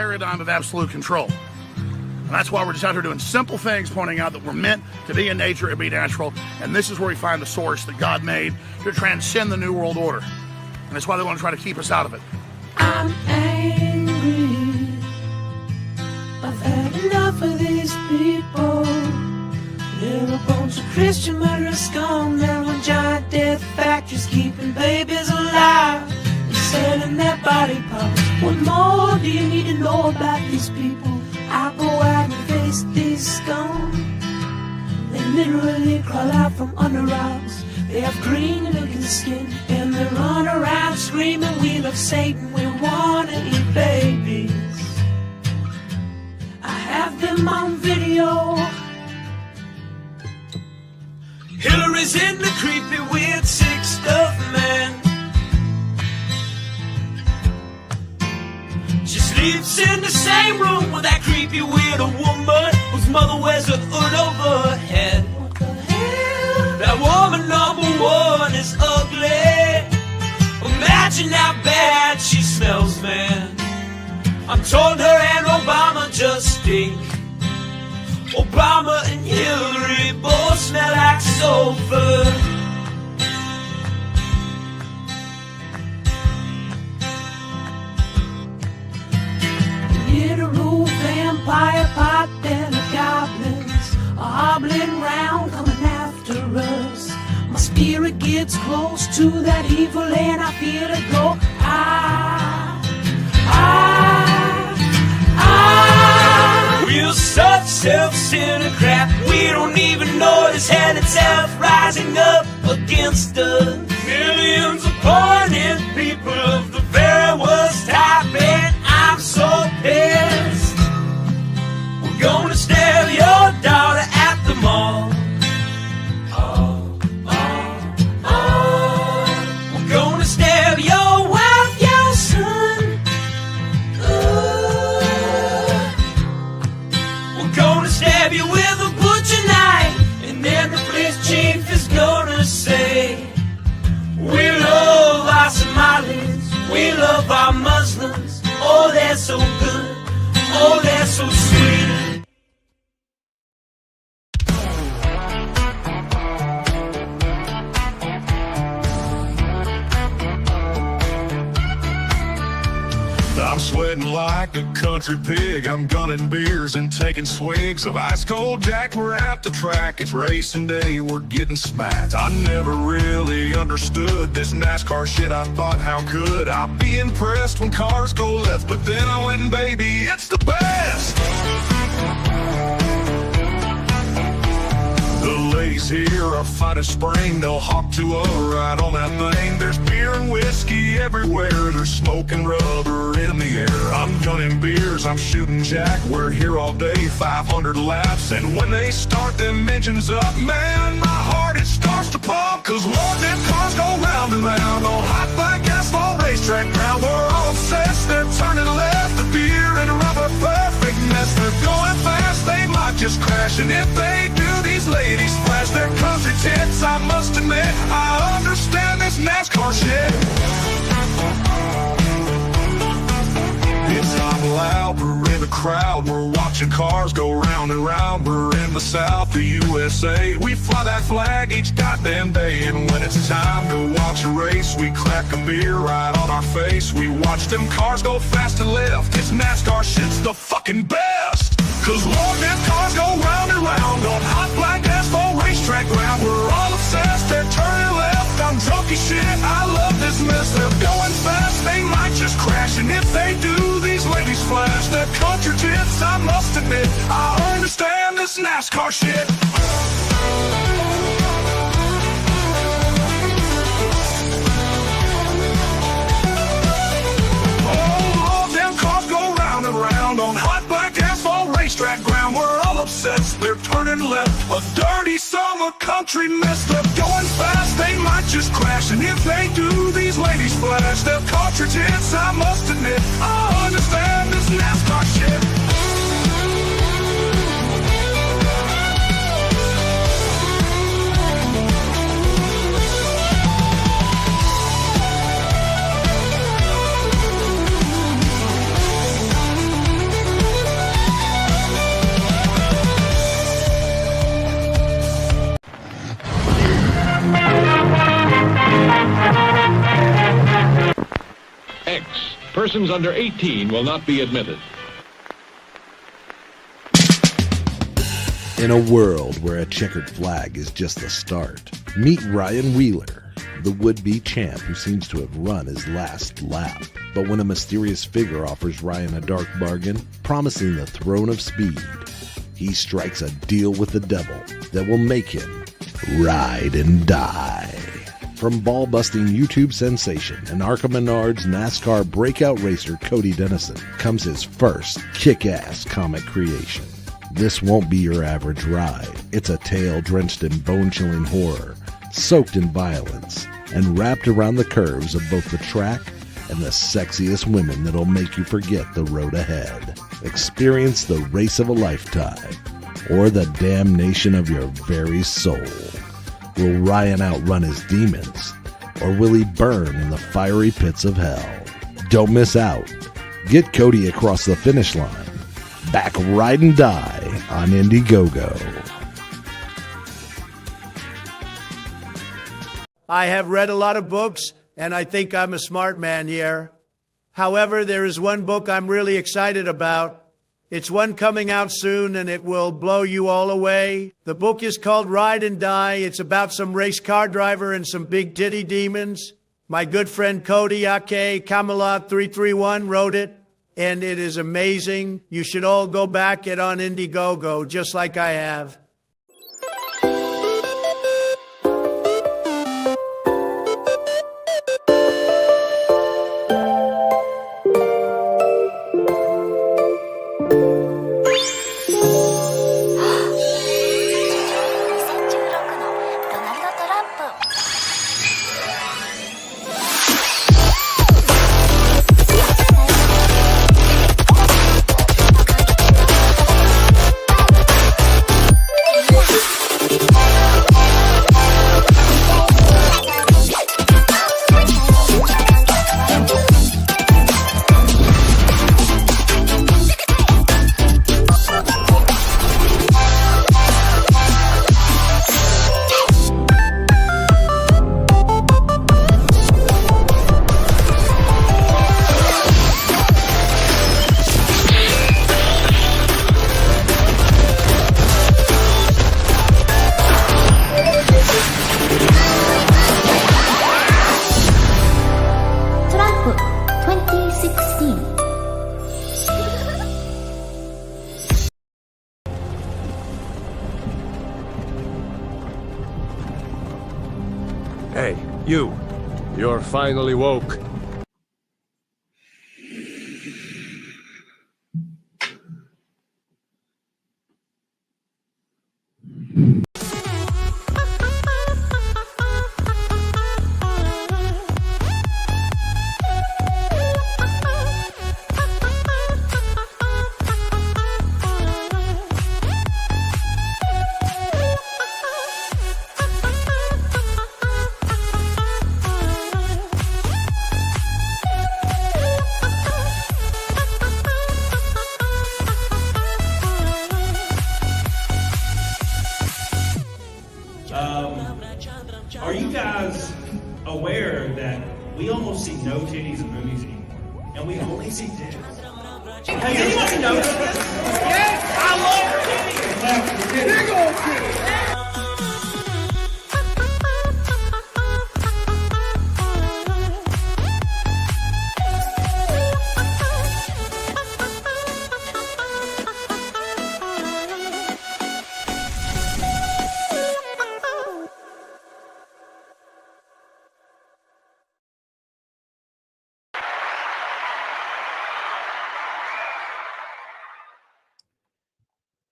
paradigm of absolute control. And that's why we're just out here doing simple things, pointing out that we're meant to be in nature and be natural. And this is where we find the source that God made to transcend the New World Order. And that's why they want to try to keep us out of it. I'm angry. I've had enough of these people. They're a bunch of Christian murderers scum. They're on giant death factories keeping babies alive and selling their body parts. What more do you need to know about these people? I go out and face these scum. They literally crawl out from under rocks. They have green looking skin and they run around screaming, we love Satan, we wanna eat babies. I have them on video. Hillary's in the creepy weird sick stuff, man. She sleeps in the same room with that creepy weirdo woman whose mother wears a hood over her head. What the hell? That woman number one is ugly. Imagine how bad she smells, man. I'm told her and Obama just stink. Obama and Hillary both smell like sulfur. Literal vampire pot and the goblins are hobbling round coming after us. My spirit gets close to that evil and I feel it go. We're such self-centered crap. We don't even notice hell itself rising up against us. Millions of pointed people of the very worst type, and I'm so pissed. We're gonna stab your daughter at the mall. We're gonna stab your wife, your son. We're gonna stab you with a butcher knife, and then the police chief is gonna say, we love our Somalis, we love our Muslims. Oh, they're so good, oh, they're so sweet. I'm sweating like a country pig. I'm gunning beers and taking swigs of ice cold Jack. We're at the track, it's racing day, we're getting smacked. I never really understood this NASCAR shit. I thought, how could I be impressed when cars go left? But then I went and baby, it's the best. The ladies here are fine as spring. They'll hop to a ride on that thing. There's beer and whiskey everywhere. There's smoke and rubber in the air. I'm gunning beers, I'm shooting Jack. We're here all day, 500 laps. And when they start them engines up, man, my heart it starts to pump. Cause Lord, them cars go round and round on hot black asphalt racetrack ground. We're all obsessed, they're turning left. The beer and rubber, perfect mess. They're going fast, they might just crash. And if they do, these ladies flash their country tits. I must admit, I understand this NASCAR shit. It's not loud, we're in the crowd. We're watching cars go round and round. We're in the South, the USA. We fly that flag each goddamn day. And when it's time to watch a race, we crack a beer right on our face. We watch them cars go fast and left. It's NASCAR shit's the fucking best. Cause Lord, them cars go round and round on hot black asphalt racetrack ground. We're all obsessed, they're turning left. I'm drunk as shit, I love this mess. They're going fast, they might just crash. And if they do, these ladies flash their country tits. I must admit, I understand this NASCAR shit. Around on hot black asphalt racetrack ground. We're all obsessed, they're turning left. A dirty summer country mess. They're going fast, they might just crash. And if they do, these ladies flash their cartridge hits. I must admit, I understand this NASCAR shit. X. Persons under 18 will not be admitted. In a world where a checkered flag is just the start, meet Ryan Wheeler, the would-be champ who seems to have run his last lap. But when a mysterious figure offers Ryan a dark bargain, promising the throne of speed, he strikes a deal with the devil that will make him ride and die. From ball-busting YouTube sensation and Arca Menard's NASCAR breakout racer Cody Dennison comes his first kick-ass comic creation. This won't be your average ride. It's a tale drenched in bone-chilling horror, soaked in violence, and wrapped around the curves of both the track and the sexiest women that'll make you forget the road ahead. Experience the race of a lifetime, or the damnation of your very soul. Will Ryan outrun his demons, or will he burn in the fiery pits of hell? Don't miss out. Get Cody across the finish line. Back Ride and Die on Indiegogo. I have read a lot of books, and I think I'm a smart man here. However, there is one book I'm really excited about. It's one coming out soon, and it will blow you all away. The book is called Ride and Die. It's about some race car driver and some big titty demons. My good friend Cody Ake Camelot 331 wrote it, and it is amazing. You should all go back it on Indiegogo, just like I have. Hey, you. You're finally woke. Are you guys aware that we almost see no titties in movies anymore? And we only see dicks? Has anybody noticed this? Yes, I love titties! Big old titties!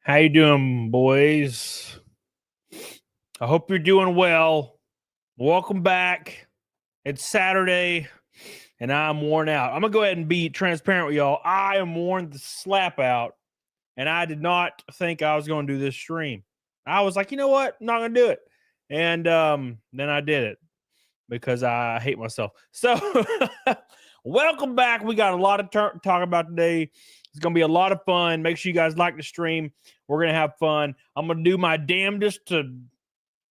How you doing, boys? I hope you're doing well. Welcome back. It's Saturday, and I'm worn out. I'm going to go ahead and be transparent with y'all. I am worn the slap out, and I did not think I was going to do this stream. I was like, you know what? I'm not going to do it. And then I did it because I hate myself. So welcome back. We got a lot to talk about today. It's going to be a lot of fun. Make sure you guys like the stream. We're going to have fun. I'm going to do my damnedest to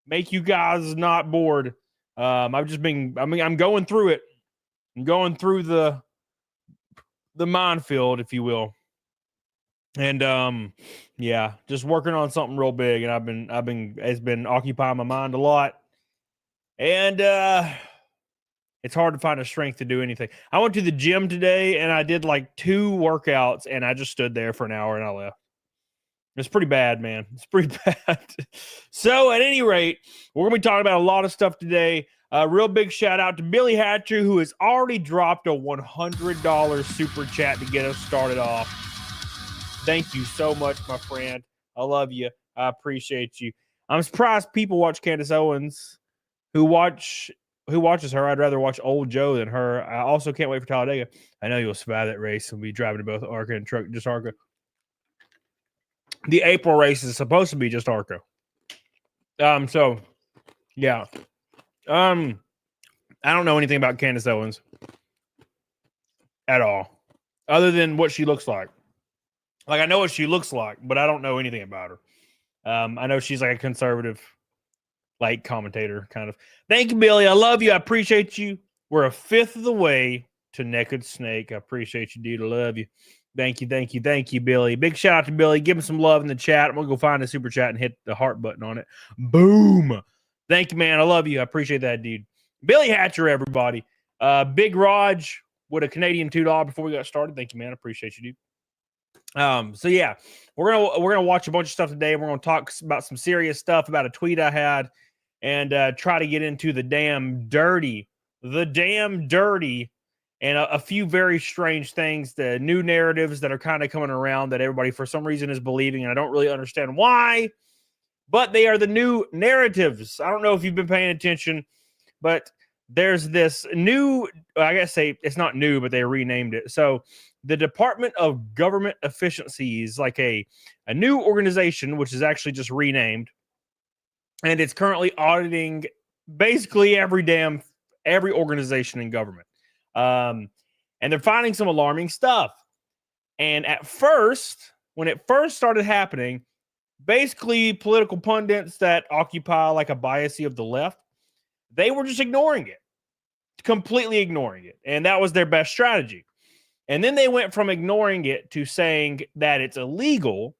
make you guys not bored. I'm going through it. I'm going through the minefield, if you will. And yeah, just working on something real big, and it's been occupying my mind a lot. And it's hard to find the strength to do anything. I went to the gym today and I did like 2 workouts, and I just stood there for an hour and I left. It's pretty bad, man. It's pretty bad. So at any rate, we're going to be talking about a lot of stuff today. Real big shout out to Billy Hatcher, who has already dropped a $100 super chat to get us started off. Thank you so much, my friend. I love you. I appreciate you. I'm surprised people watch Candace Owens. Who watches her. I'd rather watch old Joe than her. I also can't wait for Talladega. I know you'll survive that race. We'll be driving to both ARCA and truck, just ARCA. The April race is supposed to be just ARCA. So yeah. I don't know anything about Candace Owens at all, other than what she looks like. Like, I know what she looks like, but I don't know anything about her. I know she's like a conservative, like, commentator kind of. Thank you, Billy. I love you. I appreciate you. We're a fifth of the way to Naked Snake. I appreciate you, dude. I love you. Thank you, Billy. Big shout out to Billy. Give him some love in the chat. I'm going to go find a super chat and hit the heart button on it. Boom. Thank you, man. I love you. I appreciate that, dude. Billy Hatcher, everybody. Big Raj with a Canadian $2 before we got started. Thank you, man. I appreciate you, dude. So yeah, we're gonna watch a bunch of stuff today. We're gonna talk about some serious stuff, about a tweet I had, and try to get into the damn dirty, and a few very strange things, the new narratives that are kind of coming around that everybody for some reason is believing, and I don't really understand why, but they are the new narratives. I don't know if you've been paying attention, but there's this new, I guess it's not new, but they renamed it. So the Department of Government Efficiency is like a new organization, which is actually just renamed. And it's currently auditing basically every organization in government. And they're finding some alarming stuff. And at first, when it first started happening, basically political pundits that occupy like a bias of the left, they were just ignoring it, completely ignoring it. And that was their best strategy. And then they went from ignoring it to saying that it's illegal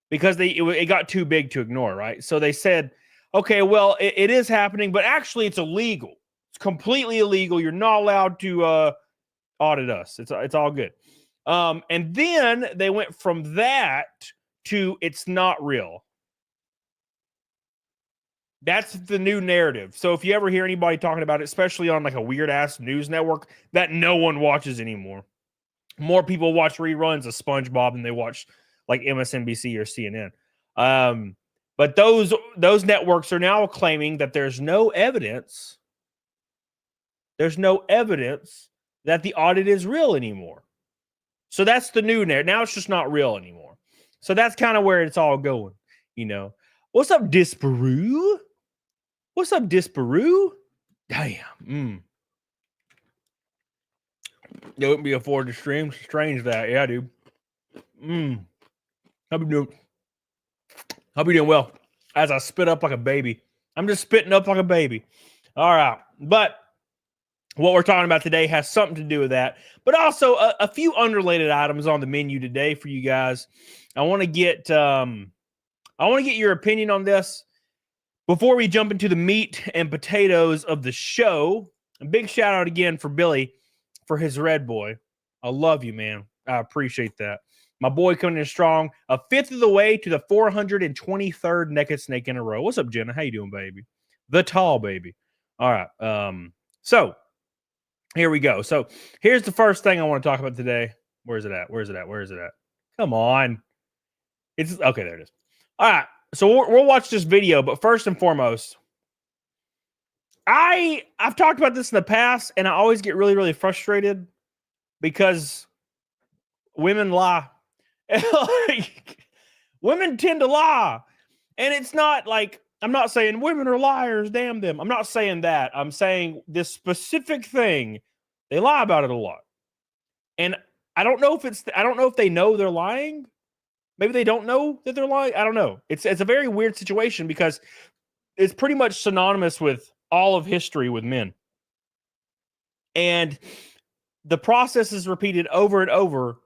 because it got too big to ignore, right? So they said, okay, well, it is happening, but actually it's illegal. It's completely illegal. You're not allowed to audit us. It's all good. And then they went from that to it's not real. That's the new narrative. So if you ever hear anybody talking about it, especially on like a weird ass news network that no one watches anymore, more people watch reruns of SpongeBob than they watch like MSNBC or CNN. But those networks are now claiming that there's no evidence. There's no evidence that the audit is real anymore. So that's the new narrative. Now it's just not real anymore. So that's kind of where it's all going. You know, what's up, Disparu? What's up, Disparu? Damn. You wouldn't be afford to stream. Strange that. Yeah, dude. Hope you doing well. As I spit up like a baby. I'm just spitting up like a baby. All right. But what we're talking about today has something to do with that. But also a few unrelated items on the menu today for you guys. I want to get your opinion on this before we jump into the meat and potatoes of the show. A big shout out again for Billy for his Red Boy. I love you, man. I appreciate that. My boy coming in strong. A fifth of the way to the 423rd Naked Snake in a row. What's up, Jenna? How you doing, baby? The tall baby. All right. So here we go. So here's the first thing I want to talk about today. Where's it at? Come on. It's okay. There it is. All right. So we'll watch this video, but first and foremost, I've talked about this in the past, and I always get really, really frustrated because women lie. Like, women tend to lie. And it's not like, I'm not saying women are liars, damn them. I'm not saying that. I'm saying this specific thing, they lie about it a lot. And I don't know if they know they're lying. Maybe they don't know that they're lying. I don't know. It's a very weird situation because it's pretty much synonymous with all of history with men. And the process is repeated over and over,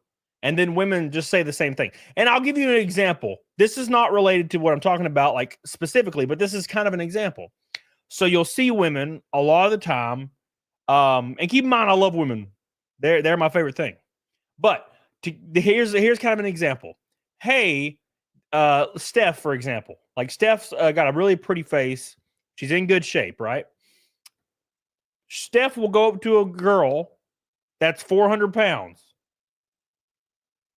and then women just say the same thing. And I'll give you an example. This is not related to what I'm talking about, like specifically, but this is kind of an example. So you'll see women a lot of the time, and keep in mind, I love women. They're my favorite thing. But here's kind of an example. Hey, Steph, for example, like Steph's got a really pretty face. She's in good shape, right? Steph will go up to a girl that's 400 pounds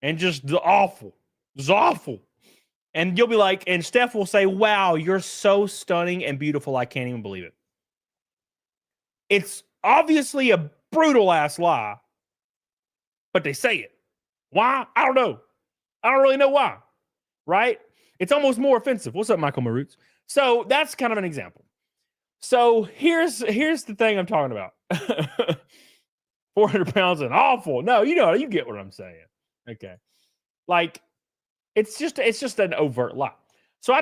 and just awful. It's awful. And you'll be like, and Steph will say, wow, you're so stunning and beautiful. I can't even believe it. It's obviously a brutal ass lie, but they say it. Why? I don't know. I don't really know why. Right? It's almost more offensive. What's up, Michael Maroots? So that's kind of an example. So here's the thing I'm talking about. 400 pounds and awful. No, you get what I'm saying. Okay. Like, it's just an overt lie. So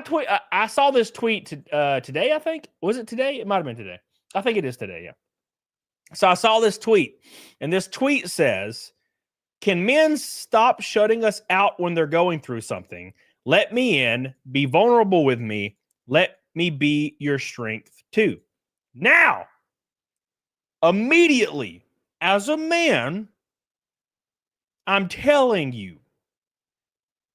I saw this tweet today, I think. Was it today? It might have been today. I think it is today, yeah. So I saw this tweet, and this tweet says, can men stop shutting us out when they're going through something? Let me in, be vulnerable with me. Let me be your strength too. Now, immediately, as a man, I'm telling you,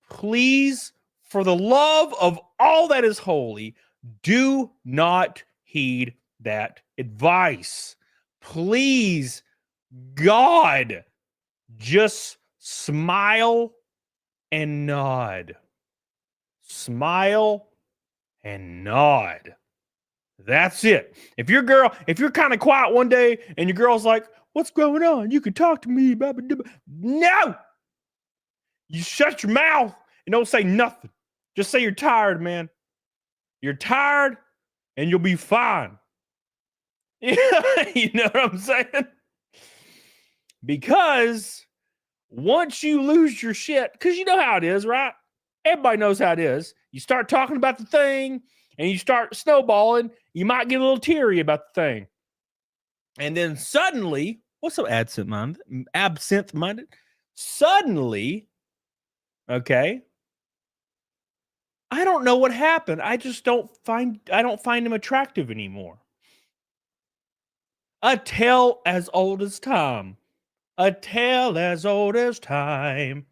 please, for the love of all that is holy, do not heed that advice. Please, God, just smile and nod. Smile and nod. That's it. If you're kind of quiet one day and your girl's like, what's going on? You can talk to me. No! You shut your mouth and don't say nothing. Just say you're tired, man. You're tired and you'll be fine. You know what I'm saying? Because once you lose your shit, because you know how it is, right? Everybody knows how it is. You start talking about the thing and you start snowballing, you might get a little teary about the thing. And then suddenly, what's so absent-minded? Suddenly, okay, I don't know what happened. I don't find him attractive anymore. A tale as old as time. A tale as old as time.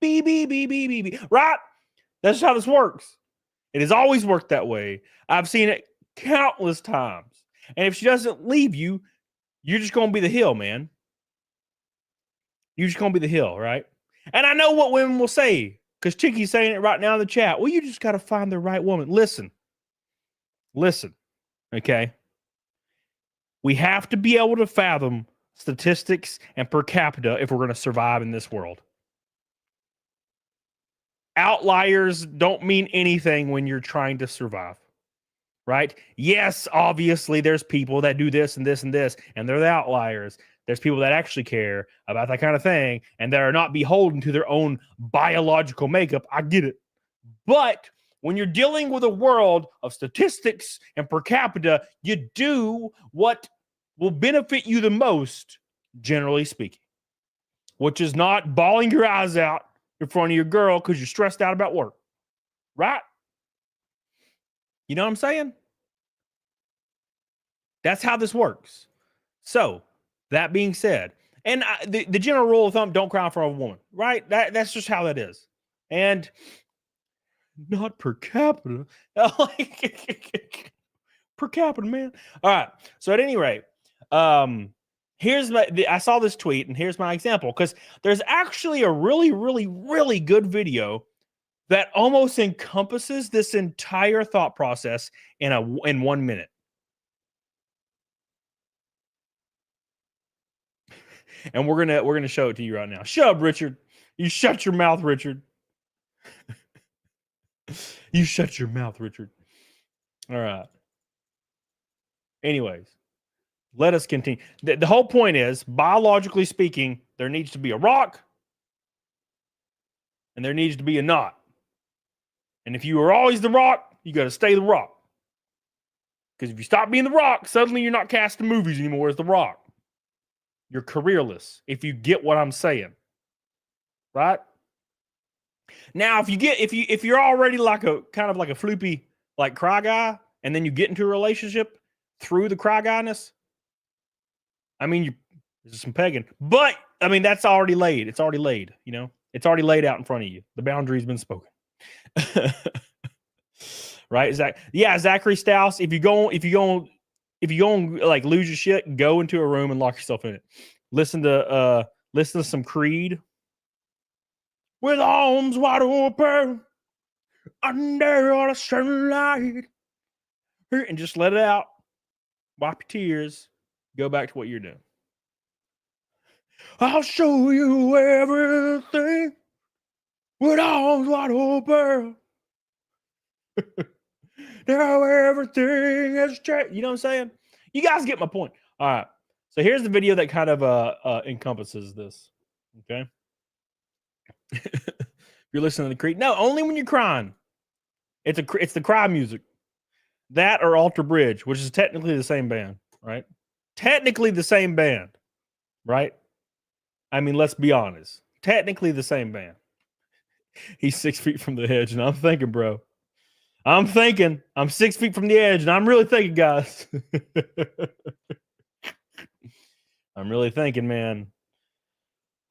Beep. Right? That's how this works. It has always worked that way. I've seen it countless times. And if she doesn't leave you, you're just going to be the hill, man. You're just going to be the hill, right? And I know what women will say, because Chicky's saying it right now in the chat. Well, you just got to find the right woman. Listen, okay? We have to be able to fathom statistics and per capita if we're going to survive in this world. Outliers don't mean anything when you're trying to survive, right? Yes, obviously there's people that do this and this and this, and they're the outliers. There's people that actually care about that kind of thing and that are not beholden to their own biological makeup. I get it. But when you're dealing with a world of statistics and per capita, you do what will benefit you the most, generally speaking, which is not bawling your eyes out in front of your girl because you're stressed out about work, right? You know what I'm saying? That's how this works. So, that being said, and the general rule of thumb, don't cry for a woman, right? That's just how that is. And not per capita. Per capita, man. All right. So at any rate, I saw this tweet, and here's my example, because there's actually a really, really, really good video that almost encompasses this entire thought process in 1 minute. And we're gonna show it to you right now. Shut up, Richard. You shut your mouth, Richard. You shut your mouth, Richard. All right. Anyways, let us continue. The whole point is, biologically speaking, there needs to be a rock and there needs to be a knot. And if you are always the rock, you got to stay the rock. Because if you stop being the rock, suddenly you're not casting movies anymore as the rock. You're careerless. If you get what I'm saying, right? Now, if you're already like a kind of like a floopy like cry guy, and then you get into a relationship through the cry guyness, I mean, there's some pegging, but I mean that's already laid. It's already laid. You know, it's already laid out in front of you. The boundary's been spoken. Right, Zach? Yeah, Zachary Stouse. If you go like lose your shit, go into a room and lock yourself in it. Listen to some Creed. With arms wide open under the sunlight, and just let it out. Wipe your tears. Go back to what you're doing. I'll show you everything with arms wide open. Now everything has changed. You know what I'm saying? You guys get my point. All right. So here's the video that kind of encompasses this. Okay. You're listening to the Creed. No, only when you're crying. It's the cry music. That or Alter Bridge, which is technically the same band, right? Technically the same band, right? I mean, let's be honest. Technically the same band. He's 6 feet from the edge, and I'm thinking, bro. I'm 6 feet from the edge, and I'm really thinking, guys. I'm really thinking, man.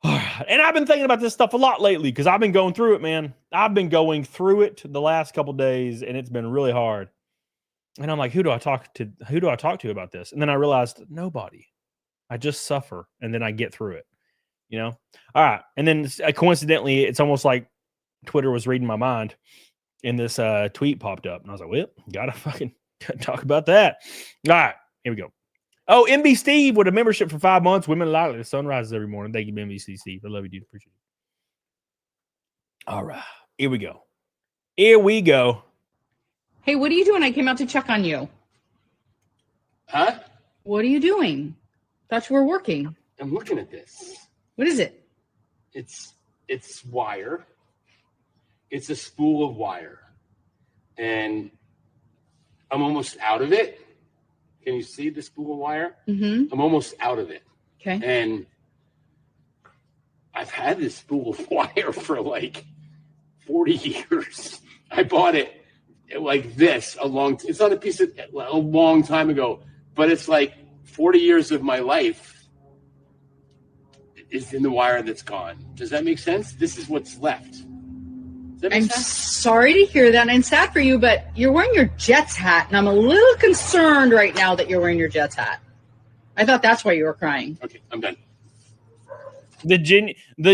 And I've been thinking about this stuff a lot lately because I've been going through it, man. I've been going through it the last couple days, and it's been really hard. And I'm like, who do I talk to about this? And then I realized nobody. I just suffer, and then I get through it. You know? All right. And then coincidentally, it's almost like Twitter was reading my mind, and this tweet popped up, and I was like, well, gotta fucking talk about that. All right, here we go. Oh, MB Steve with a membership for 5 months. Women lightly. The sun rises every morning. Thank you, MBC Steve. I love you, dude. Appreciate it. All right, here we go. Here we go. Hey, what are you doing? I came out to check on you. Huh? What are you doing? Thought you were working. I'm looking at this. What is it? It's wire. It's a spool of wire. And I'm almost out of it. Can you see the spool of wire? Mm-hmm. I'm almost out of it. Okay. And I've had this spool of wire for like 40 years. I bought it like this it's not a piece of a long time ago, but it's like 40 years of my life is in the wire that's gone. Does that make sense? This is what's left. Does that make I'm sense? sorry to hear that, and I'm sad for you, but you're wearing your Jets hat, and I'm a little concerned right now that you're wearing your Jets hat. I thought that's why you were crying. Okay, I'm done. The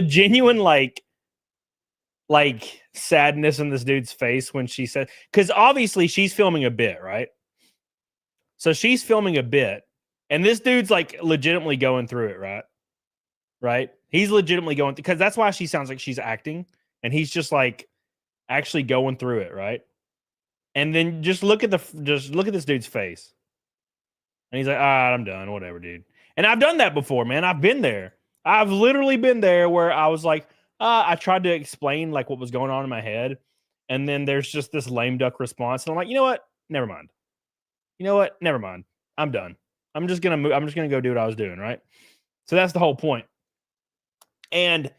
genuine like sadness in this dude's face when she said, because obviously she's filming a bit, right? So she's filming a bit, and this dude's like legitimately going through it, right? Right? He's legitimately going because that's why she sounds like she's acting, and he's just like actually going through it, right? And then just look at this dude's face, and he's like, "All right, I'm done, whatever, dude." And I've done that before, man. I've been there. I've literally been there where I was like, I tried to explain like what was going on in my head, and then there's just this lame duck response, and I'm like, you know what? Never mind. You know what? Never mind. I'm done. I'm just gonna move. I'm just gonna go do what I was doing, right? So that's the whole point. And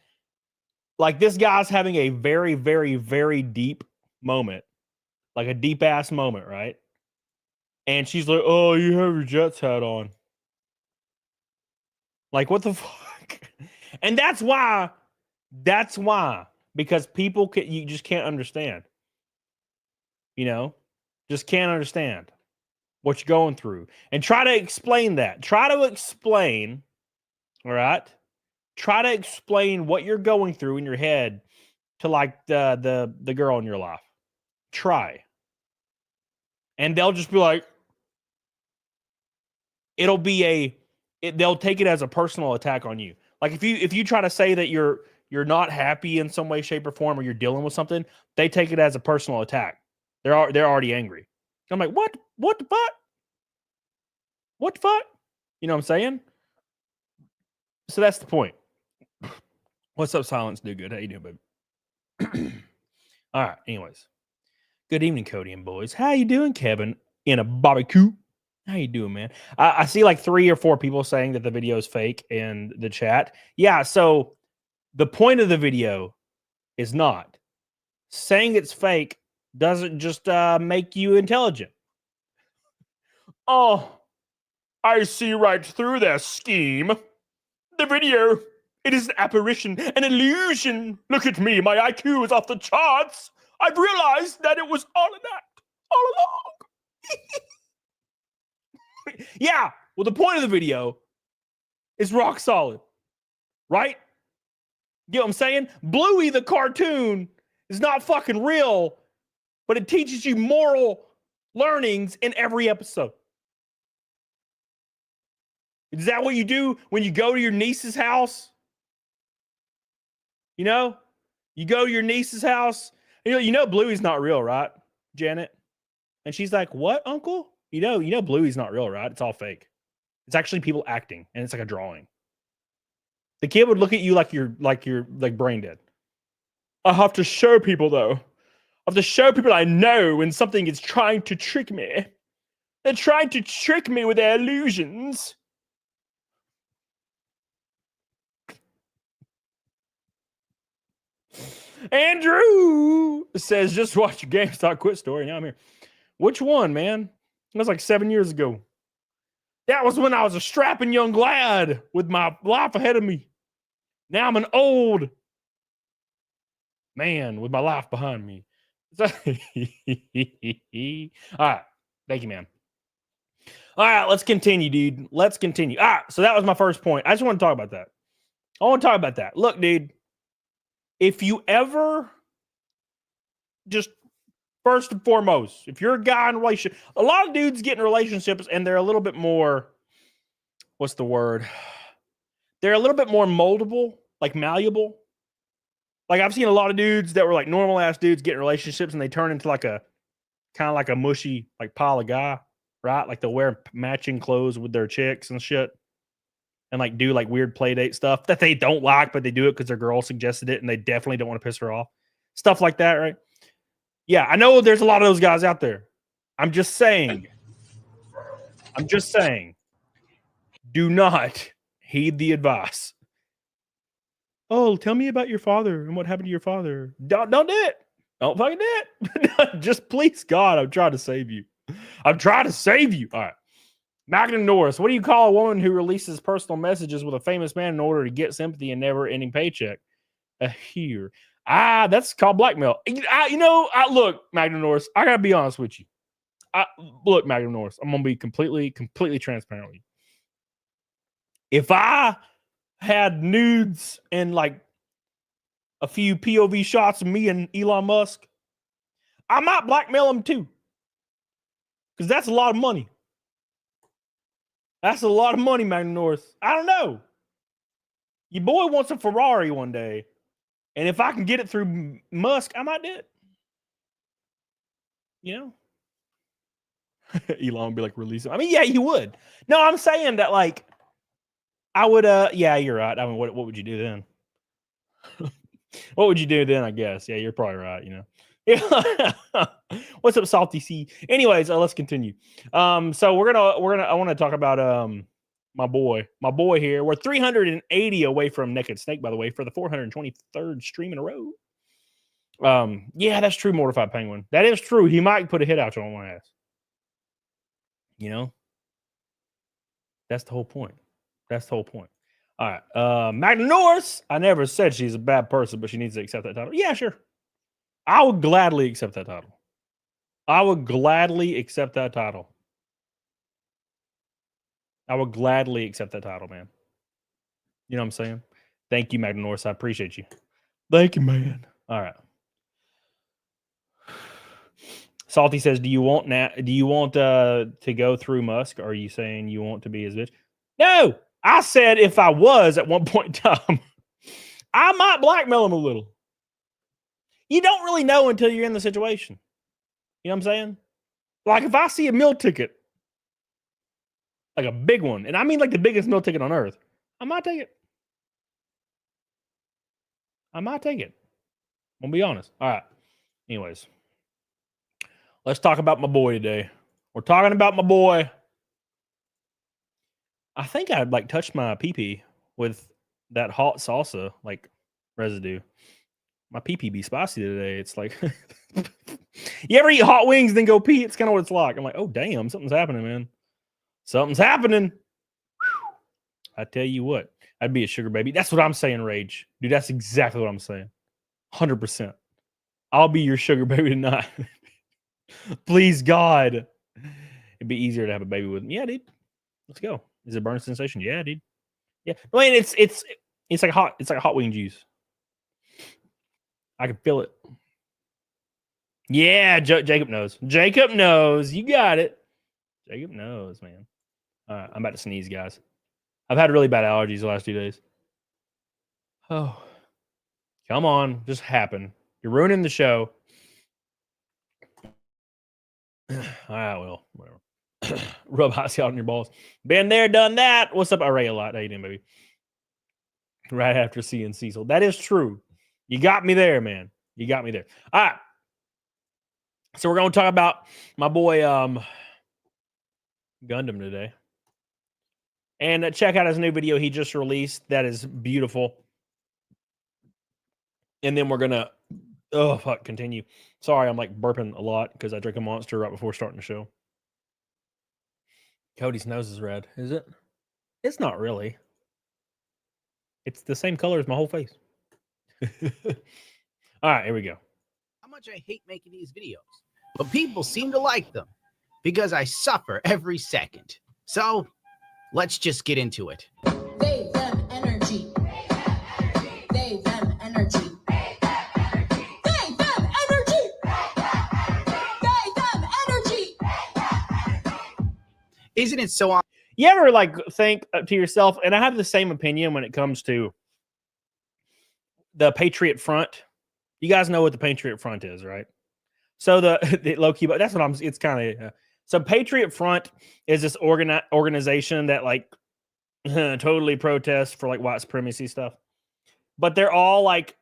like this guy's having a very, very, very deep moment, like a deep ass moment, right? And she's like, "Oh, you have your Jets hat on." Like, what the fuck? And that's why, because people you just can't understand. You know, just can't understand what you're going through. And try to explain that. Try to explain, all right? Try to explain what you're going through in your head to like the girl in your life. Try. And they'll just be like, they'll take it as a personal attack on you. Like if you try to say that you're not happy in some way, shape, or form, or you're dealing with something, they take it as a personal attack. They're already angry. I'm like, what the fuck? What the fuck? You know what I'm saying? So that's the point. What's up, Silence? Do good. How you doing, baby? All right. Anyways, good evening, Cody and boys. How you doing, Kevin? In a barbecue. How you doing, man? I see like 3 or 4 people saying that the video is fake in the chat. Yeah, so the point of the video is not saying it's fake doesn't just make you intelligent. Oh, I see right through their scheme. The video, it is an apparition, an illusion. Look at me, my IQ is off the charts. I've realized that it was all an act, all along. Yeah, well, the point of the video is rock solid, right? You know what I'm saying? Bluey the cartoon is not fucking real, but it teaches you moral learnings in every episode. Is that what you do when you go to your niece's house? You know? You go to your niece's house. You know Bluey's not real, right, Janet? And she's like, "What, uncle? You know Bluey's not real, right? It's all fake. It's actually people acting, and it's like a drawing." The kid would look at you like you're brain dead. I have to show people, though. I have to show people I know when something is trying to trick me. They're trying to trick me with their illusions. Andrew says, just watch your GameStop quit story. Now I'm here. Which one, man? That was like 7 years ago. That was when I was a strapping young lad with my life ahead of me. Now I'm an old man with my life behind me. All right. Thank you, man. All right, let's continue, dude. Let's continue. All right, so that was my first point. I just want to talk about that. I want to talk about that. Look, dude, if you ever just first and foremost, if you're a guy in a relationship, a lot of dudes get in relationships and they're a little bit more, what's the word? They're a little bit more moldable, like malleable. Like I've seen a lot of dudes that were like normal ass dudes get in relationships and they turn into like a kind of like a mushy like pile of guy, right? Like they'll wear matching clothes with their chicks and shit. And like do like weird play date stuff that they don't like, but they do it because their girl suggested it and they definitely don't want to piss her off. Stuff like that, right? Yeah, I know there's a lot of those guys out there. I'm just saying, do not heed the advice. Oh, tell me about your father and what happened to your father. Don't do it. Don't fucking do it. Just please, God, I'm trying to save you. I'm trying to save you. All right. Magnum Norris, what do you call a woman who releases personal messages with a famous man in order to get sympathy and never-ending paycheck? Here. That's called blackmail. Look, Magnum Norris, I gotta be honest with you. Look, Magnum Norris, I'm gonna be completely transparent with you. If I had nudes and like a few POV shots of me and Elon Musk, I might blackmail him too. Because that's a lot of money. That's a lot of money, Magnum Norris. I don't know. Your boy wants a Ferrari one day. And if I can get it through Musk, I might do it. You know? Elon would be like, release it. I mean, yeah, you would. No, I'm saying that, like, I would, yeah, you're right. I mean, what would you do then? What would you do then, I guess? Yeah, you're probably right, you know? What's up, Salty C? Anyways, let's continue. So I want to talk about my boy here. We're 380 away from Naked Snake, by the way, for the 423rd stream in a row. Yeah, that's true, Mortified Penguin. That is true. He might put a hit out on my ass. You know, that's the whole point. That's the whole point. All right, Magna Norris. I never said she's a bad person, but she needs to accept that title. Yeah, sure. I would gladly accept that title. I would gladly accept that title. I would gladly accept that title, man. You know what I'm saying? Thank you, Magna Norris. I appreciate you. Thank you, man. All right. Salty says, "Do you want to go through Musk? Or are you saying you want to be his bitch?" No, I said if I was at one point in time, I might blackmail him a little. You don't really know until you're in the situation. You know what I'm saying? Like if I see a meal ticket, like a big one, and I mean like the biggest meal ticket on earth, I might take it. I'm gonna be honest. All right. Anyways, let's talk about my boy today. We're talking about my boy, I think I'd like touched my pee with that hot salsa like residue. My pee be spicy today. It's like you ever eat hot wings then go pee? It's kind of what it's like. I'm like, oh damn, something's happening, man. Something's happening. Whew. I tell you what, I'd be a sugar baby. That's what I'm saying, Rage. Dude, that's exactly what I'm saying. 100%. I'll be your sugar baby tonight. Please, God. It'd be easier to have a baby with me. Yeah, dude. Let's go. Is it a burning sensation? Yeah, dude. Yeah. I mean, it's like hot wing juice. I can feel it. Yeah, Jacob knows. Jacob knows. You got it. Jacob knows, man. All right, I'm about to sneeze, guys. I've had really bad allergies the last 2 days. Oh, come on. Just happen. You're ruining the show. All right, well, whatever. Rub hot sauce on your balls. Been there, done that. What's up, Array a lot? How you doing, baby? Right after seeing Cecil. That is true. You got me there, man. You got me there. All right. So we're going to talk about my boy Gundam today. And check out his new video he just released. That is beautiful. And then we're going to, continue. Sorry, I'm like burping a lot because I drank a Monster right before starting the show. Cody's nose is red, is it? It's not really. It's the same color as my whole face. All right, here we go. How much I hate making these videos, but people seem to like them because I suffer every second. So let's just get into it. They, them, energy. They, them, energy. They, them, energy. They, them, energy. Isn't it so obvious? You ever like think to yourself, and I have the same opinion when it comes to the Patriot Front. You guys know what the Patriot Front is, right? So the low key, but that's what it's kind of. So Patriot Front is this organization that like totally protests for like white supremacy stuff, but they're all like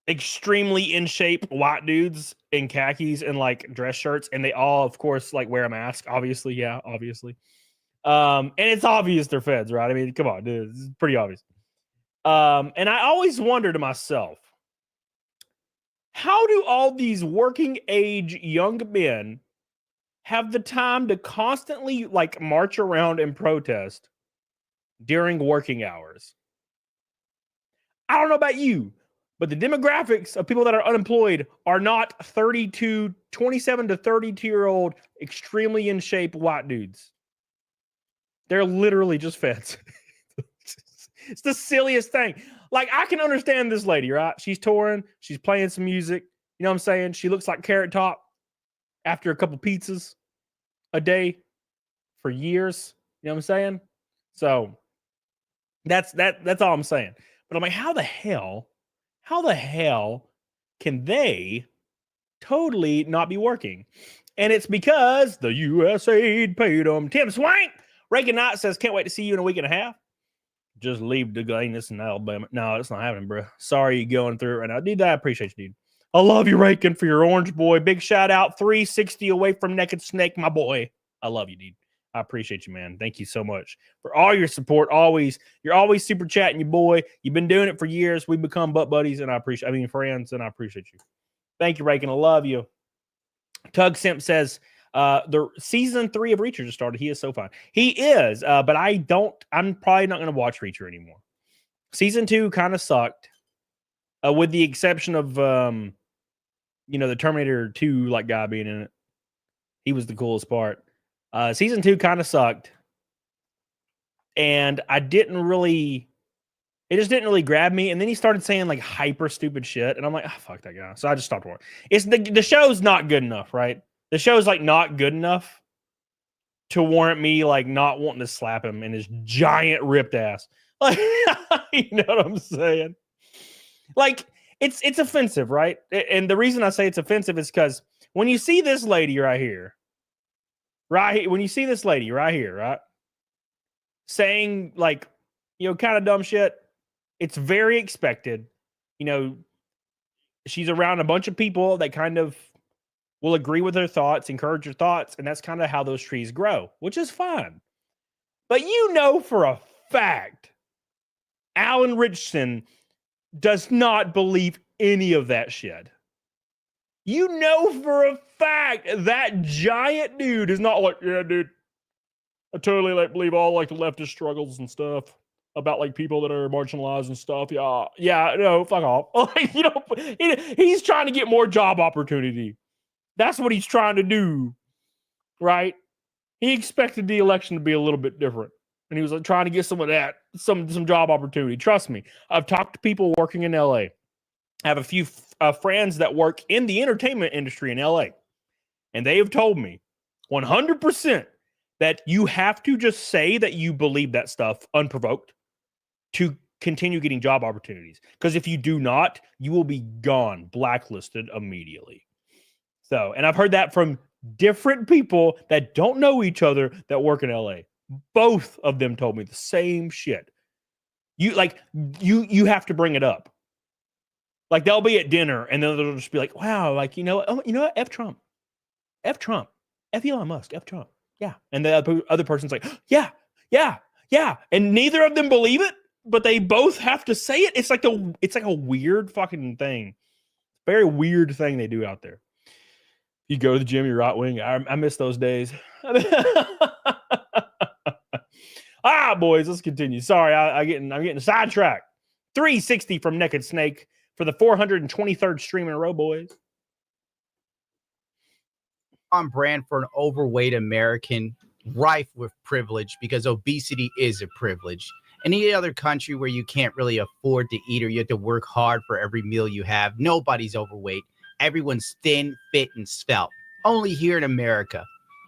extremely in shape white dudes in khakis and like dress shirts, and they all, of course, like wear a mask. Obviously, yeah, obviously. And it's obvious they're feds, right? I mean, come on, dude, it's pretty obvious. And I always wonder to myself, how do all these working age young men have the time to constantly like march around and protest during working hours? I don't know about you, but the demographics of people that are unemployed are not 27 to 32-year-old, extremely in shape white dudes. They're literally just feds. It's the silliest thing. Like, I can understand this lady, right? She's touring. She's playing some music. You know what I'm saying? She looks like Carrot Top after a couple pizzas a day for years. You know what I'm saying? So that's all I'm saying. But I'm like, how the hell can they totally not be working? And it's because the USAID paid them. Tim Swank, Reagan Knight says, can't wait to see you in a week and a half. Just leave the Glennis in Alabama. No, it's not happening, bro. Sorry you're going through it right now. Dude, I appreciate you, dude. I love you, Reagan, for your orange boy. Big shout out. 360 away from Naked Snake, my boy. I love you, dude. I appreciate you, man. Thank you so much for all your support. You're always super chatting, your boy. You've been doing it for years. We've become butt buddies, and friends, and I appreciate you. Thank you, Reagan. I love you. Tug Simp says, the season 3 of Reacher just started. He is so fun. He is, but I'm probably not going to watch Reacher anymore. Season 2 kind of sucked, with the exception of, the Terminator 2 like guy being in it. He was the coolest part. Season 2 kind of sucked, and it just didn't really grab me. And then he started saying like hyper stupid shit, and I'm like, oh, fuck that guy. So I just stopped watching. It's the show's not good enough, right? The show's like not good enough to warrant me like not wanting to slap him in his giant ripped ass. Like, you know what I'm saying? Like, it's offensive, right? And the reason I say it's offensive is because when you see this lady right here, right, saying like, kind of dumb shit, it's very expected. She's around a bunch of people that kind of will agree with her thoughts, encourage her thoughts, and that's kind of how those trees grow, which is fine. But you know for a fact, Alan Richardson does not believe any of that shit. You know for a fact that giant dude is not like, yeah, dude, I totally like believe all like the leftist struggles and stuff about like people that are marginalized and stuff. Yeah, no, fuck off. Like, you know, he's trying to get more job opportunity. That's what he's trying to do, right? He expected the election to be a little bit different, and he was like, trying to get some of that, some job opportunity. Trust me, I've talked to people working in LA. I have a few friends that work in the entertainment industry in LA, and they have told me 100% that you have to just say that you believe that stuff unprovoked to continue getting job opportunities. Because if you do not, you will be gone, blacklisted immediately. So, and I've heard that from different people that don't know each other that work in LA. Both of them told me the same shit. You have to bring it up. Like they'll be at dinner and then they'll just be like, wow, like, you know what? F Trump, F Elon Musk, F Trump. Yeah. And the other person's like, yeah. And neither of them believe it, but they both have to say it. It's like a weird fucking thing. Very weird thing they do out there. You go to the gym, you're right wing. I miss those days. Boys, let's continue. Sorry, I'm getting sidetracked. 360 from Naked Snake for the 423rd stream in a row, boys. On brand for an overweight American, rife with privilege, because obesity is a privilege. Any other country where you can't really afford to eat or you have to work hard for every meal you have, nobody's overweight. Everyone's thin, fit, and svelte. Only here in America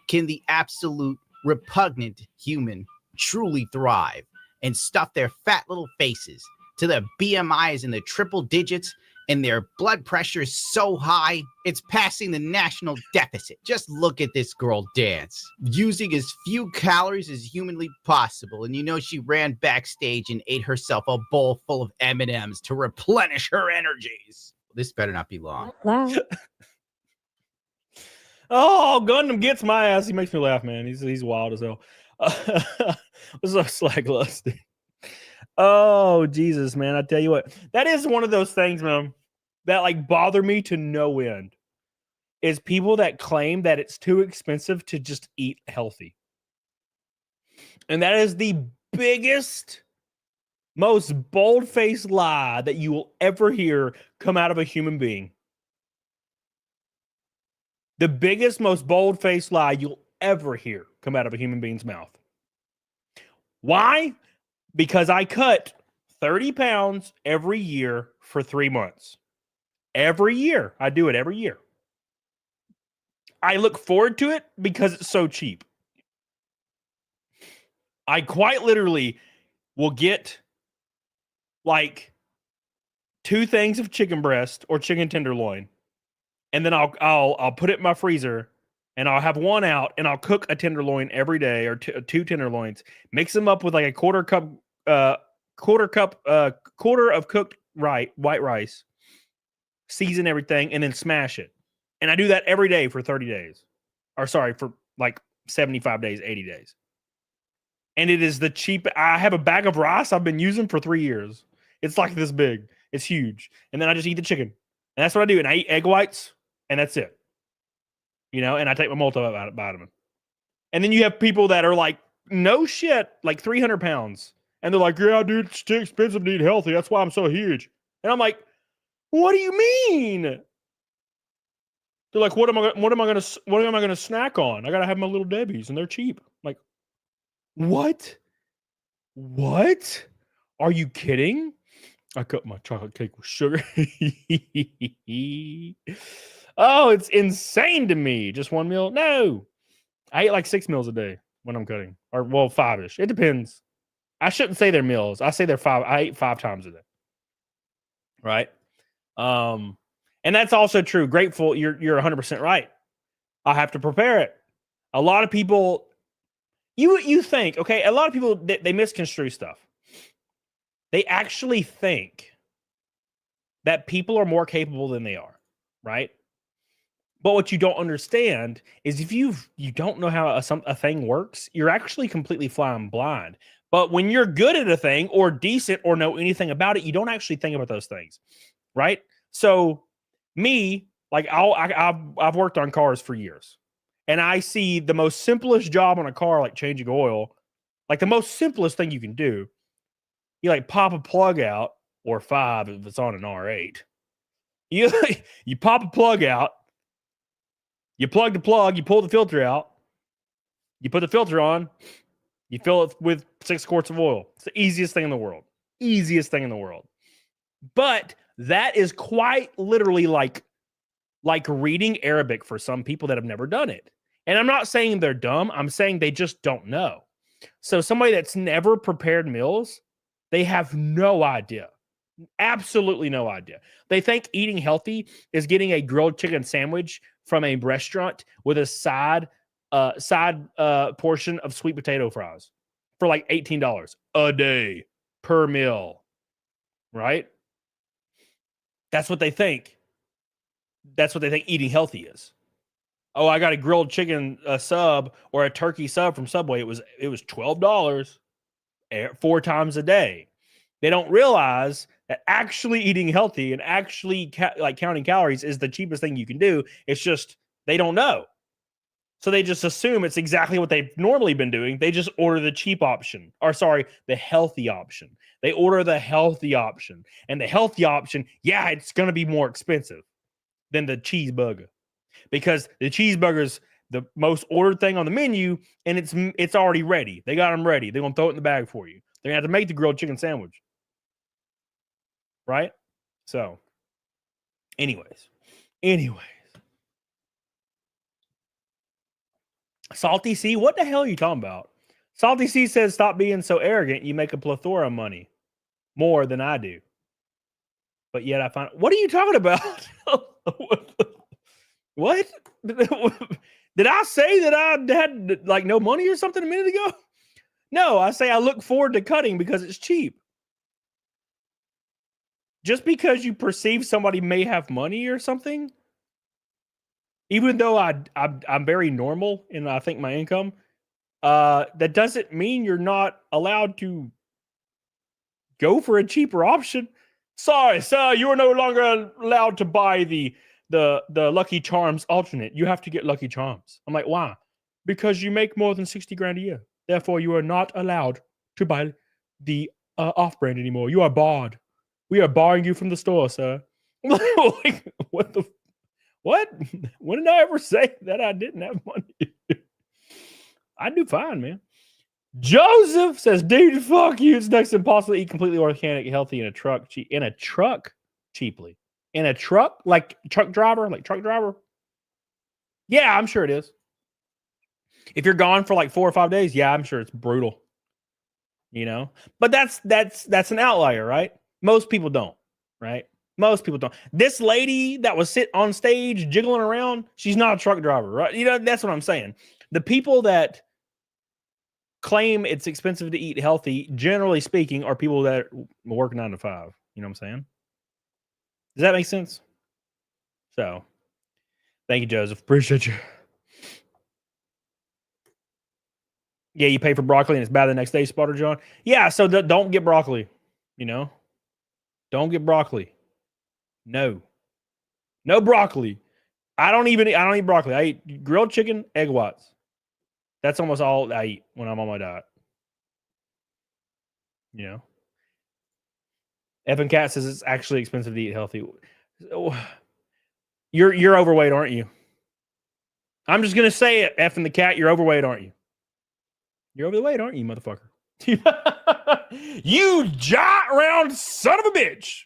can the absolute repugnant human truly thrive and stuff their fat little faces to their BMIs in the triple digits and their blood pressure is so high, it's passing the national deficit. Just look at this girl dance, using as few calories as humanly possible. And you know she ran backstage and ate herself a bowl full of M&Ms to replenish her energies. This better not be long. Oh, Gundam gets my ass. He makes me laugh, man. He's wild as hell. What's up, Slag Lusty? Oh, Jesus, man. I tell you what, that is one of those things, man, that like bother me to no end, is people that claim that it's too expensive to just eat healthy. And that is the biggest, most bold-faced lie that you will ever hear come out of a human being. The biggest, most bold-faced lie you'll ever hear come out of a human being's mouth. Why? Because I cut 30 pounds every year for 3 months. Every year. I do it every year. I look forward to it because it's so cheap. I quite literally will get like 2 things of chicken breast or chicken tenderloin, and then I'll put it in my freezer, and I'll have one out, and I'll cook a tenderloin every day, or 2 tenderloins, mix them up with like a quarter of cooked white rice, season everything, and then smash it. And I do that every day for 30 days. Or sorry, for like 75 days, 80 days. And it is the cheap. I have a bag of rice I've been using for 3 years. It's like this big. It's huge. And then I just eat the chicken. And that's what I do. And I eat egg whites, and that's it. You know, and I take my multivitamin. And then you have people that are like, no shit, like 300 pounds. And they're like, yeah, dude, it's too expensive to eat healthy. That's why I'm so huge. And I'm like, what do you mean? They're like, what am I going to snack on? I got to have my Little Debbie's, and they're cheap. I'm like, what? What? Are you kidding? I cut my chocolate cake with sugar. Oh, it's insane to me. Just 1 meal? No. I eat like 6 meals a day when I'm cutting. Or, well, 5-ish. It depends. I shouldn't say they're meals. I say they're 5. I eat 5 times a day. Right? And that's also true. Grateful, you're 100% right. I have to prepare it. A lot of people, you think, okay, a lot of people, they misconstrue stuff. They actually think that people are more capable than they are, right? But what you don't understand is if you don't know how a thing works, you're actually completely flying blind. But when you're good at a thing or decent or know anything about it, you don't actually think about those things, right? So me, like I've worked on cars for years, and I see the most simplest job on a car, like changing oil, like the most simplest thing you can do. You like pop a plug out, or 5 if it's on an R8. You pop a plug out. You plug the plug, you pull the filter out, you put the filter on, you fill it with 6 quarts of oil. It's the easiest thing in the world. Easiest thing in the world. But that is quite literally like reading Arabic for some people that have never done it. And I'm not saying they're dumb. I'm saying they just don't know. So somebody that's never prepared meals, they have no idea. Absolutely no idea. They think eating healthy is getting a grilled chicken sandwich from a restaurant with a side portion of sweet potato fries for like $18 a day per meal, right? That's what they think. That's what they think eating healthy is. Oh, I got a grilled chicken sub or a turkey sub from Subway. It was $12 4 times a day. They don't realize that actually eating healthy and actually like counting calories is the cheapest thing you can do. It's just they don't know. So they just assume it's exactly what they've normally been doing. They just order the cheap option, or sorry, the healthy option. They order the healthy option. And the healthy option, yeah, it's going to be more expensive than the cheeseburger. Because the cheeseburger is the most ordered thing on the menu, and it's already ready. They got them ready. They're going to throw it in the bag for you. They're going to have to make the grilled chicken sandwich. Right? So, anyways. Salty C, what the hell are you talking about? Salty C says, stop being so arrogant. You make a plethora of money. More than I do. But yet I find, what are you talking about? What? Did I say that I had like no money or something a minute ago? No, I say I look forward to cutting because it's cheap. Just because you perceive somebody may have money or something, even though I'm very normal in I think my income, that doesn't mean you're not allowed to go for a cheaper option. Sorry, sir, you are no longer allowed to buy the Lucky Charms alternate. You have to get Lucky Charms. I'm like, why? Because you make more than 60 grand a year. Therefore, you are not allowed to buy the off-brand anymore. You are barred. We are barring you from the store, sir. Like, what the? What? When did I ever say that I didn't have money? I do fine, man. Joseph says, dude, fuck you. It's next to impossible to eat completely organic, healthy in a truck. Cheaply. In a truck? Like truck driver? Yeah, I'm sure it is. If you're gone for like 4 or 5 days, yeah, I'm sure it's brutal. You know? But that's an outlier, right? Most people don't, right? Most people don't. This lady that was sitting on stage jiggling around, she's not a truck driver, right? You know, that's what I'm saying. The people that claim it's expensive to eat healthy, generally speaking, are people that work 9 to 5. You know what I'm saying? Does that make sense? So, thank you, Joseph. Appreciate you. Yeah, you pay for broccoli and it's bad the next day, Spotter John. Yeah, so don't get broccoli. You know? Don't get broccoli. No broccoli. I don't eat broccoli. I eat grilled chicken, egg whites. That's almost all I eat when I'm on my diet. You know? Evan Cat says it's actually expensive to eat healthy. You're overweight, aren't you? I'm just gonna say it, Effing the Cat. You're overweight, aren't you? You're overweight, aren't you, motherfucker? You giant round son of a bitch.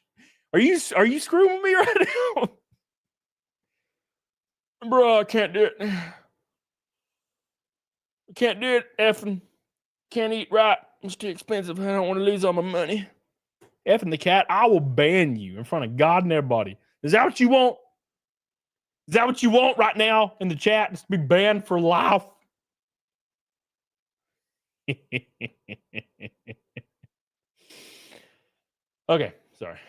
Are you screwing with me right now? Bro, I can't do it. I can't do it, effing. Can't eat right. It's too expensive. I don't want to lose all my money. Effing the Cat, I will ban you in front of God and everybody. Is that what you want? Is that what you want right now in the chat? Just be banned for life. Okay, sorry.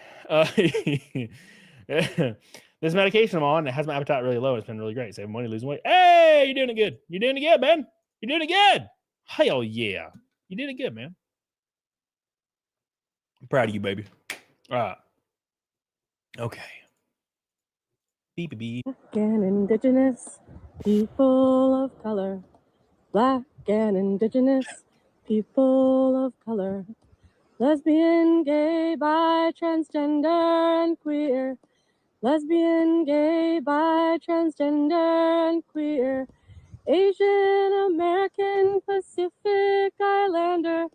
This medication I'm on, it has my appetite really low. It's been really great. Saving money, losing weight. Hey, you're doing it good. You're doing it good, man. You're doing it good. Hell yeah. You did it good, man. I'm proud of you, baby. All right. Okay. Beep, beep, beep. Black and indigenous people of color. Black and indigenous people of color. Lesbian, gay, bi, transgender, and queer. Lesbian, gay, bi, transgender, and queer. Asian American Pacific Islander.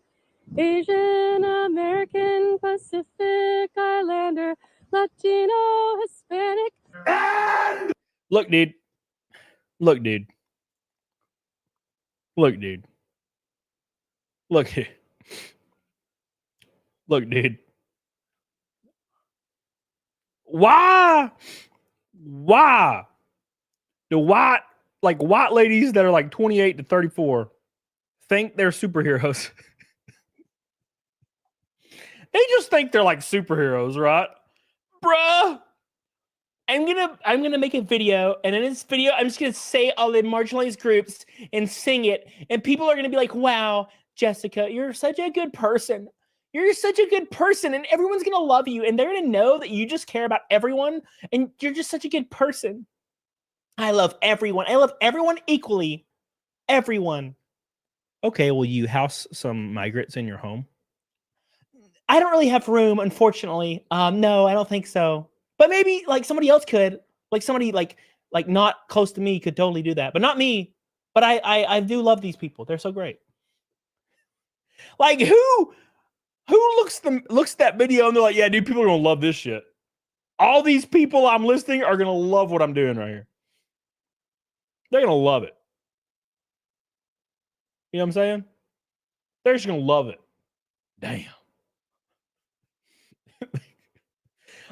Asian American Pacific Islander. Latino, Hispanic. Look, dude. Look, dude. Look, dude. Look, dude. Look, dude. Why do white ladies that are like 28 to 34 think they're superheroes? They just think they're like superheroes, right? Bruh. I'm gonna make a video, and in this video, I'm just gonna say all the marginalized groups and sing it, and people are gonna be like, wow, Jessica, you're such a good person. You're such a good person, and everyone's gonna love you, and they're gonna know that you just care about everyone, and you're just such a good person. I love everyone. I love everyone equally. Everyone. Okay, will you house some migrants in your home? I don't really have room, unfortunately. No, I don't think so. But maybe like somebody else could. Like somebody like not close to me could totally do that. But not me. But I do love these people. They're so great. Like who looks at that video and they're like, yeah, dude, people are gonna love this shit. All these people I'm listing are gonna love what I'm doing right here. They're gonna love it. You know what I'm saying? They're just gonna love it. Damn.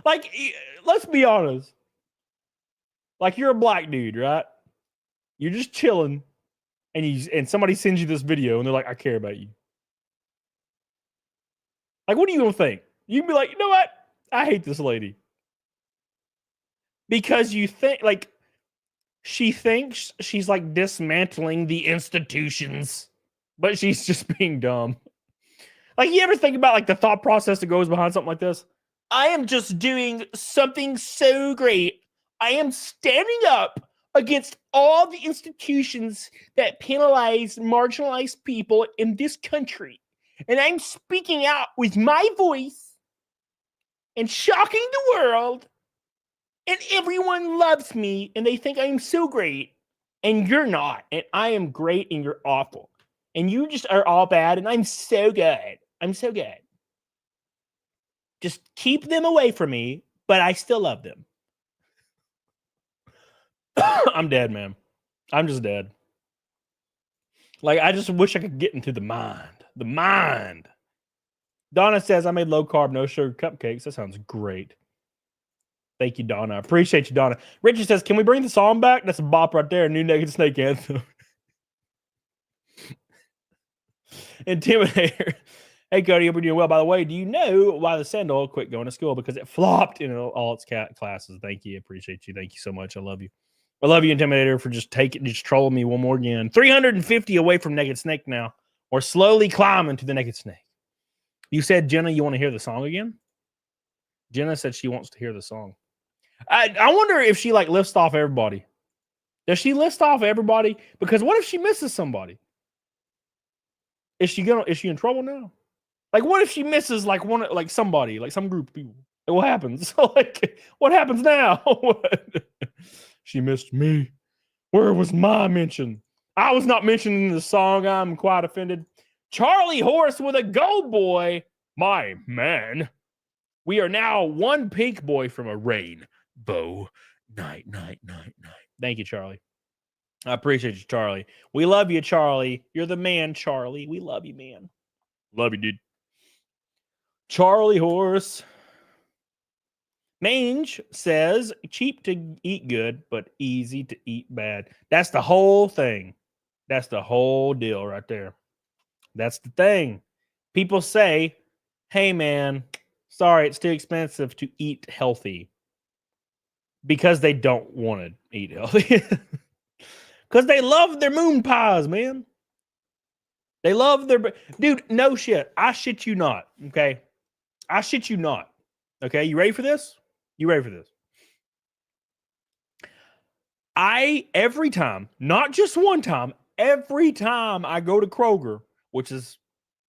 Like, let's be honest. Like, you're a black dude, right? You're just chilling, and somebody sends you this video, and they're like, I care about you. Like, what are you gonna think? You can be like, you know what? I hate this lady. Because you think, like, she thinks she's like dismantling the institutions, but she's just being dumb. Like, you ever think about like the thought process that goes behind something like this? I am just doing something so great. I am standing up against all the institutions that penalize marginalized people in this country. And I'm speaking out with my voice and shocking the world. And everyone loves me and they think I'm so great. And you're not. And I am great and you're awful. And you just are all bad and I'm so good. I'm so good. Just keep them away from me, but I still love them. I'm dead, man. I'm just dead. Like, I just wish I could get into the mind. The mind. Donna says, I made low carb, no sugar cupcakes. That sounds great. Thank you, Donna. I appreciate you, Donna. Richard says, can we bring the song back? That's a bop right there. New Naked Snake anthem. Intimidator. Hey, Cody, hope you're doing well. By the way, do you know why the sandal quit going to school? Because it flopped in all its classes. Thank you. Appreciate you. Thank you so much. I love you. I love you, Intimidator, for just trolling me one more again. 350 away from Naked Snake now. We're slowly climbing to the Naked Snake. You said, Jenna, you want to hear the song again? Jenna said she wants to hear the song. I wonder if she like lists off everybody. Does she list off everybody? Because what if she misses somebody? Is she in trouble now? Like, what if she misses like somebody, like some group of people? What happens? Like, what happens now? She missed me. Where was my mention? I was not mentioned in the song. I'm quite offended. Charlie Horse with a gold boy. My man. We are now one pink boy from a rainbow night. Thank you, Charlie. I appreciate you, Charlie. We love you, Charlie. You're the man, Charlie. We love you, man. Love you, dude. Charlie Horse. Mange says, cheap to eat good, but easy to eat bad. That's the whole thing. That's the whole deal right there. That's the thing. People say, hey, man, sorry, it's too expensive to eat healthy. because they don't want to eat healthy. Because they love their moon pies, man. They love their... Dude, no shit. I shit you not, okay? I shit you not. Okay, you ready for this? You ready for this? Every time, not just one time, every time I go to Kroger, which is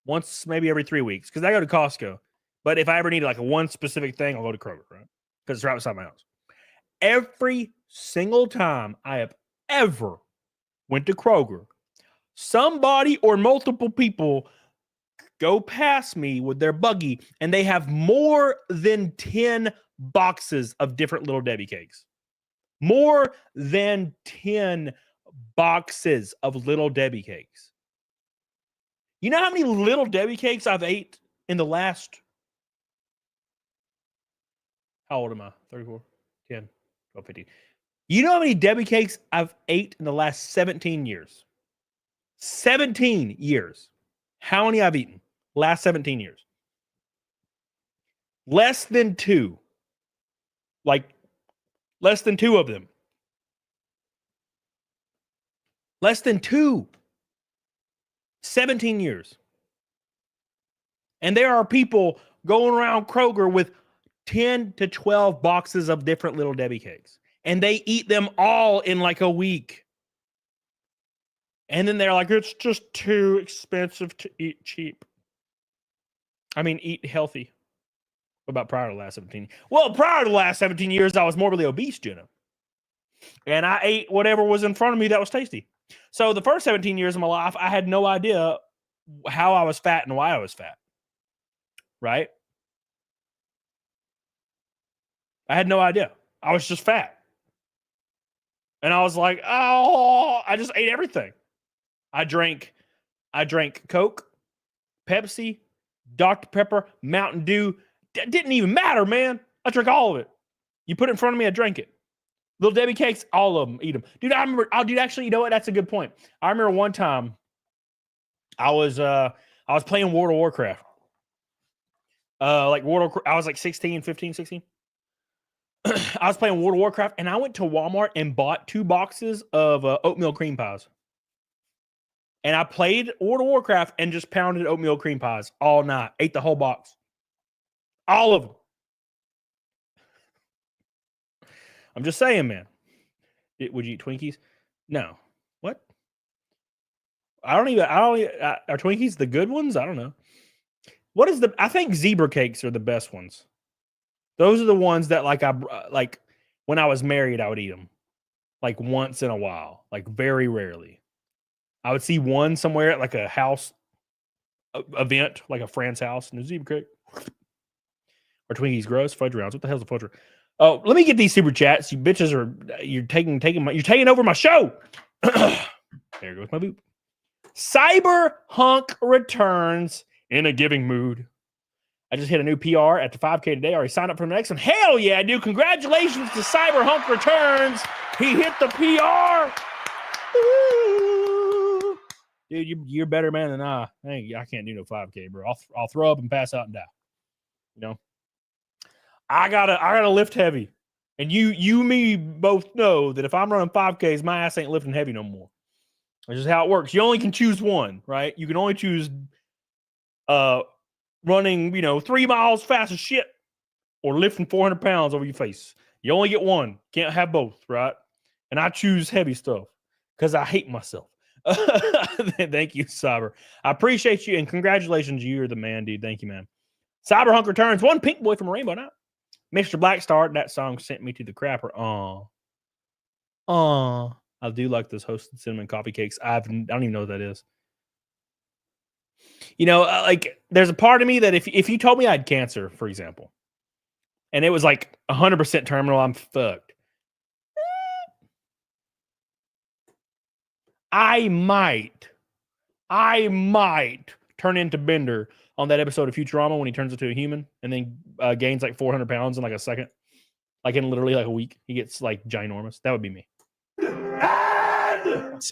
once, maybe every 3 weeks, because I go to Costco. But if I ever need like a one specific thing, I'll go to Kroger, right? Because it's right beside my house. Every single time I have ever went to Kroger, somebody or multiple people go past me with their buggy and they have more than 10 boxes of different Little Debbie cakes. More than 10 boxes of Little Debbie cakes. You know how many Little Debbie cakes I've ate in the last... How old am I? 34, 10, 12, 15. You know how many Debbie cakes I've ate in the last 17 years? 17 years. How many I've eaten? Last 17 years. Less than 2. Like, less than 2 of them. Less than 2. 17 years. And there are people going around Kroger with 10 to 12 boxes of different Little Debbie cakes. And they eat them all in like a week. And then they're like, it's just too expensive to eat cheap. I mean, eat healthy. What about prior to the last 17? Well, prior to the last 17 years, I was morbidly obese, Jenna. And I ate whatever was in front of me that was tasty. So the first 17 years of my life, I had no idea how I was fat and why I was fat. Right? I had no idea. I was just fat. And I was like, oh, I just ate everything. I drank Coke, Pepsi, Dr. Pepper, Mountain Dew. Didn't even matter, man. I drank all of it. You put it in front of me, I drank it. Little Debbie cakes, all of them, eat them. Dude, I remember, actually, you know what? That's a good point. I remember one time I was playing World of Warcraft. I was like 16. I was playing World of Warcraft, and I went to Walmart and bought 2 boxes of oatmeal cream pies. And I played World of Warcraft and just pounded oatmeal cream pies all night. Ate the whole box. All of them. I'm just saying, man. Would you eat Twinkies? No. What? Are Twinkies the good ones? I don't know. I think zebra cakes are the best ones. Those are the ones that like when I was married, I would eat them like once in a while, like very rarely. I would see one somewhere at like a house event, like a friend's house, and a zebra cake. Or Twinkies gross, fudge rounds. What the hell's a fudge round? Oh, let me get these super chats. You bitches you're taking over my show. There goes my boop. Cyber Hunk returns in a giving mood. I just hit a new PR at the 5K today. I already signed up for the next one. Hell yeah, dude. Congratulations to Cyber Hunk returns. He hit the PR. Ooh. Dude, you're a better man than I. Hey, I can't do no 5K, bro. I'll throw up and pass out and die. You know? I gotta lift heavy. And you me both know that if I'm running 5Ks, my ass ain't lifting heavy no more. That's just how it works. You only can choose one, right? You can only choose running, 3 miles fast as shit or lifting 400 pounds over your face. You only get one. Can't have both, right? And I choose heavy stuff because I hate myself. Thank you, Cyber. I appreciate you and congratulations. You're the man, dude. Thank you, man. Cyber Hunk returns. One pink boy from a rainbow night. Mr. Blackstar, that song sent me to the crapper. I do like those Hosted Cinnamon Coffee Cakes. I don't even know what that is. There's a part of me that if you told me I had cancer, for example, and it was like 100% terminal, I'm fucked. I might turn into Bender on that episode of Futurama when he turns into a human and then gains like 400 pounds in like a second. Like in literally like a week. He gets like ginormous. That would be me.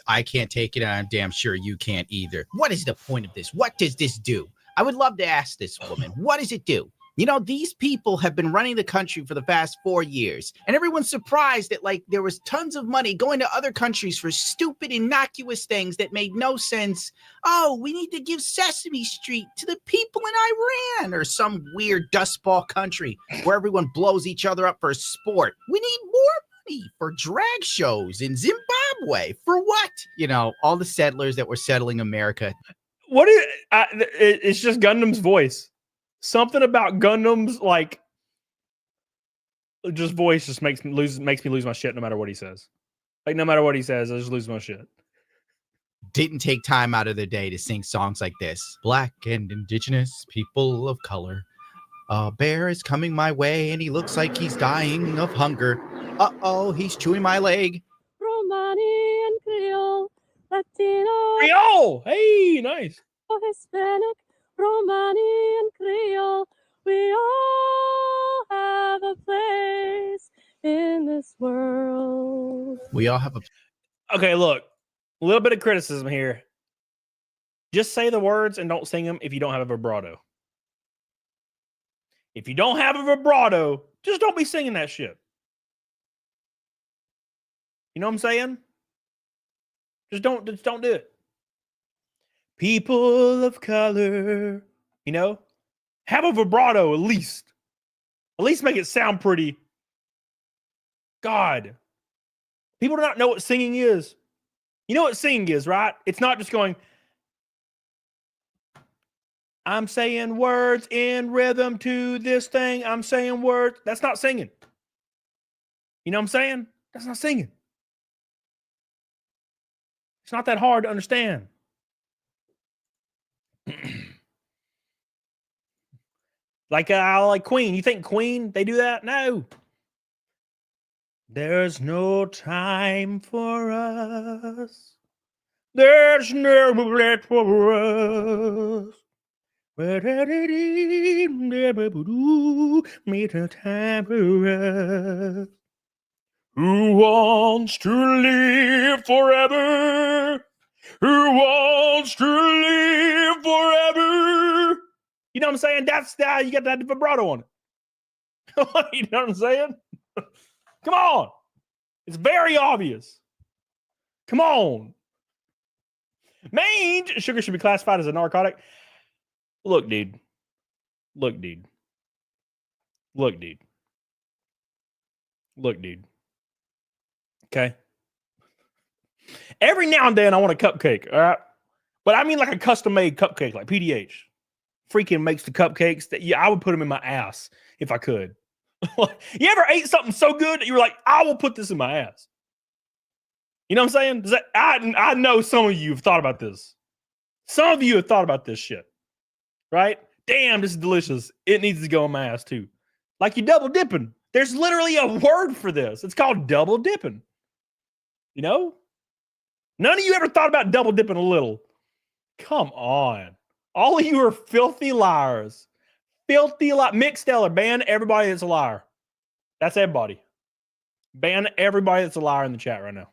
I can't take it, and I'm damn sure you can't either. What is the point of this? What does this do? I would love to ask this woman, what does it do? You know, these people have been running the country for the past 4 years, and everyone's surprised that, like, there was tons of money going to other countries for stupid, innocuous things that made no sense. Oh, we need to give Sesame Street to the people in Iran or some weird dustball country where everyone blows each other up for sport. We need more money for drag shows in Zimbabwe. For what? You know, all the settlers that were settling America. What is it's just Gundam's voice. Something about Gundam's like just voice just makes me lose my shit no matter what he says. Like no matter what he says, I just lose my shit. Didn't take time out of their day to sing songs like this. Black and indigenous people of color. A bear is coming my way and he looks like he's dying of hunger. Uh-oh, he's chewing my leg. Romani and Creole, Latino, Creole! Hey, nice. Hispanic, Romani and Creole, we all have a place in this world. We all have a... Okay, look. A little bit of criticism here. Just say the words and don't sing them if you don't have a vibrato. If you don't have a vibrato, just don't be singing that shit. You know what I'm saying? Just don't do it. People of color, you know, have a vibrato at least. At least make it sound pretty. God, people do not know what singing is. You know what singing is, right? It's not just going, I'm saying words in rhythm to this thing. I'm saying words. That's not singing. You know what I'm saying? That's not singing. It's not that hard to understand. Like Queen. You think Queen, they do that? No. There's no time for us. There's no place for us. Meet a time for us. Who wants to live forever? Who wants to live forever? You know what I'm saying? That's that. You got that vibrato on it. You know what I'm saying? Come on. It's very obvious. Come on. Mange sugar should be classified as a narcotic. Look, dude. Look, dude. Look, dude. Look, dude. Okay. Every now and then I want a cupcake, all right? But I mean like a custom-made cupcake, like PDH. Freaking makes the cupcakes that I would put them in my ass if I could. You ever ate something so good that you were like, I will put this in my ass? You know what I'm saying? I know some of you have thought about this. Some of you have thought about this shit. Right? Damn, this is delicious. It needs to go in my ass too. Like you double dipping. There's literally a word for this. It's called double dipping. You know? None of you ever thought about double dipping a little. Come on. All of you are filthy liars. Filthy liar. Mick Stellar, ban everybody that's a liar. That's everybody. Ban everybody that's a liar in the chat right now.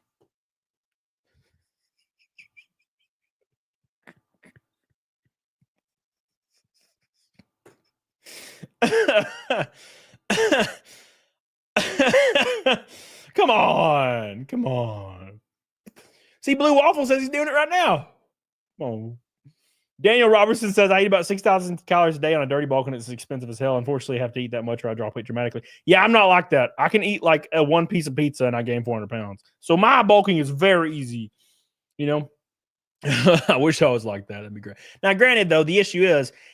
Come on. Come on. See, Blue Waffle says he's doing it right now. Come on. Daniel Robertson says, I eat about 6,000 calories a day on a dirty bulk and it's expensive as hell. Unfortunately, I have to eat that much or I drop weight dramatically. Yeah, I'm not like that. I can eat like one piece of pizza and I gain 400 pounds. So my bulking is very easy. You know, I wish I was like that. That'd be great. Now, granted, though, the issue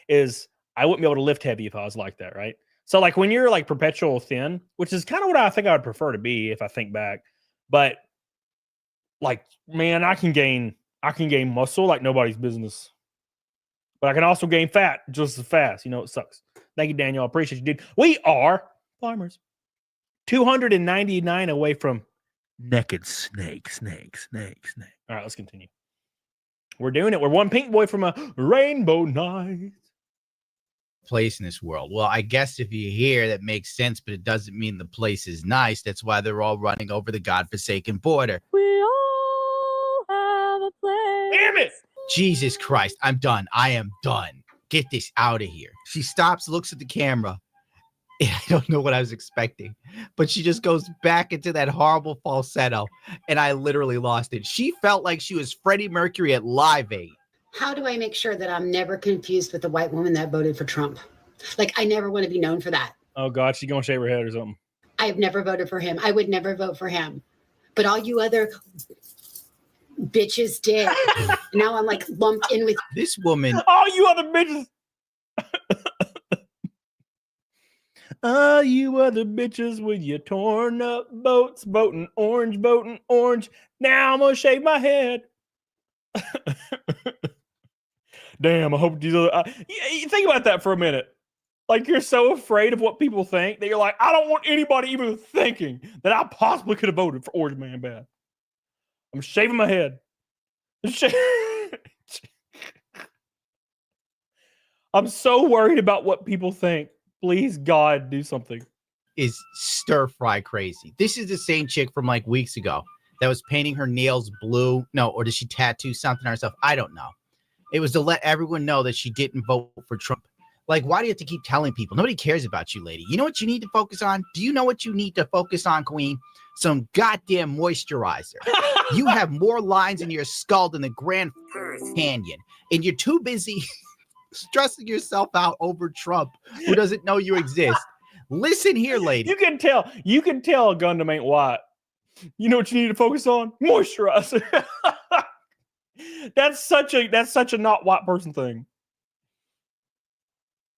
is I wouldn't be able to lift heavy if I was like that, right? So like when you're like perpetual thin, which is kind of what I think I would prefer to be if I think back. But like, man, I can gain muscle like nobody's business. But I can also gain fat just as fast. You know, it sucks. Thank you, Daniel. I appreciate you, dude. We are farmers. 299 away from naked snake. All right, let's continue. We're doing it. We're one pink boy from a rainbow night. Place in this world. Well, I guess if you hear that makes sense, but it doesn't mean the place is nice. That's why they're all running over the godforsaken border. We all have a place. Damn it! Jesus Christ, I'm done. I am done. get this out of here. She stops, looks at the camera. I don't know what I was expecting, but she just goes back into that horrible falsetto, and I literally lost it. She felt like she was Freddie Mercury at Live Aid. How do I make sure that I'm never confused with the white woman that voted for Trump? Like, I never want to be known for that. Oh, God, she's going to shave her head or something. I have never voted for him. I would never vote for him. But all you other bitches did. Now I'm like lumped in with this woman. All you other bitches. You other bitches with your torn up boats, voting orange. Now I'm gonna shave my head. Damn, I hope these other. Think about that for a minute. Like, you're so afraid of what people think that you're like, I don't want anybody even thinking that I possibly could have voted for Orange Man Bad. I'm shaving my head. I'm so worried about what people think. Please, God, do something. Is stir fry crazy. This is the same chick from like weeks ago that was painting her nails blue. No, or did she tattoo something on herself? I don't know. It was to let everyone know that she didn't vote for Trump. Like, why do you have to keep telling people? Nobody cares about you, lady. You know what you need to focus on? Do you know what you need to focus on, Queen? Some goddamn moisturizer. You have more lines in your skull than the Grand Canyon, and you're too busy stressing yourself out over Trump, who doesn't know you exist. Listen here, lady. You can tell a Gundam ain't white. You know what you need to focus on? Moisturizer. That's such a not white person thing.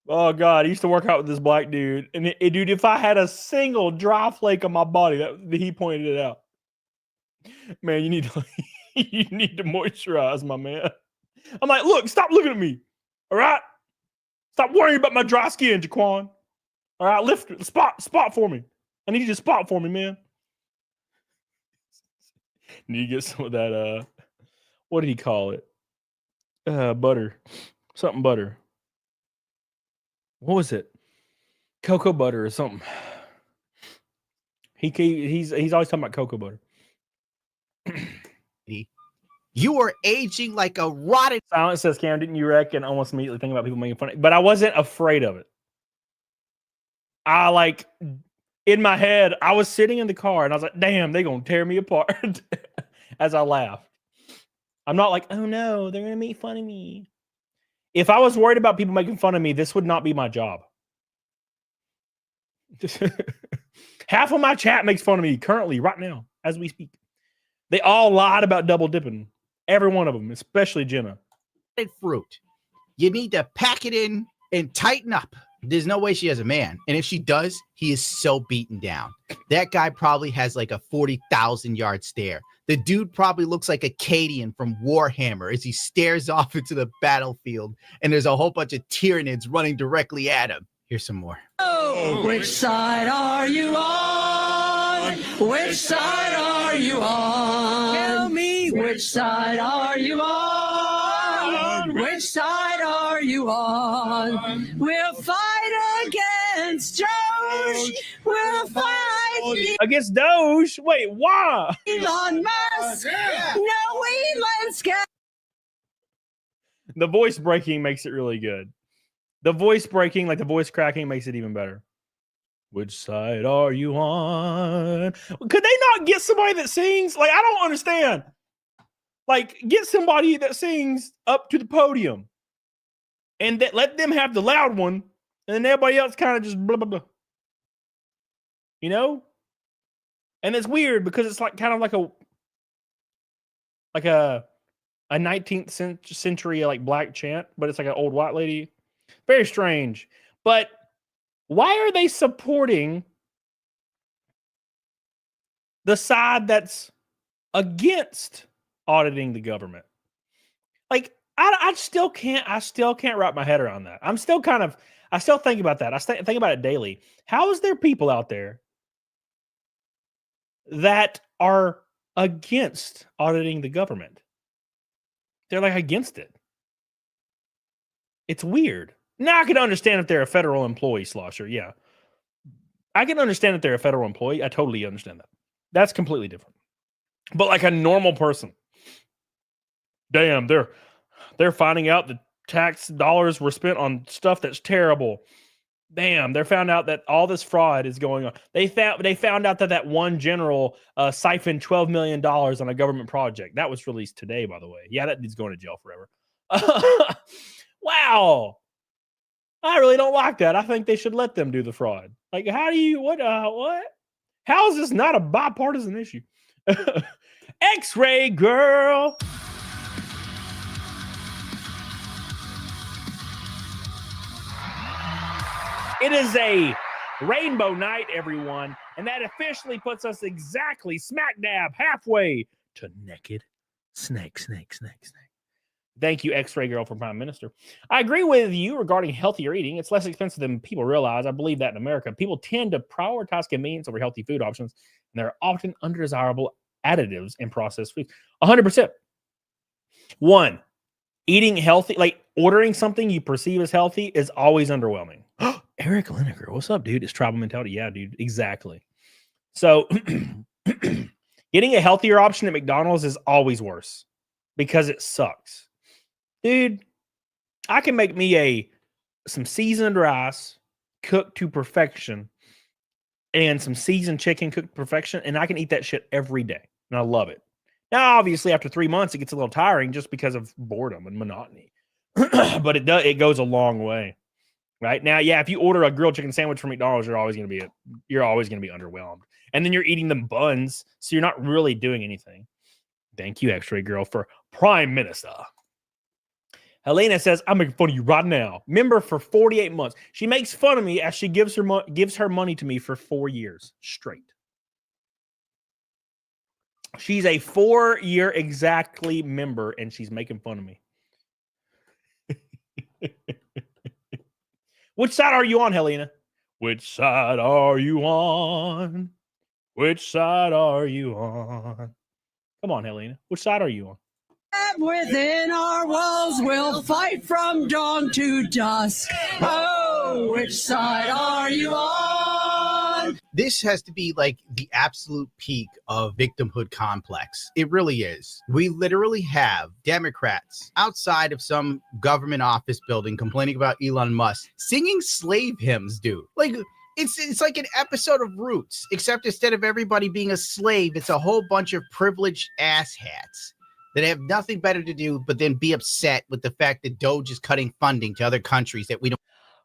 Oh God, I used to work out with this black dude, and dude, if I had a single dry flake on my body, he pointed it out. Man, you need to moisturize, my man. I'm like, look, stop looking at me. All right, stop worrying about my dry skin, Jaquan. All right, lift it, spot for me. I need you to spot for me, man. Need to get some of that. What did he call it? Butter, something butter. What was it? Cocoa butter or something. He's always talking about cocoa butter. You are aging like a rotted. Silence says, Cam, didn't you reckon almost immediately think about people making fun of it? But I wasn't afraid of it. I like, in my head, I was sitting in the car and I was like, damn, they're going to tear me apart as I laughed. I'm not like, oh no, they're going to make fun of me. If I was worried about people making fun of me, this would not be my job. Half of my chat makes fun of me currently, right now, as we speak. They all lied about double dipping. Every one of them, especially Jenna. Fruit. You need to pack it in and tighten up. There's no way she has a man. And if she does, he is so beaten down. That guy probably has like a 40,000-yard stare. The dude probably looks like a Cadian from Warhammer as he stares off into the battlefield, and there's a whole bunch of Tyranids running directly at him. Here's some more. Oh, which side are you on? Which side are you on? Tell me, which side are you on? Which side are you on? We'll fight against DOGE. We'll fight against DOGE? Wait, why? Elon Musk. No, Elon's got. The voice breaking makes it really good. The voice breaking, like the voice cracking, makes it even better. Which side are you on? Could they not get somebody that sings? Like, I don't understand. Like, get somebody that sings up to the podium and let them have the loud one, and then everybody else kind of just blah, blah, blah. You know? And it's weird because it's like kind of like a 19th century like black chant, but it's like an old white lady. Very strange. But why are they supporting the side that's against auditing the government? Like, I still can't wrap my head around that. I still think about that. I think about it daily. How is there people out there that are against auditing the government? They're like against it. It's weird. Now I can understand if they're a federal employee, Slosher. Yeah. I can understand if they're a federal employee. I totally understand that. That's completely different. But like a normal person, damn, they're finding out that tax dollars were spent on stuff that's terrible. Damn, they found out that all this fraud is going on. They found out that one general siphoned $12 million on a government project. That was released today, by the way. Yeah, that dude's going to jail forever. Wow. I really don't like that. I think they should let them do the fraud. Like, how do you, what? How is this not a bipartisan issue? X-ray girl. It is a rainbow night, everyone, and that officially puts us exactly smack dab halfway to naked snake. Thank you, X-ray girl, for Prime Minister. I agree with you regarding healthier eating. It's less expensive than people realize. I believe that in America. People tend to prioritize convenience over healthy food options, and there are often undesirable additives in processed foods. 100%. One, eating healthy, like ordering something you perceive as healthy, is always underwhelming. Eric Lineker, what's up, dude? It's tribal mentality. Yeah, dude, exactly. So getting a healthier option at McDonald's is always worse because it sucks. Dude, I can make me some seasoned rice cooked to perfection and some seasoned chicken cooked to perfection, and I can eat that shit every day, and I love it. Now, obviously, after 3 months, it gets a little tiring just because of boredom and monotony, but it goes a long way. Right now, yeah, if you order a grilled chicken sandwich from McDonald's, you're always going to be underwhelmed, and then you're eating them buns, so you're not really doing anything. Thank you, X-ray girl, for Prime Minister. Helena says, "I'm making fun of you right now." Member for 48 months. She makes fun of me as she gives her money to me for 4 years straight. She's a 4-year exactly member, and she's making fun of me. Which side are you on, Helena? Which side are you on? Which side are you on? Come on, Helena. Which side are you on? Within our walls, we'll fight from dawn to dusk. Oh, which side are you on? This has to be like the absolute peak of victimhood complex. It really is. We literally have Democrats outside of some government office building complaining about Elon Musk singing slave hymns, dude. Like, it's like an episode of Roots, except instead of everybody being a slave, it's a whole bunch of privileged asshats that have nothing better to do but then be upset with the fact that DOGE is cutting funding to other countries that we don't.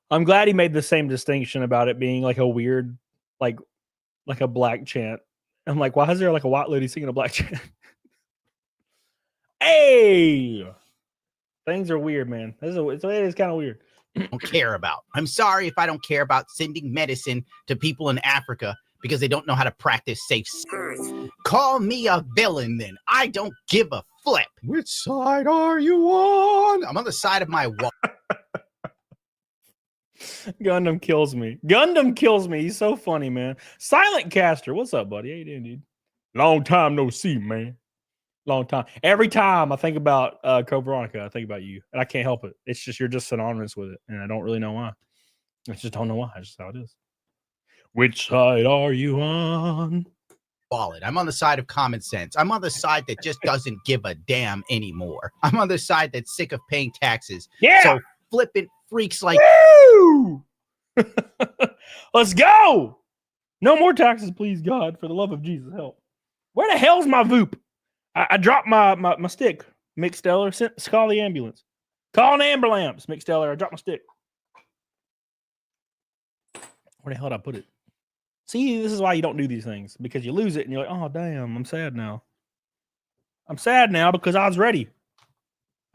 I'm glad he made the same distinction about it being like a weird, like a black chant. I'm like, why is there like a white lady singing a black chant? Hey, things are weird, man. It is kind of weird. Don't care about. I'm sorry if I don't care about sending medicine to people in Africa because they don't know how to practice safe sex. Call me a villain then. I don't give a flip. Which side are you on? I'm on the side of my wall. Gundam kills me. Gundam kills me. He's so funny, man. Silent Caster, what's up, buddy? How you doing, dude? Long time no see, man. Long time. Every time I think about Code Veronica, I think about you, and I can't help it. It's just you're just synonymous with it, and I don't really know why. I just don't know why. It's just how it is. Which side are you on? Wallet. I'm on the side of common sense. I'm on the side that just doesn't give a damn anymore. I'm on the side that's sick of paying taxes. Yeah. So flippant freaks like Woo! Let's go. No more taxes, please, God, for the love of Jesus, help. Where the hell's my Voop? I dropped my stick. Mick Stellar, call the ambulance. Call an ambulance, Mick Stellar. I dropped my stick. Where the hell did I put it? See, this is why you don't do these things, because you lose it and you're like, oh, damn, I'm sad now. I'm sad now because I was ready.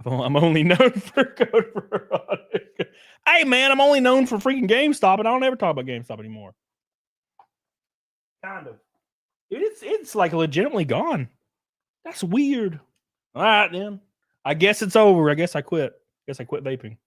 I'm only known for Code Veronica. Hey, man, I'm only known for freaking GameStop, and I don't ever talk about GameStop anymore. Kind of. Dude, it's like legitimately gone. That's weird. All right, then. I guess it's over. I guess I quit. Vaping.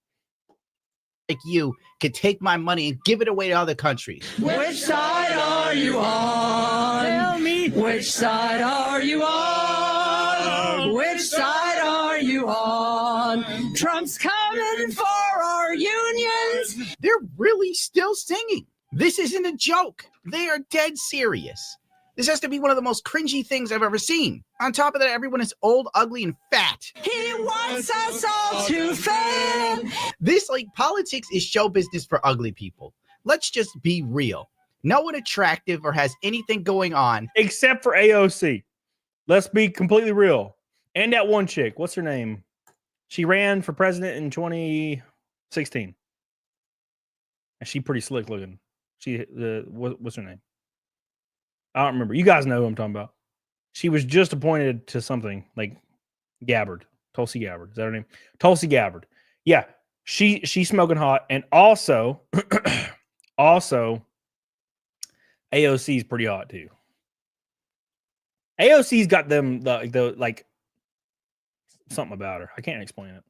like you could take my money and give it away to other countries. Which side are you on? Tell me. Which side are you on? Which side are you on? Trump's coming for our unions. They're really still singing. This isn't a joke. They are dead serious. This has to be one of the most cringy things I've ever seen. On top of that, everyone is old, ugly, and fat. He wants us all to fail. This, like, politics is show business for ugly people. Let's just be real. No one attractive or has anything going on. Except for AOC. Let's be completely real. And that one chick, what's her name? She ran for president in 2016. And she pretty slick looking. What's her name? I don't remember. You guys know who I'm talking about. She was just appointed to something like Gabbard. Tulsi Gabbard. Is that her name? Tulsi Gabbard. Yeah. She's smoking hot. And also AOC is pretty hot too. AOC's got them the like something about her. I can't explain it.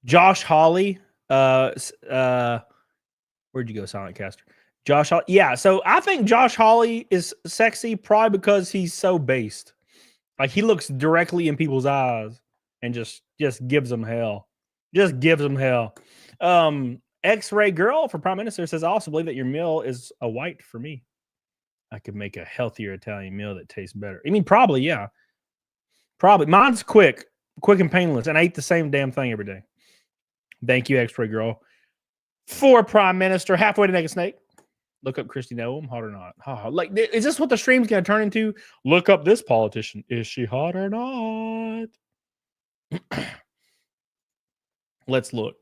Josh Hawley. Where'd you go, Silent Caster? Josh Hawley. Yeah, so I think Josh Hawley is sexy probably because he's so based. Like he looks directly in people's eyes and just gives them hell. Just gives them hell. X-Ray Girl for Prime Minister says, I also believe that your meal is a white for me. I could make a healthier Italian meal that tastes better. I mean, probably, yeah. Probably. Mine's quick and painless, and I eat the same damn thing every day. Thank you, X-Ray Girl. For Prime Minister, halfway to Naked Snake. Look up Christy Noem, hot or not. Like, is this what the stream's going to turn into? Look up this politician. Is she hot or not? Let's look.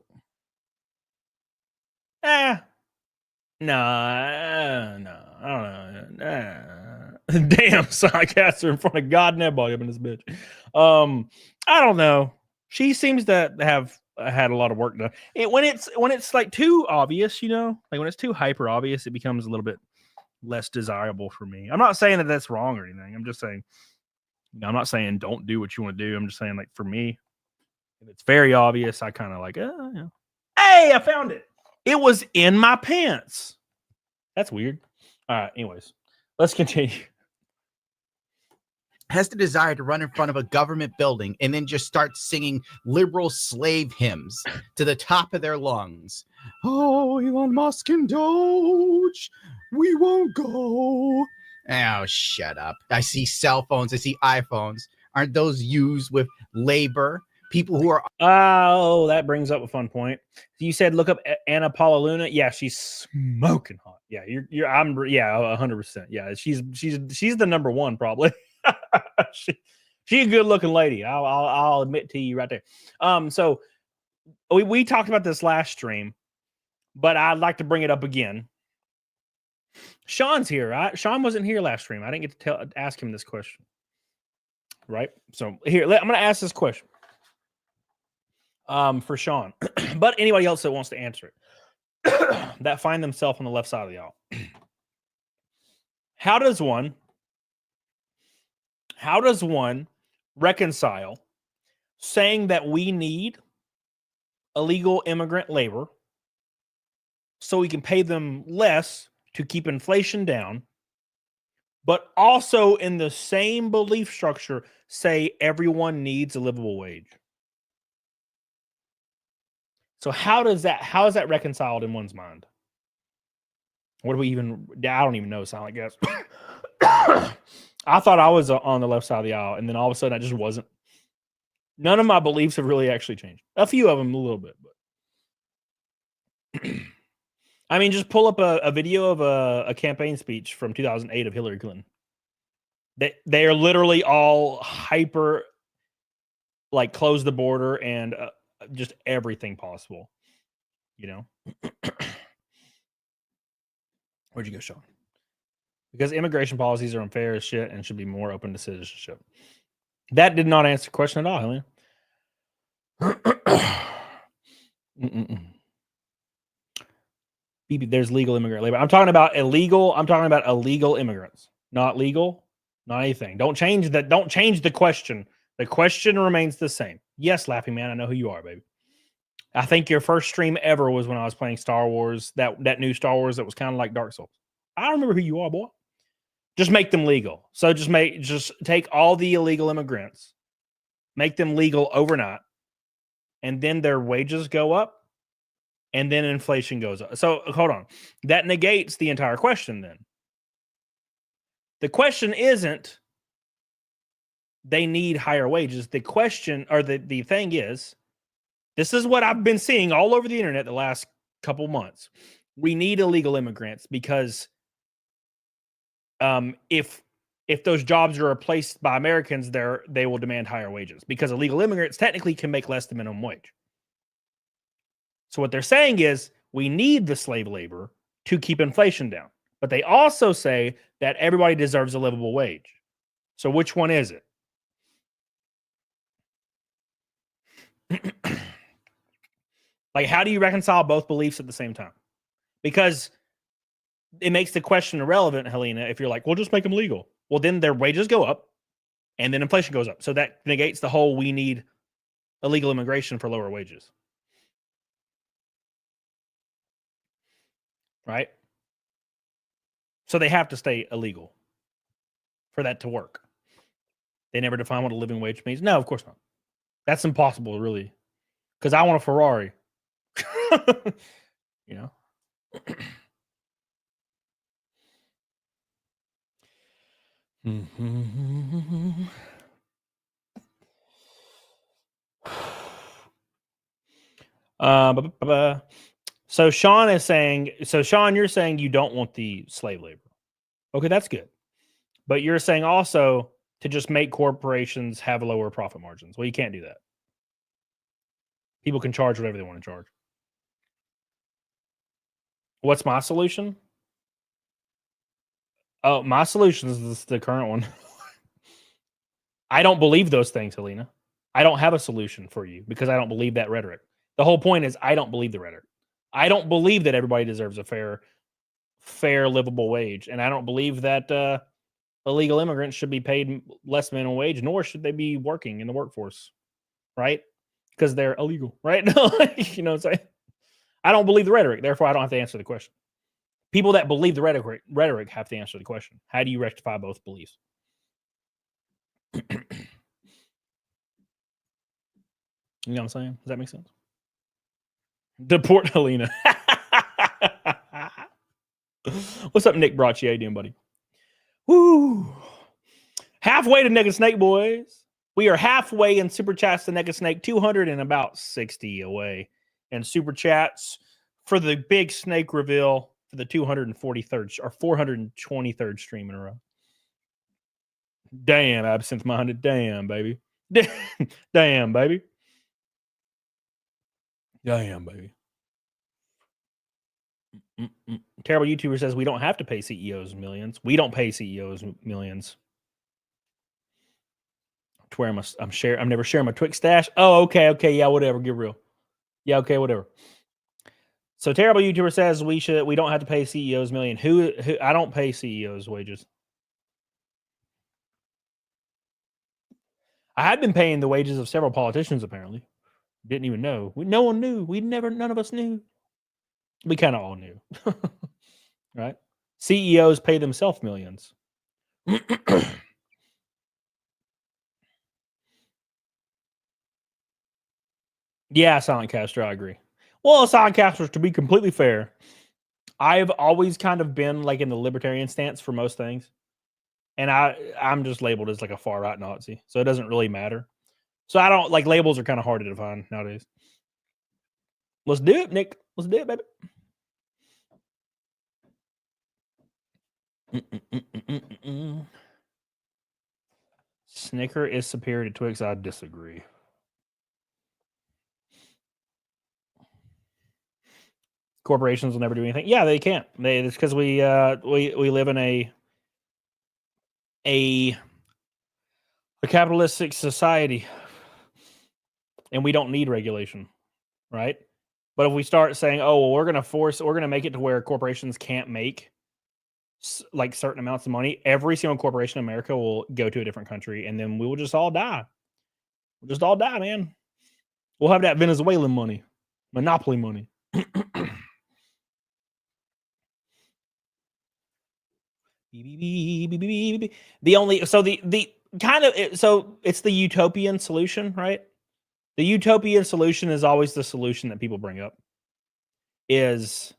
No, I don't know. Damn, Sidecaster in front of God and everybody up in this bitch. I don't know. She seems to have had a lot of work done. When it's like too obvious, you know, like when it's too hyper obvious, it becomes a little bit less desirable for me. I'm not saying that that's wrong or anything. I'm just saying, you know, I'm not saying don't do what you want to do. I'm just saying, like, for me, if it's very obvious, I kind of like, yeah. Hey, I found it. It was in my pants. That's weird. All right. Anyways, let's continue. Has the desire to run in front of a government building and then just start singing liberal slave hymns to the top of their lungs. Oh, Elon Musk and Doge, we won't go. Oh, shut up. I see cell phones. I see iPhones. Aren't those used with labor? People who are... Oh, that brings up a fun point. You said look up Anna Paula Luna. Yeah, she's smoking hot. Yeah, I'm 100%. Yeah, she's the number one probably. She's a good looking lady. I'll admit to you right there. So we talked about this last stream, but I'd like to bring it up again. Sean's here, right? Sean wasn't here last stream. I didn't get to ask him this question, right? So here, I'm going to ask this question for Sean, but anybody else that wants to answer it that find themselves on the left side of the aisle. How does one reconcile saying that we need illegal immigrant labor so we can pay them less to keep inflation down, but also in the same belief structure say everyone needs a livable wage? So how is that reconciled in one's mind? What do we even... I don't even know, Silent Guess. I thought I was on the left side of the aisle, and then all of a sudden I just wasn't. None of my beliefs have really actually changed. A few of them a little bit, but I mean, just pull up a video of a campaign speech from 2008 of Hillary Clinton. They are literally all hyper, like, close the border and just everything possible, you know. Where'd you go, Sean? Because immigration policies are unfair as shit and should be more open to citizenship. That did not answer the question at all, Helena. There's legal immigrant labor. I'm talking about illegal immigrants. Not legal, not anything. Don't change the question. The question remains the same. Yes, Laughing Man, I know who you are, baby. I think your first stream ever was when I was playing Star Wars, that new Star Wars that was kind of like Dark Souls. I remember who you are, boy. Just make them legal. So just take all the illegal immigrants, make them legal overnight, and then their wages go up, and then inflation goes up. So hold on. That negates the entire question then. The question isn't they need higher wages. The question, or the thing is, this is what I've been seeing all over the internet the last couple months. We need illegal immigrants because if those jobs are replaced by Americans, they will demand higher wages because illegal immigrants technically can make less than minimum wage. So what they're saying is we need the slave labor to keep inflation down. But they also say that everybody deserves a livable wage. So which one is it? Like, how do you reconcile both beliefs at the same time? Because it makes the question irrelevant, Helena, if you're like, well, just make them legal. Well, then their wages go up and then inflation goes up. So that negates the whole we need illegal immigration for lower wages. Right? So they have to stay illegal for that to work. They never define what a living wage means. No, of course not. That's impossible, really. Because I want a Ferrari. You know? So Sean is saying, Sean, you're saying you don't want the slave labor. Okay, that's good. But you're saying also to just make corporations have lower profit margins. Well, you can't do that. People can charge whatever they want to charge. What's my solution? Oh, my solution is the current one. I don't believe those things, Helena. I don't have a solution for you because I don't believe that rhetoric. The whole point is I don't believe the rhetoric. I don't believe that everybody deserves a fair, livable wage. And I don't believe that illegal immigrants should be paid less minimum wage, nor should they be working in the workforce, right? Because they're illegal, right? You know what I'm saying? I don't believe the rhetoric. Therefore, I don't have to answer the question. People that believe the rhetoric have to answer the question. How do you rectify both beliefs? You know what I'm saying? Does that make sense? Deport Helena. What's up, Nick Bracci? How you doing, buddy? Woo! Halfway to Naked Snake, boys. We are halfway in Super Chats to Naked Snake, 260 away. And Super Chats for the big snake reveal for the 243rd or 423rd stream in a row. Damn, absent-minded. Damn, baby. Damn, baby. Damn, baby. Terrible YouTuber says we don't have to pay CEOs millions. We don't pay CEOs millions. To where I'm never sharing my Twix stash. Oh, okay, yeah, whatever. Get real. Yeah, okay, whatever. So terrible YouTuber says we don't have to pay CEOs million. Who I don't pay CEOs wages. I had been paying the wages of several politicians apparently. Didn't even know. No one knew. None of us knew. We kind of all knew. Right? CEOs pay themselves millions. Yeah, Silent Castro, I agree. Well, Silent Castro, to be completely fair, I've always kind of been like in the libertarian stance for most things. And I'm just labeled as like a far right Nazi. So it doesn't really matter. So I don't like labels are kind of hard to define nowadays. Let's do it, Nick. Let's do it, baby. Snicker is superior to Twix. I disagree. Corporations will never do anything. Yeah, they can't. It's because we live in a capitalistic society, and we don't need regulation, right? But if we start saying, "Oh, well, we're going to make it to where corporations can't make like certain amounts of money," every single corporation in America will go to a different country, and then we will just all die. We'll just all die, man. We'll have that Venezuelan money, monopoly money. It's the utopian solution, right? The utopian solution is always the solution that people bring up. Is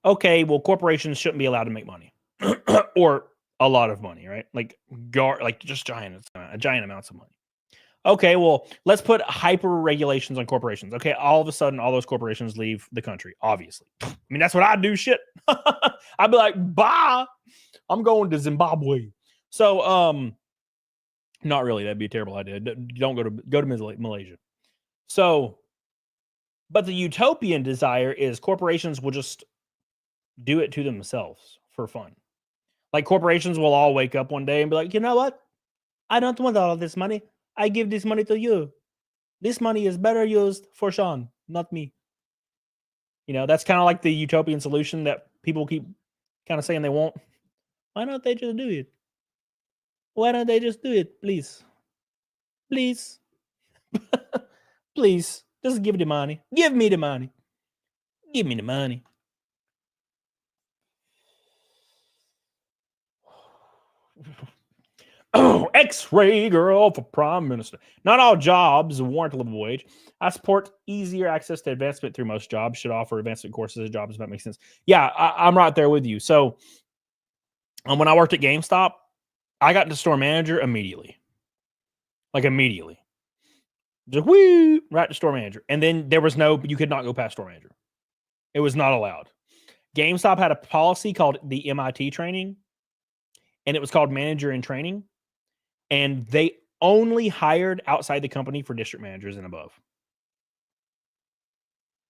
okay, well, corporations shouldn't be allowed to make money, or a lot of money, right? Like just giant amounts of money. Okay, well, let's put hyper regulations on corporations. Okay, all of a sudden, all those corporations leave the country, obviously. I mean, that's what I do, shit. I'd be like, bye, I'm going to Zimbabwe. So, not really, that'd be a terrible idea. Don't go to Malaysia. So, but the utopian desire is corporations will just do it to themselves for fun. Like corporations will all wake up one day and be like, you know what? I don't want all of this money. I give this money to you. This money is better used for Sean, not me. You know, that's kind of like the utopian solution that people keep kind of saying they won't. Why don't they just do it? Why don't they just do it, please? Please. Please. Just give me the money. Give me the money. Give me the money. Oh, X-ray girl for prime minister. Not all jobs warrant a livable wage. I support easier access to advancement through most jobs. Should offer advancement courses as jobs, if that makes sense. Yeah, I'm right there with you. So when I worked at GameStop, I got to store manager immediately. Like immediately. Just whoo, right to store manager. And then you could not go past store manager. It was not allowed. GameStop had a policy called the MIT training, and it was called manager in training. And they only hired outside the company for district managers and above.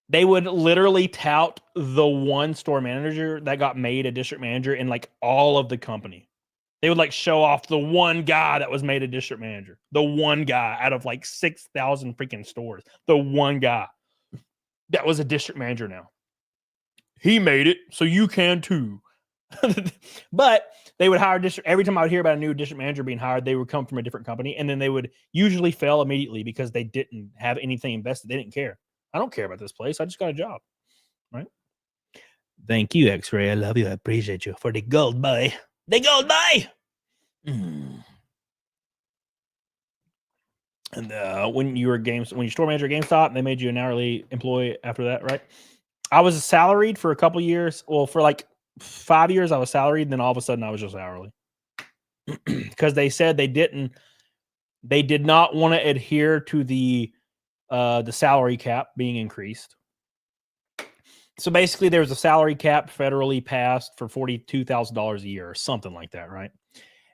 They would literally tout the one store manager that got made a district manager in like all of the company. They would like show off the one guy that was made a district manager. The one guy out of like 6,000 freaking stores. The one guy that was a district manager now. He made it, so you can too. But they would hire every time I would hear about a new district manager being hired, they would come from a different company, and then they would usually fail immediately because they didn't have anything invested. They didn't care. I don't care about this place. I just got a job, right? Thank you, X-Ray. I love you. I appreciate you for the gold boy. The gold boy. And when you store manager at GameStop, they made you an hourly employee after that, right? I was salaried for a couple years. Well, for like 5 years, I was salaried. And then all of a sudden, I was just hourly because they said they did not want to adhere to the salary cap being increased. So basically, there was a salary cap federally passed for $42,000 a year or something like that, right?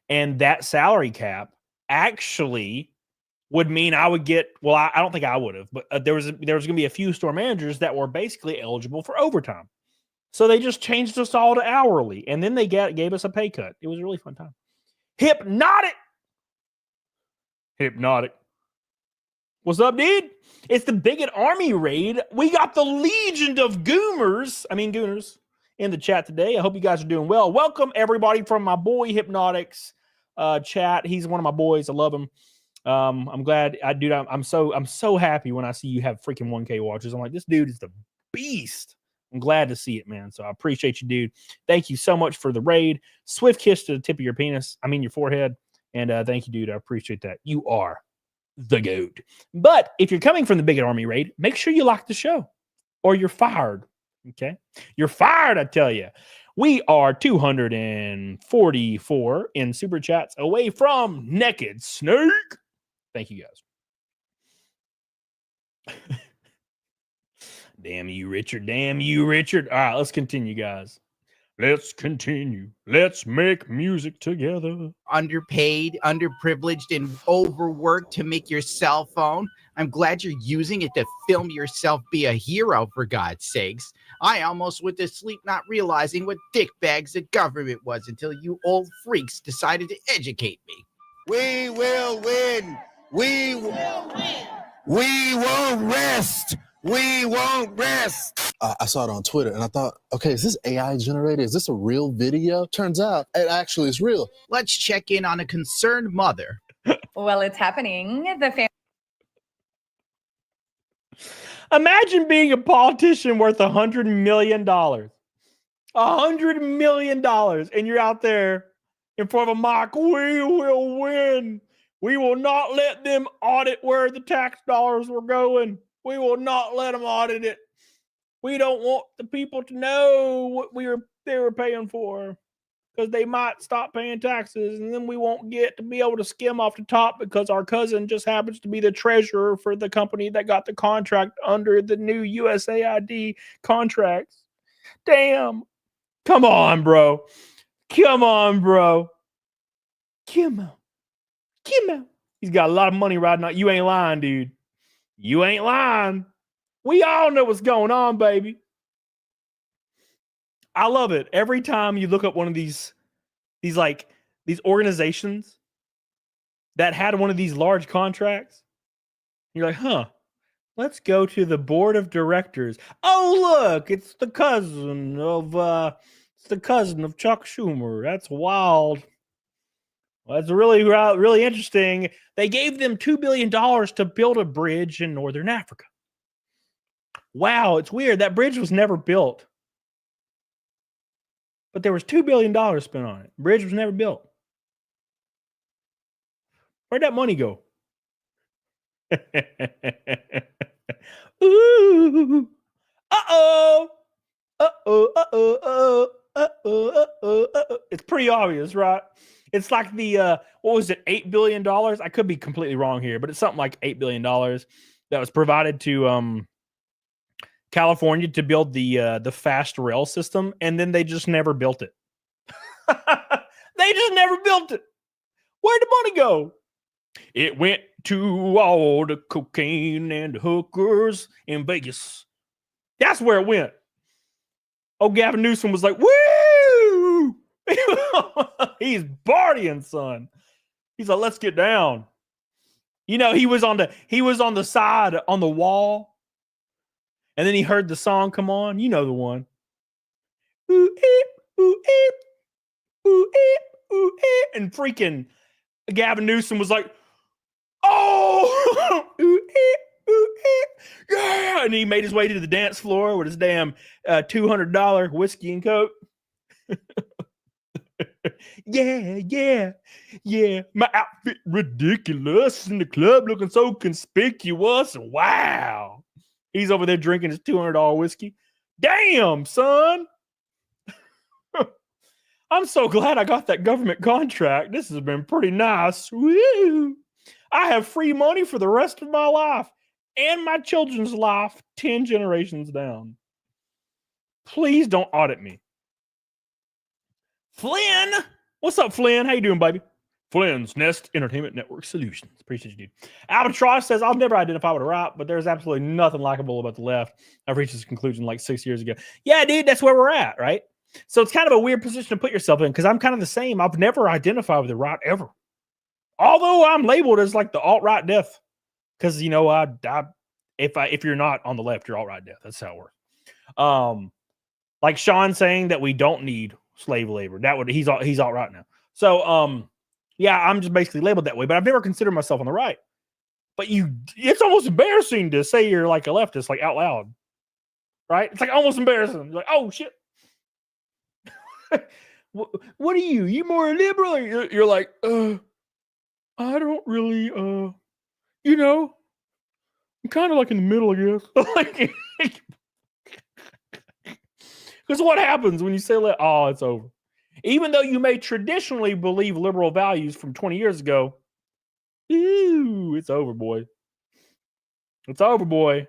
And that salary cap actually would mean I would get, well, I don't think I would have, but there was going to be a few store managers that were basically eligible for overtime. So they just changed us all to hourly, and then they gave us a pay cut. It was a really fun time. Hypnotic. What's up, dude? It's the Bigot Army raid. We got the Legion of Gooners in the chat today. I hope you guys are doing well. Welcome everybody from my boy Hypnotic's chat. He's one of my boys. I love him. I'm glad I'm so happy when I see you have freaking 1K watchers. I'm like, this dude is the beast. I'm glad to see it, man. So I appreciate you, dude. Thank you so much for the raid. Swift kiss to the tip of your your forehead. And thank you, dude. I appreciate that. You are the goat. But if you're coming from the Bigot Army raid, make sure you like the show or you're fired. Okay? You're fired, I tell you. We are 244 in super chats away from Naked Snake. Thank you, guys. Damn you, Richard. Damn you, Richard. All right, let's continue, guys. Let's continue. Let's make music together. Underpaid, underprivileged, and overworked to make your cell phone. I'm glad you're using it to film yourself be a hero, for God's sakes. I almost went to sleep not realizing what dickbags the government was until you old freaks decided to educate me. We will win. We will win. We won't rest. We won't rest. I saw it on Twitter and I thought, okay, is this AI generated? Is this a real video? Turns out it actually is real. Let's check in on a concerned mother. Well, it's happening. Imagine being a politician worth $100 million. $100 million. And you're out there in front of a mic. We will win. We will not let them audit where the tax dollars were going. We will not let them audit it. We don't want the people to know what they were paying for. because they might stop paying taxes, and then we won't get to be able to skim off the top because our cousin just happens to be the treasurer for the company that got the contract under the new USAID contracts. Damn. Come on, bro. Come on, bro. Come on. Come on. He's got a lot of money riding on. You ain't lying, dude. You ain't lying. We all know what's going on, baby. I love it. Every time you look up one of these organizations that had one of these large contracts, you're like, huh, let's go to the board of directors. Oh, look, it's the cousin of Chuck Schumer. That's wild. Well, that's really, really interesting. They gave them $2 billion to build a bridge in Northern Africa. Wow, it's weird. That bridge was never built. But there was $2 billion spent on it. Bridge was never built. Where'd that money go? Ooh. Uh-oh. Uh-oh. Uh-oh. Uh-oh. Uh-oh. Uh-oh. Uh-oh. It's pretty obvious, right? It's like the, what was it, $8 billion? I could be completely wrong here, but it's something like $8 billion that was provided to California to build the fast rail system, and then they just never built it. They just never built it. Where'd the money go? It went to all the cocaine and hookers in Vegas. That's where it went. Oh, Gavin Newsom was like, woo! He's partying, son. He's like, let's get down. You know, he was on the side on the wall. And then he heard the song come on. You know the one. Ooh, eep, ooh, eep, ooh, eep, ooh, eep. And freaking Gavin Newsom was like, oh, ooh, eep, ooh, eep. Yeah. And he made his way to the dance floor with his damn $200 whiskey and coke. Yeah. My outfit ridiculous in the club looking so conspicuous. Wow. He's over there drinking his $200 whiskey. Damn, son. I'm so glad I got that government contract. This has been pretty nice. Woo. I have free money for the rest of my life and my children's life 10 generations down. Please don't audit me. Flynn. What's up, Flynn? How you doing, baby? Flynn's Nest Entertainment Network Solutions. Appreciate you, dude. Albatross says, I'll never identify with a right, but there's absolutely nothing likable about the left. I've reached this conclusion like 6 years ago. Yeah, dude, that's where we're at, right? So it's kind of a weird position to put yourself in because I'm kind of the same. I've never identified with the right ever. Although I'm labeled as like the alt-right death. Because, you know, if you're not on the left, you're alt-right death. That's how it works. Like Sean saying that we don't need slave labor. He's alt-right now. So, yeah, I'm just basically labeled that way, but I've never considered myself on the right. But it's almost embarrassing to say you're like a leftist, like out loud, right? It's like almost embarrassing. You're like, oh shit. What are you? You more liberal? You're like, I don't really, you know, I'm kind of like in the middle, I guess. Because what happens when you say that? Oh, it's over. Even though you may traditionally believe liberal values from 20 years ago, ooh, it's over, boy. It's over, boy.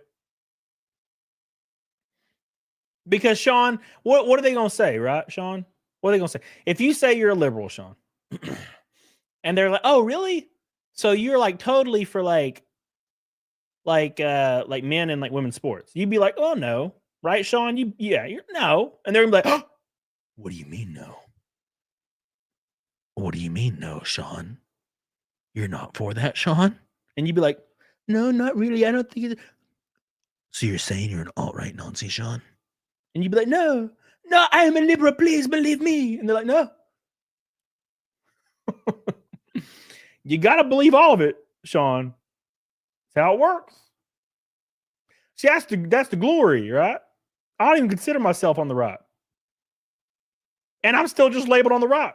Because, Sean, what are they going to say, right, Sean? What are they going to say? If you say you're a liberal, Sean, and they're like, oh, really? So you're like totally for like men and like women's sports. You'd be like, oh, no. Right, Sean? You're no. And they're going to be like, oh, what do you mean, no? What do you mean, no, Sean? You're not for that, Sean? And you'd be like, no, not really. I don't think it. So you're saying you're an alt-right Nazi, Sean? And you'd be like, no, I am a liberal. Please believe me. And they're like, no. You got to believe all of it, Sean. That's how it works. See, that's the glory, right? I don't even consider myself on the right. And I'm still just labeled on the right.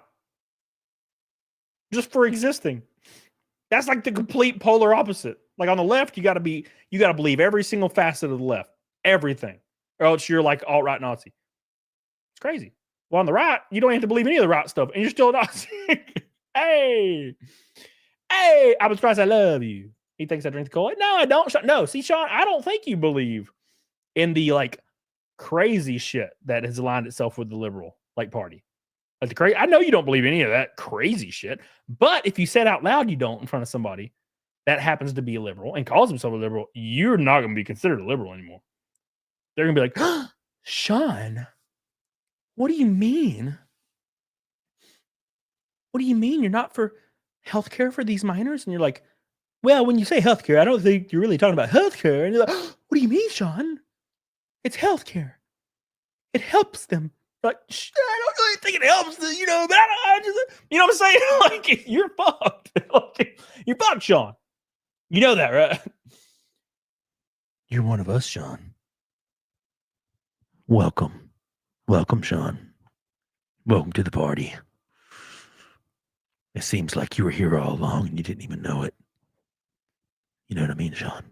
Just for existing. That's like the complete polar opposite. Like on the left, you got to believe every single facet of the left. Everything. Or else you're like alt-right Nazi. It's crazy. Well, on the right, you don't have to believe any of the right stuff, and you're still a Nazi. Hey, I'm surprised I love you. He thinks I drink the Kool-Aid. No, I don't. No, see, Sean, I don't think you believe in the like crazy shit that has aligned itself with the liberal like party. Like the crazy. I know you don't believe any of that crazy shit, but if you said out loud you don't in front of somebody that happens to be a liberal and calls himself a liberal, you're not going to be considered a liberal anymore. They're going to be like, oh, Sean, what do you mean? What do you mean you're not for healthcare for these minors? And you're like, well, when you say healthcare, I don't think you're really talking about healthcare. And you're like, oh, what do you mean, Sean? It's healthcare. It helps them. Like, I don't really think it helps, but I just, you know what I'm saying? Like, you're fucked. Like, you're fucked, Sean. You know that, right? You're one of us, Sean. Welcome. Welcome, Sean. Welcome to the party. It seems like you were here all along and you didn't even know it. You know what I mean, Sean?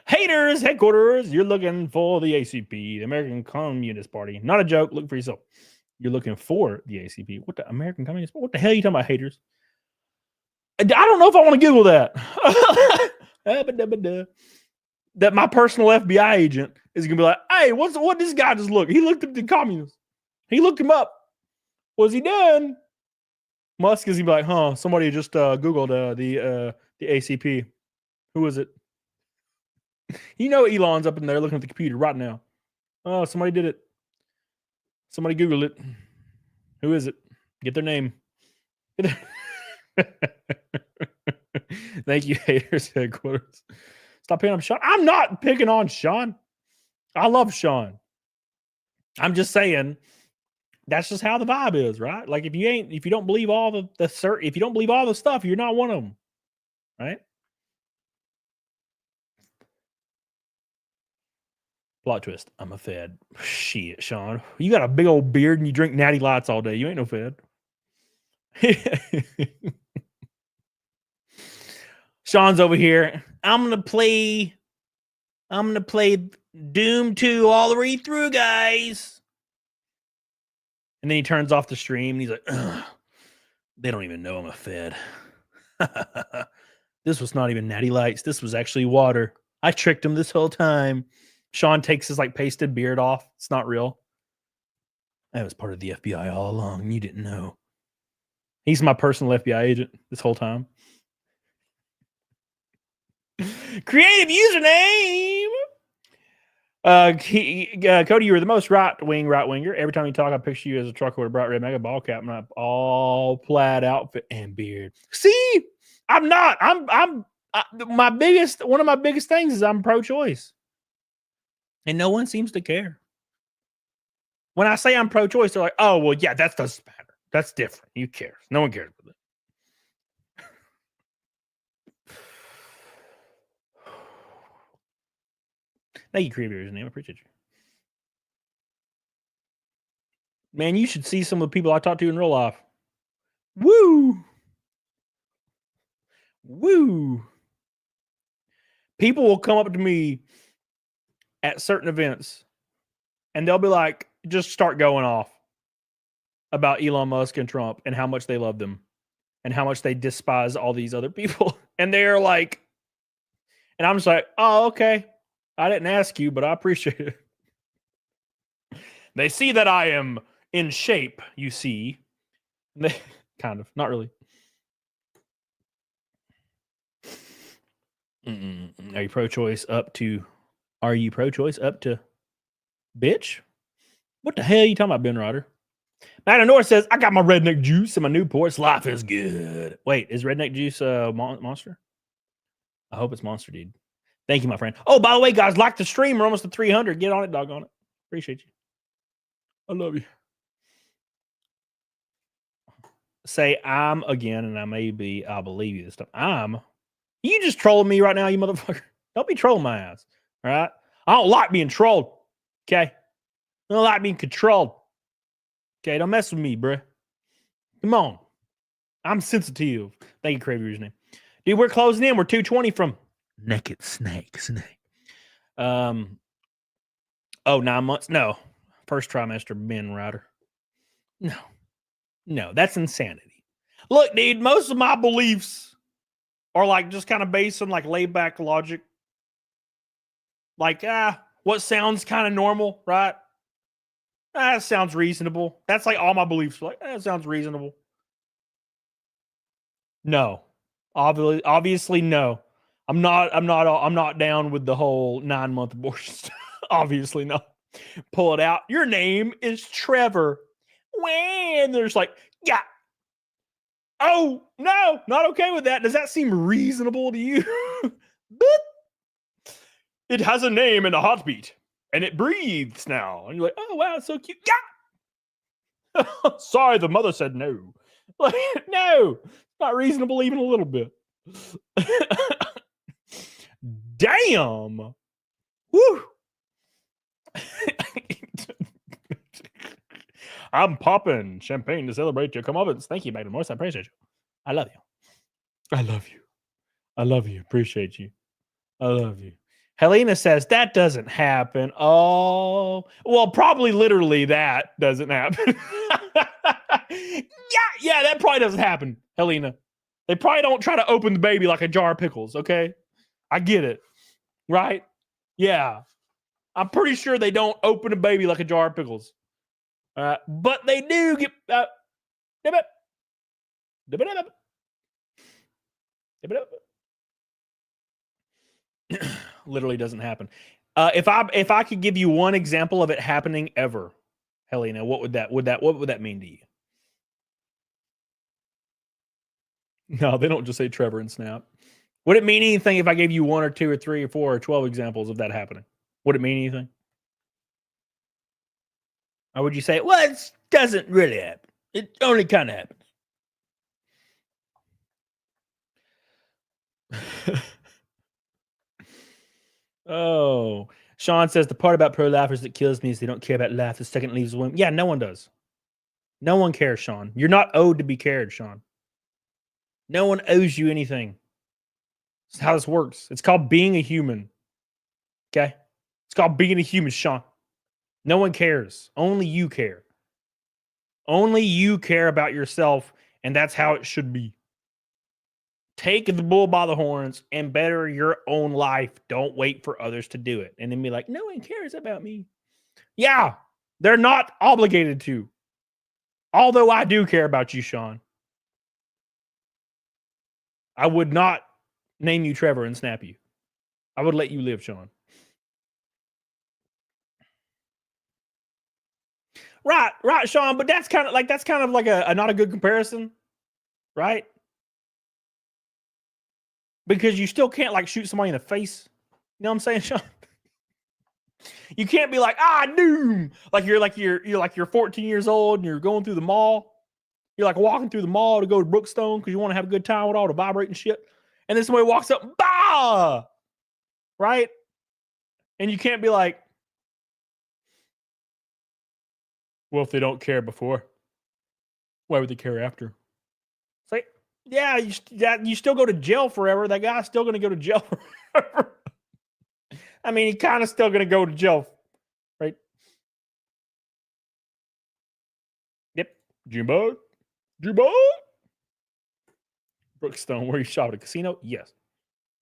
Haters headquarters, you're looking for the ACP, the American Communist Party. Not a joke. Look for yourself. You're looking for the ACP. What the American Communist Party? What the hell are you talking about, haters? I don't know if I want to Google that. That my personal FBI agent is going to be like, hey, what this guy just look? He looked at the communists. He looked him up. Was he done? Musk is going to be like, huh, somebody just Googled the ACP. Who is it? You know Elon's up in there looking at the computer right now. Oh, somebody did it. Somebody Googled it. Who is it? Get their name. Thank you, haters headquarters. Stop picking on Sean. I'm not picking on Sean. I love Sean. I'm just saying that's just how the vibe is, right? Like if you don't believe all if you don't believe all the stuff, you're not one of them, right? Plot twist. I'm a Fed. Shit, Sean. You got a big old beard and you drink natty lights all day. You ain't no Fed. Sean's over here. I'm gonna play Doom 2 all the way through, guys. And then he turns off the stream and he's like, ugh, they don't even know I'm a Fed. This was not even natty lights. This was actually water. I tricked him this whole time. Sean takes his like pasted beard off. It's not real. I was part of the FBI all along, and you didn't know. He's my personal FBI agent this whole time. Creative username. Cody, you were the most right winger. Every time you talk, I picture you as a trucker with a bright red mega ball cap and an all plaid outfit and beard. See, I'm not. One of my biggest things is I'm pro-choice. And no one seems to care. When I say I'm pro-choice, they're like, oh, well, yeah, that doesn't matter. That's different. You care. No one cares about it. Thank you, Creator's name. I appreciate you. Man, you should see some of the people I talk to in real life. Woo! Woo! People will come up to me at certain events, and they'll be like, just start going off about Elon Musk and Trump and how much they love them and how much they despise all these other people. And they're like, and I'm just like, oh, okay. I didn't ask you, but I appreciate it. They see that I am in shape, you see. They, kind of, not really. Are you pro-choice up to bitch? What the hell are you talking about, Ben Ryder? Matt North says, I got my redneck juice in my Newports. Life is good. Wait, is redneck juice Monster? I hope it's Monster, dude. Thank you, my friend. Oh, by the way, guys, like the stream. We're almost at 300. Get on it, doggone it. Appreciate you. I love you. Say I'm again, and I'll believe you this time. You just trolling me right now, you motherfucker. Don't be trolling my ass. All right? I don't like being trolled. Okay? I don't like being controlled. Okay? Don't mess with me, bruh. Come on. I'm sensitive. Thank you, Cravy's name. Dude, we're closing in. We're 220 from Naked Snake. Oh, 9 months? No. First trimester, Ben Ryder. No, that's insanity. Look, dude, most of my beliefs are like just kind of based on like laid back logic. Like, what sounds kind of normal, right? That sounds reasonable. That's like all my beliefs. Like, that sounds reasonable. No, obviously, no. I'm not down with the whole 9-month abortion stuff. Obviously, no. Pull it out. Your name is Trevor. When there's like, yeah. Oh no, not okay with that. Does that seem reasonable to you? It has a name and a heartbeat, and it breathes now. And you're like, oh wow, it's so cute. Yeah. Sorry, the mother said no. Like, no, it's not reasonable even a little bit. Damn. Woo. I'm popping champagne to celebrate your comeuppance. Thank you, Magnum Morris. I appreciate you. I love you. I love you. I love you. Appreciate you. I love you. Helena says that doesn't happen. Oh, well, probably literally that doesn't happen. Yeah, that probably doesn't happen, Helena. They probably don't try to open the baby like a jar of pickles, okay? I get it, right? Yeah. I'm pretty sure they don't open a baby like a jar of pickles. But they do get... Literally doesn't happen. If I could give you one example of it happening ever, Helena, what would that mean to you? No, they don't just say Trevor and Snap. Would it mean anything if I gave you 1 or 2 or 3 or 4 or 12 examples of that happening? Would it mean anything? Or would you say, well, it doesn't really happen. It only kind of happens. Oh, Sean says the part about pro-lifers that kills me is they don't care about life the second it leaves the womb. Yeah, no one does. No one cares, Sean. You're not owed to be cared, Sean. No one owes you anything. That's how this works. It's called being a human. Okay? It's called being a human, Sean. No one cares. Only you care. Only you care about yourself, and that's how it should be. Take the bull by the horns and better your own life. Don't wait for others to do it. And then be like, no one cares about me. Yeah, they're not obligated to. Although I do care about you, Sean. I would not name you Trevor and snap you. I would let you live, Sean. Right, Sean. But that's kind of like a not a good comparison, right? Because you still can't like shoot somebody in the face. You know what I'm saying, Sean? You can't be like, doom. You're 14 years old and you're going through the mall. You're like walking through the mall to go to Brookstone because you want to have a good time with all the vibrating shit. And then somebody walks up, bah! Right? And you can't be like, well, if they don't care before, why would they care after? It's like, yeah, you still go to jail forever. That guy's still going to go to jail forever. I mean, he kind of still going to go to jail, right? Yep. Jimbo? Brookstone, where you shop at a casino? Yes.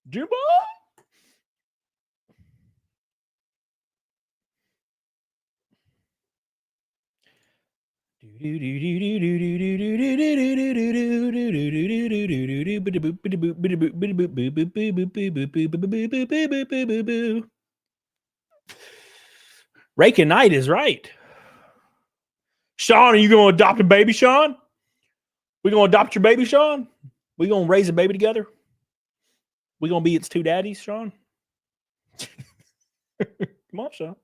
Jimbo? Rake Knight is right. Sean, are you going to adopt a baby, Sean? We going to adopt your baby, Sean? We going to raise a baby together? We going to be its two daddies, Sean? Come on, Sean.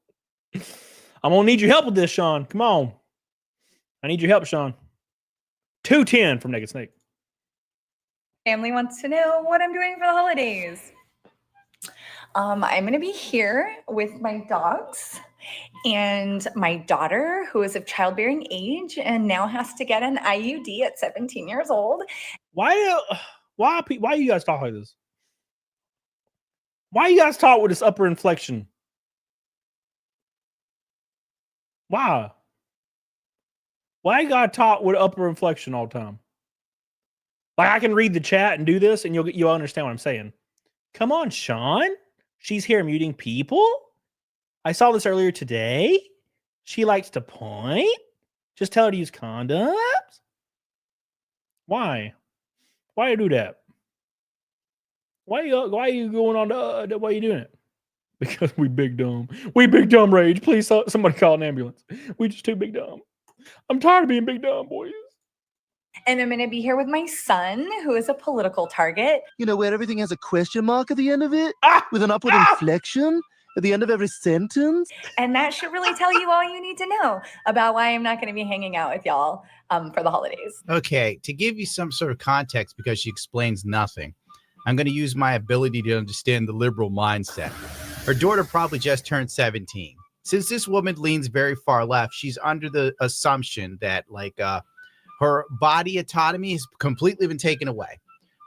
I'm going to need your help with this, Sean. Come on. I need your help, Sean. 210 from Naked Snake. Family wants to know what I'm doing for the holidays. I'm going to be here with my dogs and my daughter, who is of childbearing age and now has to get an IUD at 17 years old. Why you guys talk like this? Why you guys talk with this upper inflection? Why? Why you gotta talk with upper inflection all the time? Like I can read the chat and do this, and you'll understand what I'm saying. Come on, Sean. She's here muting people. I saw this earlier today. She likes to point. Just tell her to use condoms. Why? Why you do that? Why are you going on the why are you doing it? Because we big dumb. We big dumb rage. Please somebody call an ambulance. We just too big dumb. I'm tired of being big dumb, boys. And I'm going to be here with my son, who is a political target. You know, where everything has a question mark at the end of it? With an upward inflection at the end of every sentence? And that should really tell you all you need to know about why I'm not going to be hanging out with y'all for the holidays. Okay, to give you some sort of context, because she explains nothing, I'm going to use my ability to understand the liberal mindset. Her daughter probably just turned 17. Since this woman leans very far left, she's under the assumption that, like, her body autonomy has completely been taken away.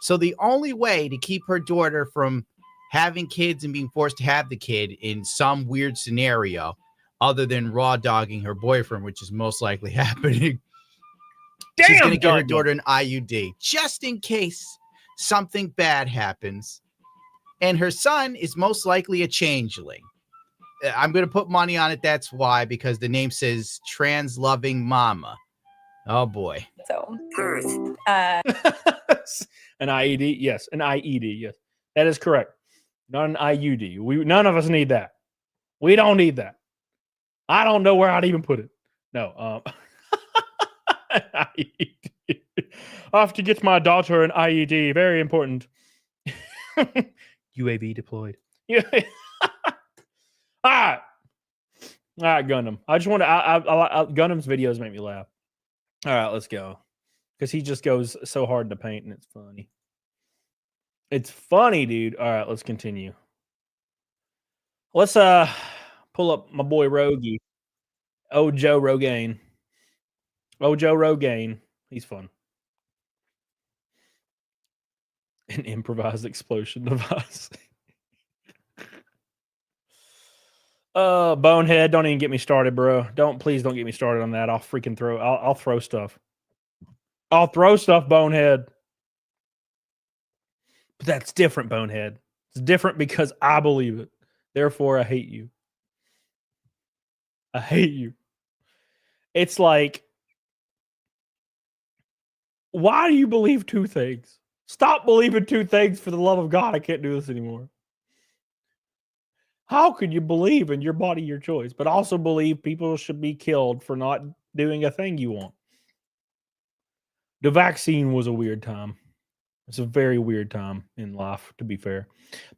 So the only way to keep her daughter from having kids and being forced to have the kid in some weird scenario, other than raw dogging her boyfriend, which is most likely happening, she's going to get her daughter an IUD just in case something bad happens. And her son is most likely a changeling. I'm going to put money on it. That's why, because the name says trans loving mama. Oh boy. So first, an IED, yes, an IED, yes, that is correct. Not an IUD. None of us need that. We don't need that. I don't know where I'd even put it. No. IED. I have to get my daughter an IED. Very important. UAV deployed. Yeah. All right, Gundam. I just want to. Gundam's videos make me laugh. All right, let's go. Because he just goes so hard to paint, and it's funny. It's funny, dude. All right, let's continue. Let's pull up my boy Rogie. Oh, Joe Rogaine. Oh, Joe Rogaine. He's fun. An improvised explosion device. Bonehead, don't even get me started, bro. Please don't get me started on that. I'll freaking I'll throw stuff. I'll throw stuff, Bonehead. But that's different, Bonehead. It's different because I believe it. Therefore, I hate you. I hate you. It's like, why do you believe two things? Stop believing two things for the love of God. I can't do this anymore. How could you believe in your body, your choice, but also believe people should be killed for not doing a thing you want? The vaccine was a weird time. It's a very weird time in life, to be fair.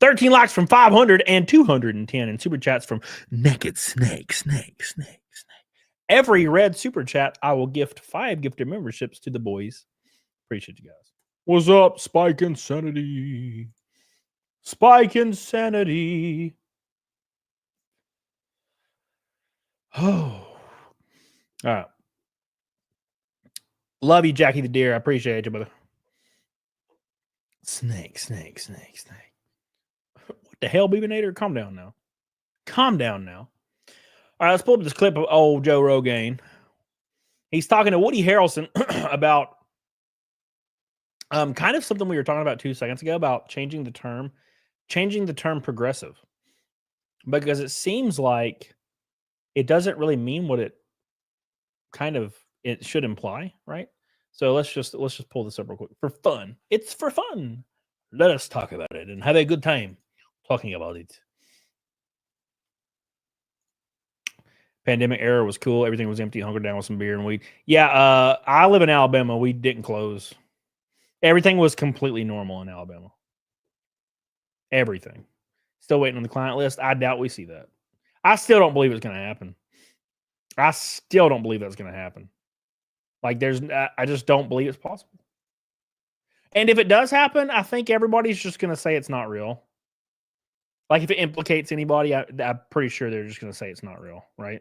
13 likes from 500 and 210 and super chats from Naked Snake. Every red super chat, I will gift 5 gifted memberships to the boys. Appreciate you guys. What's up, Spike Insanity? Spike Insanity. Oh. All right. Love you, Jackie the Deer. I appreciate you, brother. Snake. What the hell, Beebinator? Calm down now. Calm down now. All right, let's pull up this clip of old Joe Rogaine. He's talking to Woody Harrelson about kind of something we were talking about 2 seconds ago about changing the term progressive. Because it seems like it doesn't really mean what it should imply, right? So let's just pull this up real quick for fun. It's for fun. Let us talk about it and have a good time talking about it. Pandemic era was cool. Everything was empty. Hunkered down with some beer and weed. Yeah, I live in Alabama. We didn't close. Everything was completely normal in Alabama. Everything. Still waiting on the client list. I doubt we see that. I still don't believe it's going to happen. I still don't believe that's going to happen. Like, I just don't believe it's possible. And if it does happen, I think everybody's just going to say it's not real. Like, if it implicates anybody, I'm pretty sure they're just going to say it's not real, right?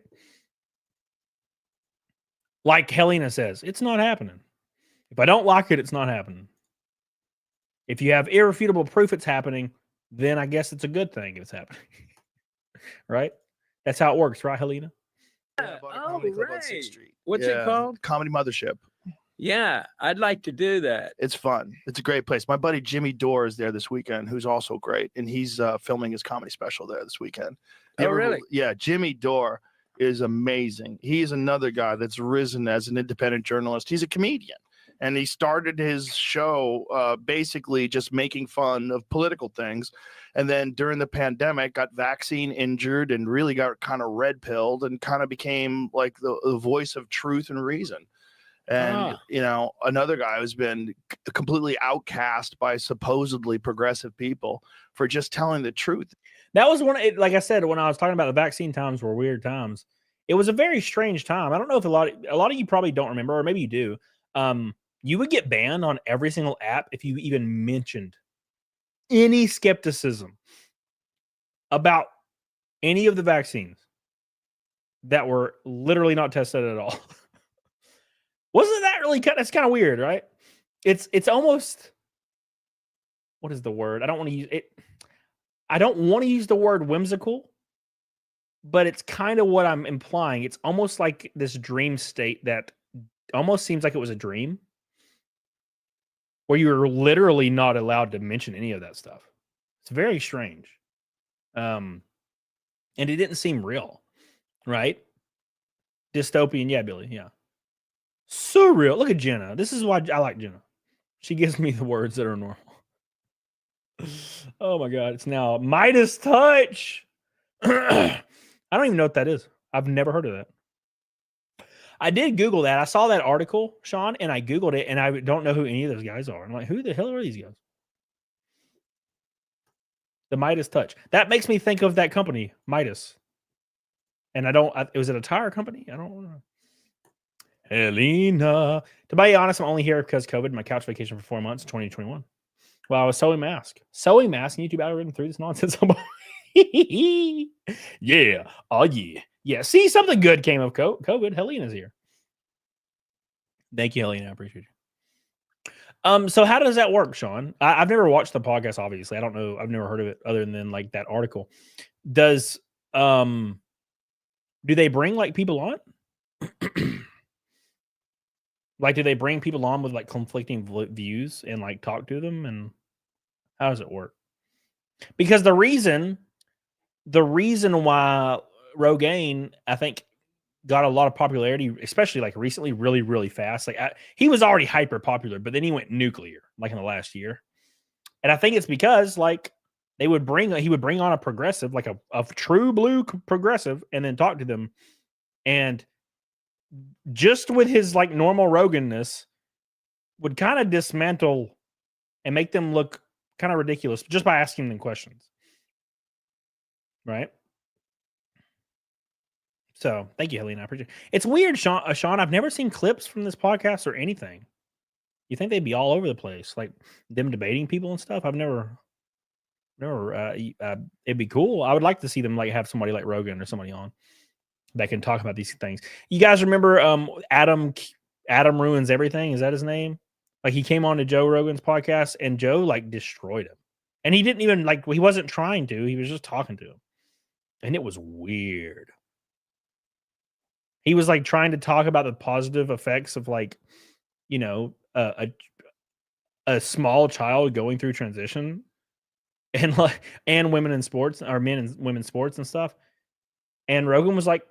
Like Helena says, it's not happening. If I don't like it, it's not happening. If you have irrefutable proof it's happening, then I guess it's a good thing if it's happening. Right? That's how it works, right, Helena? Oh, right. Street. What's it called? Comedy Mothership. Yeah, I'd like to do that. It's fun. It's a great place. My buddy Jimmy Dore is there this weekend, who's also great, and he's filming his comedy special there this weekend. Really? Yeah, Jimmy Dore is amazing. He's another guy that's risen as an independent journalist. He's a comedian, and he started his show basically just making fun of political things, and then during the pandemic got vaccine injured and really got kind of red pilled and kind of became like the voice of truth and reason. And, another guy who's been completely outcast by supposedly progressive people for just telling the truth. That was like I said, when I was talking about the vaccine times were weird times, it was a very strange time. I don't know if a lot of you probably don't remember, or maybe you do. You would get banned on every single app if you even mentioned any skepticism about any of the vaccines that were literally not tested at all. Wasn't that really that's kind of weird, right? It's almost, what is the word? I don't want to use it. I don't want to use the word whimsical, but it's kind of what I'm implying. It's almost like this dream state that almost seems like it was a dream where you were literally not allowed to mention any of that stuff. It's very strange. And it didn't seem real, right? Dystopian. Yeah, Billy. Yeah. Surreal. Look at Jenna. This is why I like Jenna. She gives me the words that are normal. Oh my God. It's now Midas touch. I don't even know what that is. I've never heard of that. I did Google that. I saw that article, Sean, and I Googled it, and I don't know who any of those guys are. I'm like, who the hell are these guys? The Midas touch. That makes me think of that company, Midas. And was it a tire company? I don't know. Helena. To be honest, I'm only here because COVID, my couch vacation for 4 months, 2021. Well, I was sewing mask. And YouTube algorithm through this nonsense. Yeah. Oh, yeah. Yeah. See, something good came of COVID. Helena's here. Thank you, Helena. I appreciate you. So how does that work, Sean? I've never watched the podcast, obviously. I don't know. I've never heard of it other than like that article. Do they bring like people on? Like, do they bring people on with like conflicting views and like talk to them? And how does it work? Because the reason why Rogaine, I think, got a lot of popularity, especially like recently, really, really fast. Like he was already hyper popular, but then he went nuclear like in the last year. And I think it's because like he would bring on a progressive, like a true blue progressive, and then talk to them. And just with his like normal Roganness would kind of dismantle and make them look kind of ridiculous just by asking them questions. Right? So thank you, Helena. I appreciate it. It's weird, Sean. I've never seen clips from this podcast or anything. You think they'd be all over the place, like them debating people and stuff? I've never. It'd be cool. I would like to see them like have somebody like Rogan or somebody on that can talk about these things. You guys remember Adam Ruins Everything? Is that his name? Like he came on to Joe Rogan's podcast and Joe like destroyed him. And he didn't even he wasn't trying to. He was just talking to him. And it was weird. He was like trying to talk about the positive effects of like, a small child going through transition and women in sports, or men and women's sports and stuff. And Rogan was like,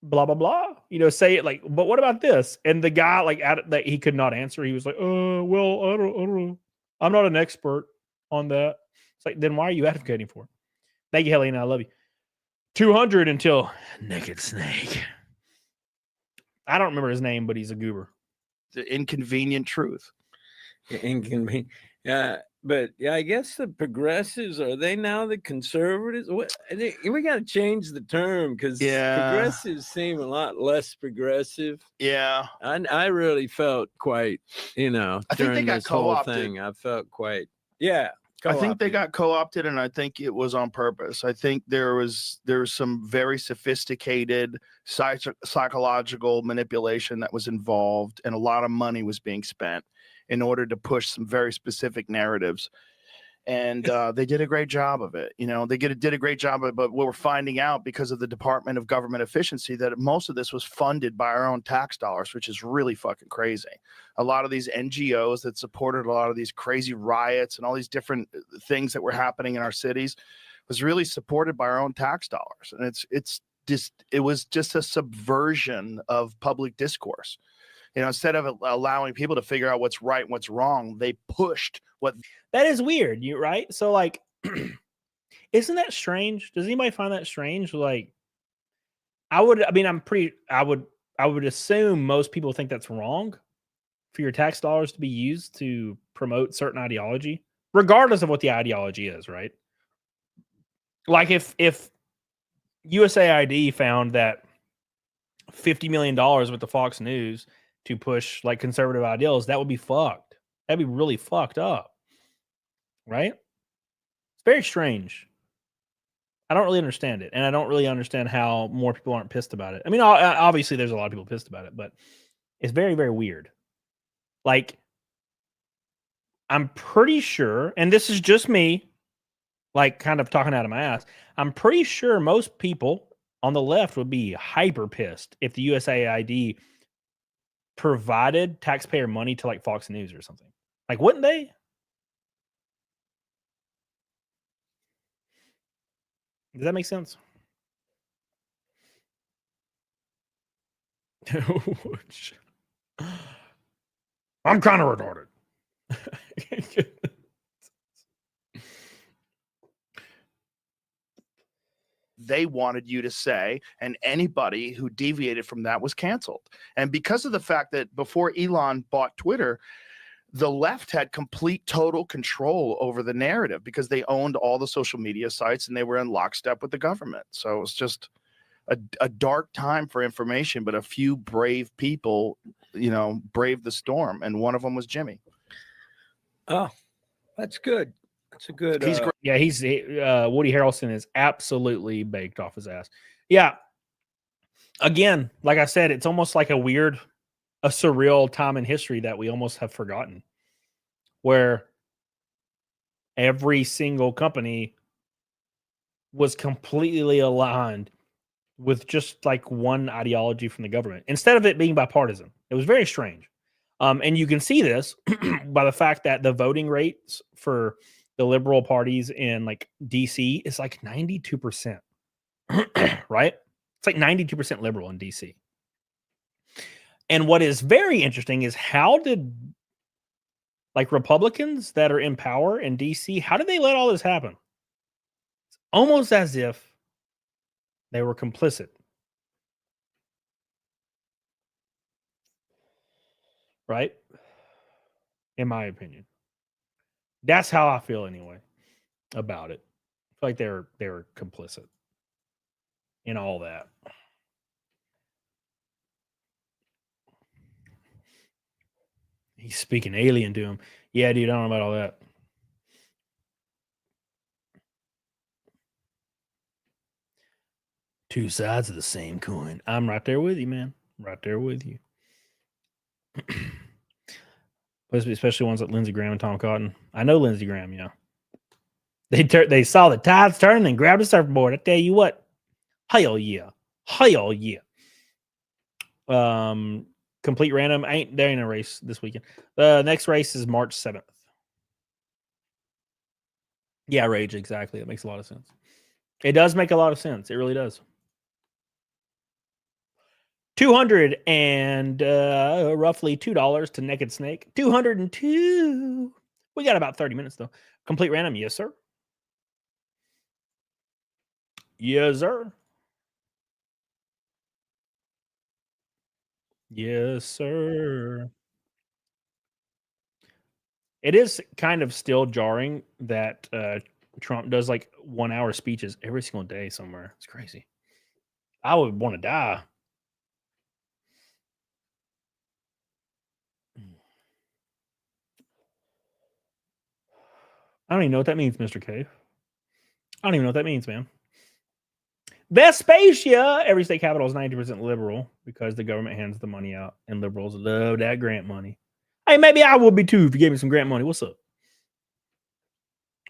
blah, blah, blah, say it like, but what about this? And the guy that he could not answer. He was like, well, I don't know. I'm not an expert on that. It's like, then why are you advocating for it? Thank you, Helena. I love you. 200 until Naked Snake. I don't remember his name, but he's a goober. The inconvenient truth. Inconvenient. Yeah. But yeah, I guess the progressives, are they now the conservatives? We got to change the term because progressives seem a lot less progressive. Yeah. I really felt quite, I think they got this whole co-opted. thing. I felt quite, co-opted. I think they got co-opted, and I think it was on purpose. I think there was some very sophisticated psychological manipulation that was involved, and a lot of money was being spent in order to push some very specific narratives. And they did a great job of it. You know, they did a great job of it. But we're finding out because of the Department of Government Efficiency that most of this was funded by our own tax dollars, which is really fucking crazy. A lot of these NGOs that supported a lot of these crazy riots and all these different things that were happening in our cities was really supported by our own tax dollars. And it was just a subversion of public discourse. You know, instead of allowing people to figure out what's right and what's wrong, they pushed what. That is weird, right? So, like, isn't that strange? Does anybody find that strange? Like, I would assume most people think that's wrong for your tax dollars to be used to promote certain ideology, regardless of what the ideology is, right? Like, if USAID found that $50 million with the Fox News to push like conservative ideals, that would be fucked. That'd be really fucked up. Right? It's very strange. I don't really understand it. And I don't really understand how more people aren't pissed about it. I mean, obviously there's a lot of people pissed about it, but it's very, very weird. Like, I'm pretty sure, and this is just me, like kind of talking out of my ass. I'm pretty sure most people on the left would be hyper pissed if the USAID provided taxpayer money to like Fox News or something. Like, wouldn't they? Does that make sense? I'm kind of retarded. They wanted you to say, and anybody who deviated from that was canceled. And because of the fact that before Elon bought Twitter, the left had complete total control over the narrative because they owned all the social media sites and they were in lockstep with the government. So it was just a dark time for information, but a few brave people, you know, braved the storm. And one of them was Jimmy. Oh, that's good. That's a good. He's great. Yeah, Woody Harrelson is absolutely baked off his ass. Yeah. Again, like I said, it's almost like a surreal time in history that we almost have forgotten, where every single company was completely aligned with just like one ideology from the government instead of it being bipartisan. It was very strange. And you can see this by the fact that the voting rates for the liberal parties in like DC is like 92%, right? It's like 92% liberal in DC. And what is very interesting is how did like Republicans that are in power in DC, how did they let all this happen? It's almost as if they were complicit. Right? In my opinion. That's how I feel anyway about it. I feel like they're complicit in all that. He's speaking alien to him. Yeah, dude, I don't know about all that. Two sides of the same coin. I'm right there with you, man. Right there with you. Especially ones like Lindsey Graham and Tom Cotton. I know Lindsey Graham, yeah. They saw the tides turning and grabbed a surfboard. I tell you what. Hell yeah. Hell yeah. Complete random. There ain't a race this weekend. The next race is March 7th. Yeah, Rage, exactly. That makes a lot of sense. It does make a lot of sense. It really does. 200 and roughly $2 to Naked Snake. 202. We got about 30 minutes though. Complete random, yes, sir. Yes, sir. Yes, sir. It is kind of still jarring that Trump does like 1 hour speeches every single day somewhere. It's crazy. I would want to die. I don't even know what that means, Mr. Cave. I don't even know what that means, man. Vespacia! Every state capital is 90% liberal because the government hands the money out, and liberals love that grant money. Hey, maybe I would be too if you gave me some grant money. What's up?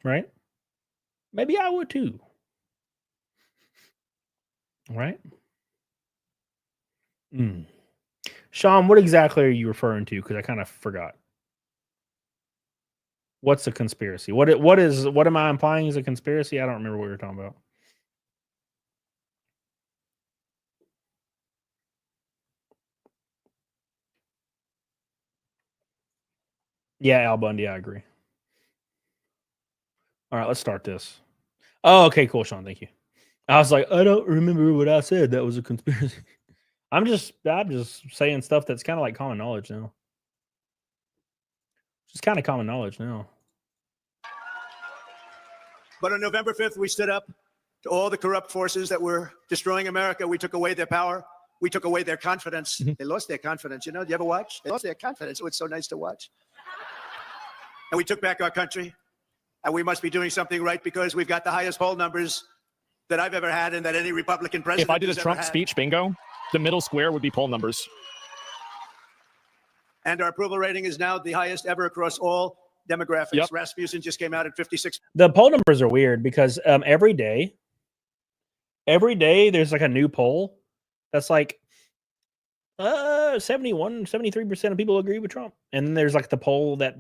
right? Maybe I would too. Right? Sean, what exactly are you referring to? Because I kind of forgot. What's a conspiracy? What am I implying is a conspiracy? I don't remember what we were talking about. Yeah, Al Bundy, I agree. All right, let's start this. Oh, okay, cool, Sean. Thank you. I was like, I don't remember what I said. That was a conspiracy. I'm just saying stuff that's kind of like common knowledge now. Just kind of common knowledge now. But on November 5th, we stood up to all the corrupt forces that were destroying America. We took away their power. We took away their confidence. They lost their confidence. You know, do you ever watch? They lost their confidence. Oh, it's so nice to watch. And we took back our country. And we must be doing something right because we've got the highest poll numbers that I've ever had and that any Republican president If I did a has Trump ever had. speech bingo, the middle square would be poll numbers. And our approval rating is now the highest ever across all demographics. Yep. Rasmussen just came out at 56. The poll numbers are weird because every day there's like a new poll that's like 73% of people agree with Trump. And then there's like the poll that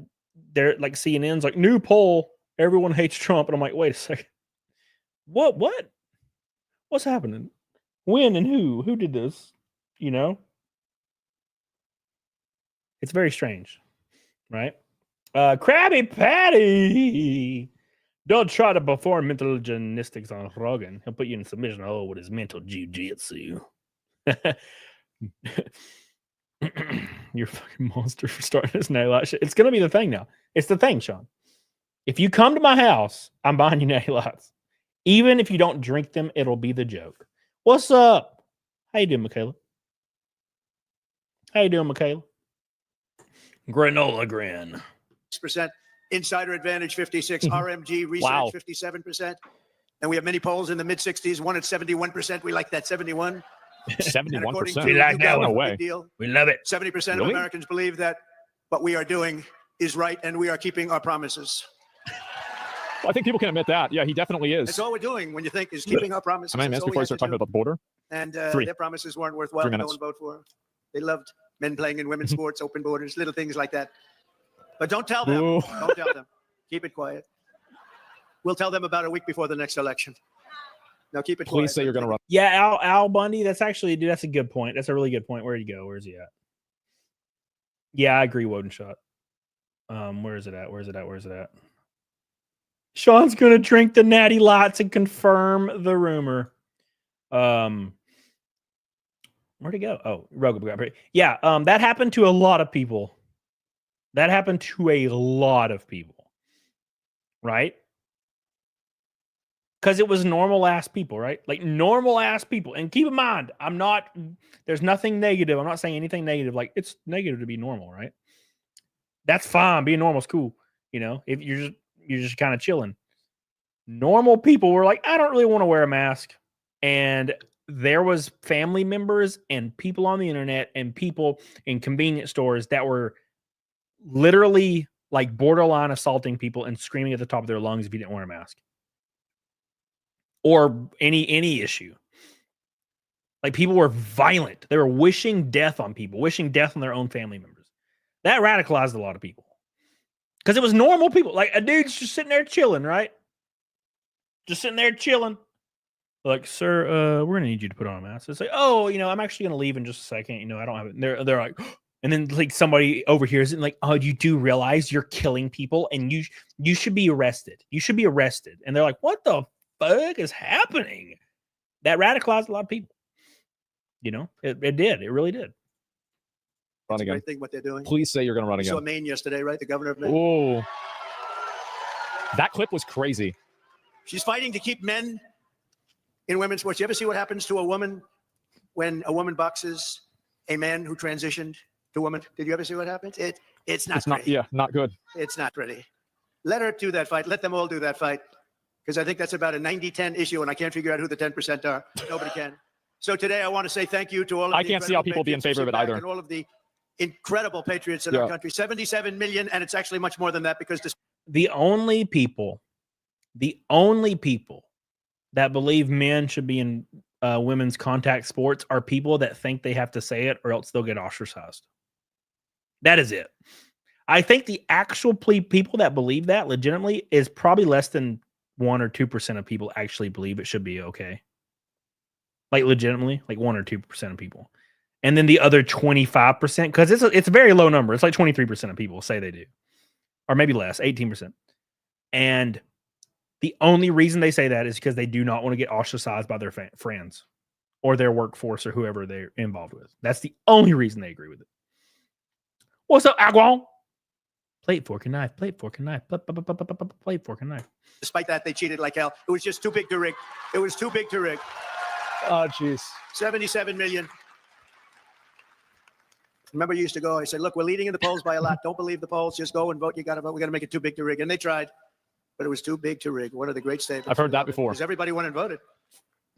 they're like CNN's like new poll, everyone hates Trump. And I'm like, wait a second. What's happening? When and who did this? You know? It's very strange, right? Krabby Patty. Don't try to perform mental gymnastics on Rogan. He'll put you in submission. Oh, with his mental jujitsu. You're a fucking monster for starting this nail out shit. It's gonna be the thing now. It's the thing, Sean. If you come to my house, I'm buying you natty lights. Even if you don't drink them, it'll be the joke. What's up? How you doing, Michaela? How you doing, Michaela? Granola grin. Percent insider advantage 56, RMG research 57%, and we have many polls in the mid 60s. One at 71%. We like that 71. 71%. We like that one. No way. We love it. 70% of Americans believe that what we are doing is right, and we are keeping our promises. Well, I think people can admit that. Yeah, he definitely is. That's all we're doing when you think is keeping our promises. Am I That's missed all we before I have start to talking do. about the border? And 3. their promises weren't worthwhile 3 to go minutes. and vote for. They loved men playing in women's sports, open borders, little things like that. But don't tell them. Ooh. Don't tell them. Keep it quiet. We'll tell them about a week before the next election. Now keep it quiet. Please say you're going to run. Yeah, Al Bundy. That's actually, dude, that's a good point. That's a really good point. Where'd he go? Where's he at? Yeah, I agree, Woden shot. Where is it at? Where's it at? Sean's gonna drink the natty lights and confirm the rumor. Where'd he go? Oh, Rogan. Yeah, that happened to a lot of people. Right? Because it was normal ass people, right? Like normal ass people. And keep in mind, there's nothing negative. I'm not saying anything negative. Like it's negative to be normal, right? That's fine. Being normal is cool. You know, if you're just kind of chilling. Normal people were like, I don't really want to wear a mask. And there was family members and people on the internet and people in convenience stores that were literally like borderline assaulting people and screaming at the top of their lungs if you didn't wear a mask. Or any issue. Like people were violent. They were wishing death on people, wishing death on their own family members. That radicalized a lot of people. Because it was normal people. Like a dude's just sitting there chilling, right? Just sitting there chilling. Like, sir, we're gonna need you to put on a mask. It's like, oh, I'm actually gonna leave in just a second. I don't have it. And they're like, and then like somebody overhears it and like, oh, you do realize you're killing people and you should be arrested. You should be arrested. And they're like, what the fuck is happening? That radicalized a lot of people. It did. It really did. Run again. Great thing what they're doing. Please say you're going to run You saw again. Maine yesterday, right? The governor of Maine. Oh, that clip was crazy. She's fighting to keep men in women's sports. You ever see what happens to a woman when a woman boxes a man who transitioned to woman? Did you ever see what happens? It's not pretty. Not good. It's not pretty. Let her do that fight. Let them all do that fight. Because I think that's about a 90-10 issue, and I can't figure out who the 10% are. Nobody can. So today I want to say thank you to all of the I can't see how people be in favor of it either. And all of the incredible patriots in our country. 77 million, and it's actually much more than that because the only people The only people that believe men should be in women's contact sports are people that think they have to say it or else they'll get ostracized. That is it. I think the actual people that believe that legitimately is probably less than 1 or 2% of people actually believe it should be okay. Like legitimately, like 1 or 2% of people. And then the other 25%, because it's a very low number. It's like 23% of people say they do. Or maybe less, 18%. And the only reason they say that is because they do not want to get ostracized by their friends or their workforce or whoever they're involved with. That's the only reason they agree with it. What's up, Agwon? Plate, fork, and knife. Plate, fork, and knife. Plate, fork, and knife. Despite that, they cheated like hell. It was just too big to rig. It was too big to rig. Oh, jeez. 77 million. Remember, you used to go, I said, look, we're leading in the polls by a lot. Don't believe the polls. Just go and vote. You got to vote. We got to make it too big to rig. And they tried, but it was too big to rig. One of the great statements. I've heard that before. Because everybody went and voted.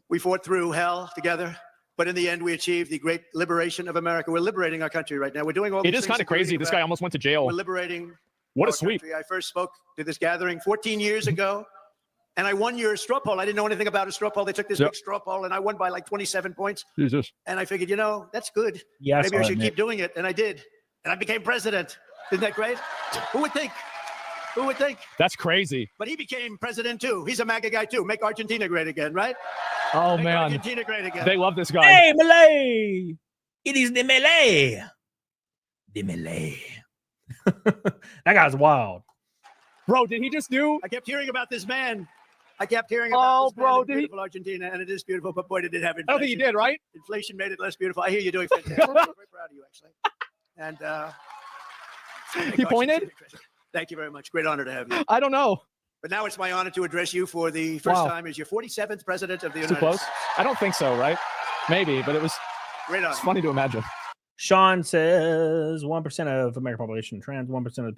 We fought through hell together. But in the end, we achieved the great liberation of America. We're liberating our country right now. We're doing all these It is things kind of crazy. This guy almost went to jail. We're liberating. What a our sweep. country. I first spoke to this gathering 14 years ago, and I won your straw poll. I didn't know anything about a straw poll. They took this big straw poll, and I won by like 27 points. Jesus. And I figured, that's good. Yeah, maybe I should keep doing it. And I did. And I became president. Isn't that great? Who would think? Who would think? That's crazy. But he became president too. He's a MAGA guy too. Make Argentina great again, right? Oh, Make man. Argentina great again. They love this guy. Hey, Malay! It is the Malay. The Malay. That guy's wild. Bro, did he just do? I kept hearing about this man. I kept hearing about this man in beautiful Argentina, and it is beautiful, but boy, did it have inflation. I don't think he did, right? Inflation made it less beautiful. I hear you're doing fantastic. I'm very proud of you, actually. And he pointed? Thank you very much. Great honor to have you. I don't know. But now it's my honor to address you for the first time as your 47th president of the United Too close? States. I don't think so, right? Maybe, but it was Great honor. It's funny to imagine. Sean says 1% of American population trans, 1%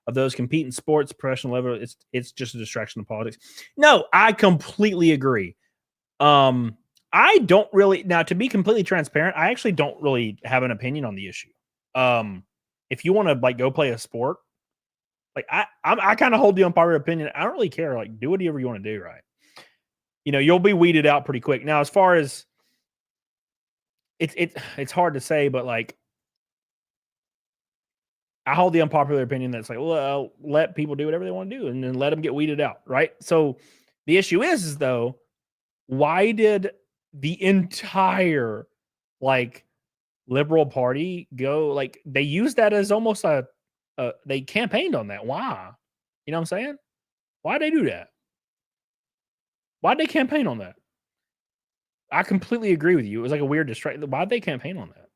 of those compete in sports, professional level. It's just a distraction of politics. No, I completely agree. I don't really, now to be completely transparent, I actually don't really have an opinion on the issue. If you want to like go play a sport, like I kind of hold the unpopular opinion. I don't really care. Like do whatever you want to do, right? You'll be weeded out pretty quick. Now, as far as it's hard to say, but like I hold the unpopular opinion that's like, well, let people do whatever they want to do and then let them get weeded out, right? So the issue is though, why did the entire like liberal party go like they used that as almost they campaigned on that? Why? You know what I'm saying? Why'd they do that? Why'd they campaign on that? I completely agree with you. It was like a weird distraction. Why'd they campaign on that?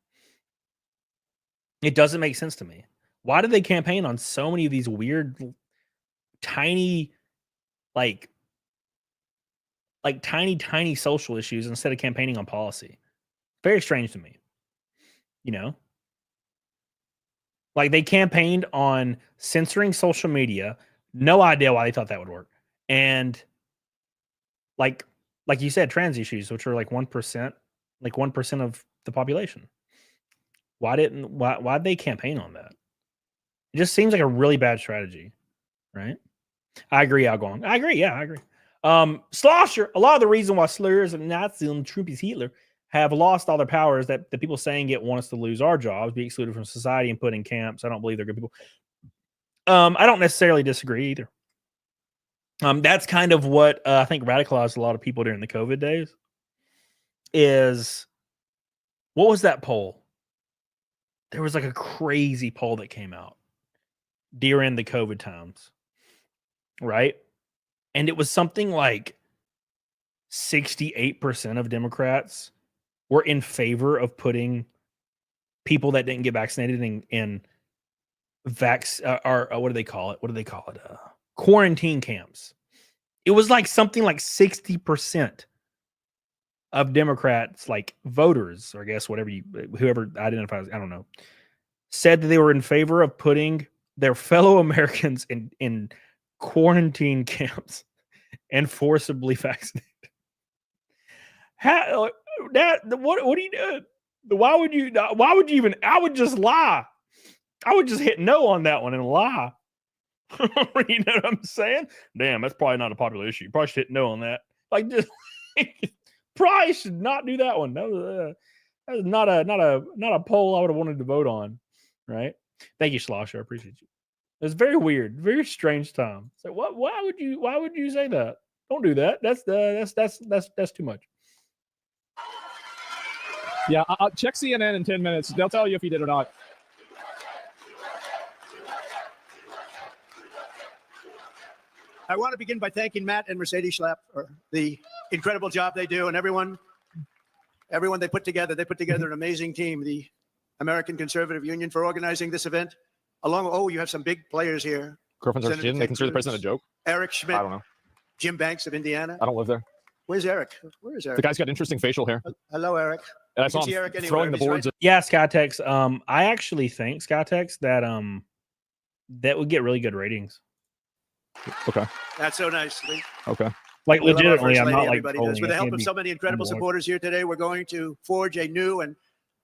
It doesn't make sense to me. Why did they campaign on so many of these weird, tiny, like tiny social issues instead of campaigning on policy? Very strange to me. Like they campaigned on censoring social media. No idea why they thought that would work. And like you said, trans issues, which are like 1%, like 1% of the population. Why'd they campaign on that? It just seems like a really bad strategy, right? I agree, Algon. I agree. Yeah, I agree. Slosher, a lot of the reason why slurs and Nazi and Trump is Hitler have lost all their powers that the people saying it want us to lose our jobs, be excluded from society and put in camps. I don't believe they're good people. I don't necessarily disagree either. That's kind of what I think radicalized a lot of people during the COVID days is, what was that poll? There was like a crazy poll that came out during the COVID times, right? And it was something like 68% of Democrats were in favor of putting people that didn't get vaccinated in what do they call it? Quarantine camps. It was like something like 60% of Democrats, like voters, or I guess whoever identifies, I don't know, said that they were in favor of putting their fellow Americans in quarantine camps and forcibly vaccinated. What do you do? Why would you even, I would just lie. I would just hit no on that one and lie. You know what I'm saying? Damn, that's probably not a popular issue. You probably should hit no on that. Like, just probably should not do that one. That was not a poll I would have wanted to vote on. Right? Thank you, Slosher. I appreciate you. It's very weird, very strange time. So what? Why would you say that? Don't do that. That's too much. Yeah, check CNN in 10 minutes. They'll tell you if he did or not. I want to begin by thanking Matt and Mercedes Schlapp for the incredible job they do, and everyone they put together. They put together an amazing team. The American Conservative Union for organizing this event. You have some big players here. Girlfriends are they consider the president a joke? Eric Schmidt. I don't know. Jim Banks of Indiana. I don't live there. Where's Eric? Where is Eric? The guy's got interesting facial hair. Hello, Eric. And I saw him throwing the boards. Right. Yeah, Skytex. I actually think Skytex that would get really good ratings. Okay. That's so nice. Okay. Like, legitimately, I'm not like everybody does. With the help of so many incredible supporters here today, we're going to forge a new and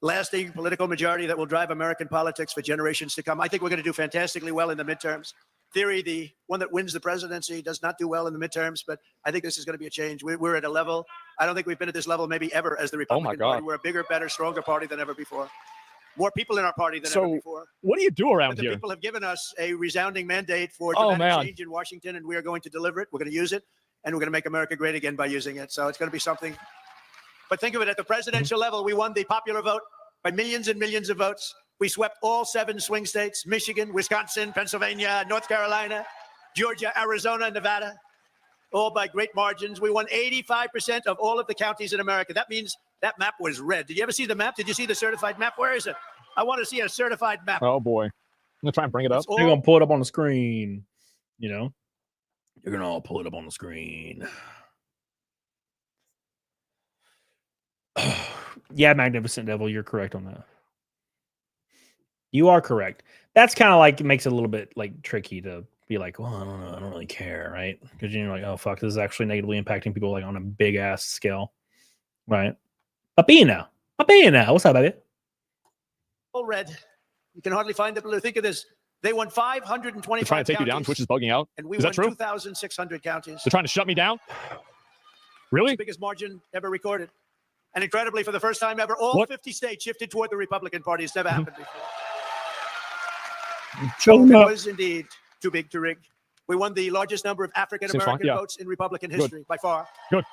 lasting political majority that will drive American politics for generations to come. I think we're going to do fantastically well in the midterms. Theory, the one that wins the presidency, does not do well in the midterms, but I think this is going to be a change. We're at a level, I don't think we've been at this level maybe ever as the Republican Party. We're a bigger, better, stronger party than ever before. More people in our party than ever before. What do you do around here? The people have given us a resounding mandate for dramatic change in Washington, and we are going to deliver it. We're going to use it, and we're going to make America great again by using it. So it's going to be something. But think of it, at the presidential level, we won the popular vote by millions and millions of votes. We swept all 7 swing states: Michigan, Wisconsin, Pennsylvania, North Carolina, Georgia, Arizona, Nevada, all by great margins. We won 85% of all of the counties in America. That means that map was red. Did you ever see the map? Did you see the certified map? Where is it? I want to see a certified map. Oh, boy. I'm going to try and bring it up. You're going to pull it up on the screen. You know? You're going to all pull it up on the screen. Yeah, Magnificent Devil, you're correct on that. You are correct. That's kind of like, it makes it a little bit like tricky to be like, well, I don't know, I don't really care, right? Because you're like, oh fuck, this is actually negatively impacting people like on a big ass scale, right? Papina, what's up, baby? All red. You can hardly find the blue. Think of this. They won 525 They're trying to take counties, you down. Twitch is bugging out. And we is that won true? 2,600 counties. They're trying to shut me down? Really? It's the biggest margin ever recorded. And incredibly, for the first time ever, all 50 states shifted toward the Republican Party. It's never happened before. It was indeed too big to rig. We won the largest number of African-American votes in Republican history, by far. Good.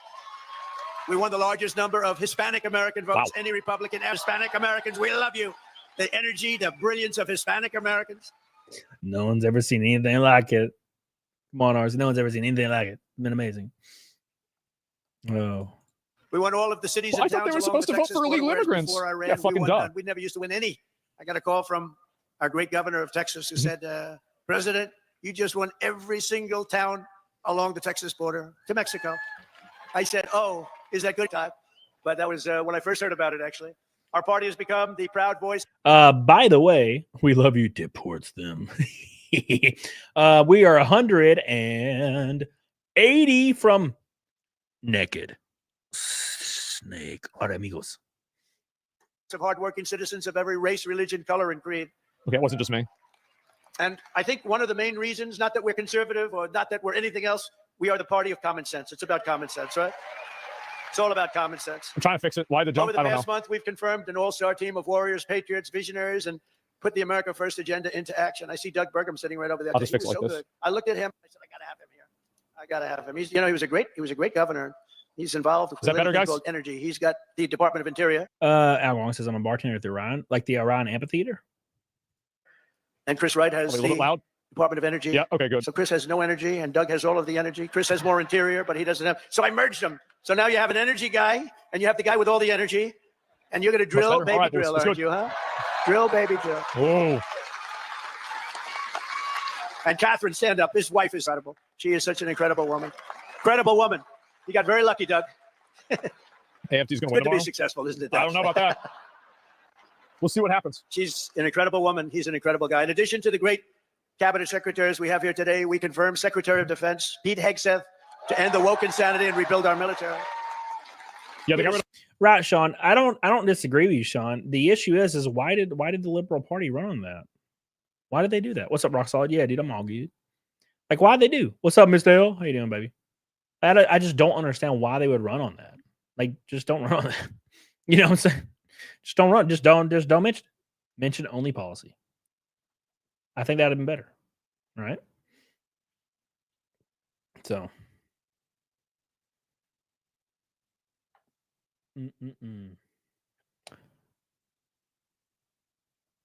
We won the largest number of Hispanic-American votes. Any Republican, Hispanic Americans, we love you. The energy, the brilliance of Hispanic Americans. No one's ever seen anything like it. Come on, ours. No one's ever seen anything like it. It's been amazing. Oh. We won all of the cities and I thought towns they were along supposed the to vote Texas for illegal border, whereas immigrants. before I ran, Yeah, fucking duh. we never used to win any. I got a call from our great governor of Texas who said, President, you just won every single town along the Texas border to Mexico. I said, oh, is that good time? But that was when I first heard about it, actually. Our party has become the proud voice. By the way, we love you. Deports them. We are 180 from naked snake. Ahora, amigos. Of hardworking citizens of every race, religion, color, and creed. Okay, it wasn't just me. And I think one of the main reasons, not that we're conservative or not that we're anything else, we are the party of common sense. It's about common sense, right? It's all about common sense. I'm trying to fix it. Why the jump? Over the past month, we've confirmed an all-star team of warriors, patriots, visionaries, and put the America First agenda into action. I see Doug Burgum sitting right over there. I'll just fix it like this. Good. I looked at him. I said, I got to have him here. I got to have him. He's, he was a great governor. He's involved with Is that better, guys? energy. He's got the Department of Interior. Al says I'm a bartender at the Orion, like the Orion Amphitheater. And Chris Wright has a little bit loud. Department of Energy. Yeah, okay, good. So Chris has no energy, and Doug has all of the energy. Chris has more interior, but he doesn't have. So I merged them. So now you have an energy guy, and you have the guy with all the energy, and you're going to drill, baby drill, aren't you, huh? Drill, baby drill. Oh. And Catherine, stand up. His wife is incredible. She is such an incredible woman. Incredible woman. You got very lucky, Doug. AFT's going to win Good to tomorrow? be successful, isn't it, Doug? I don't know about that. We'll see what happens. She's an incredible woman. He's an incredible guy. In addition to the great cabinet secretaries we have here today, we confirm Secretary of Defense Pete Hegseth to end the woke insanity and rebuild our military. Yeah, they got rid of. Right, Sean. I don't disagree with you, Sean. The issue is why did the Liberal Party run on that? Why did they do that? What's up, Rock Solid? Yeah, dude, I'm all good. Like, why'd they do? What's up, Mr. L? How you doing, baby? I just don't understand why they would run on that. Like, just don't run on that. You know what I'm saying? Just don't run. Just don't mention it. Mention only policy. I think that'd have been better. All right. So.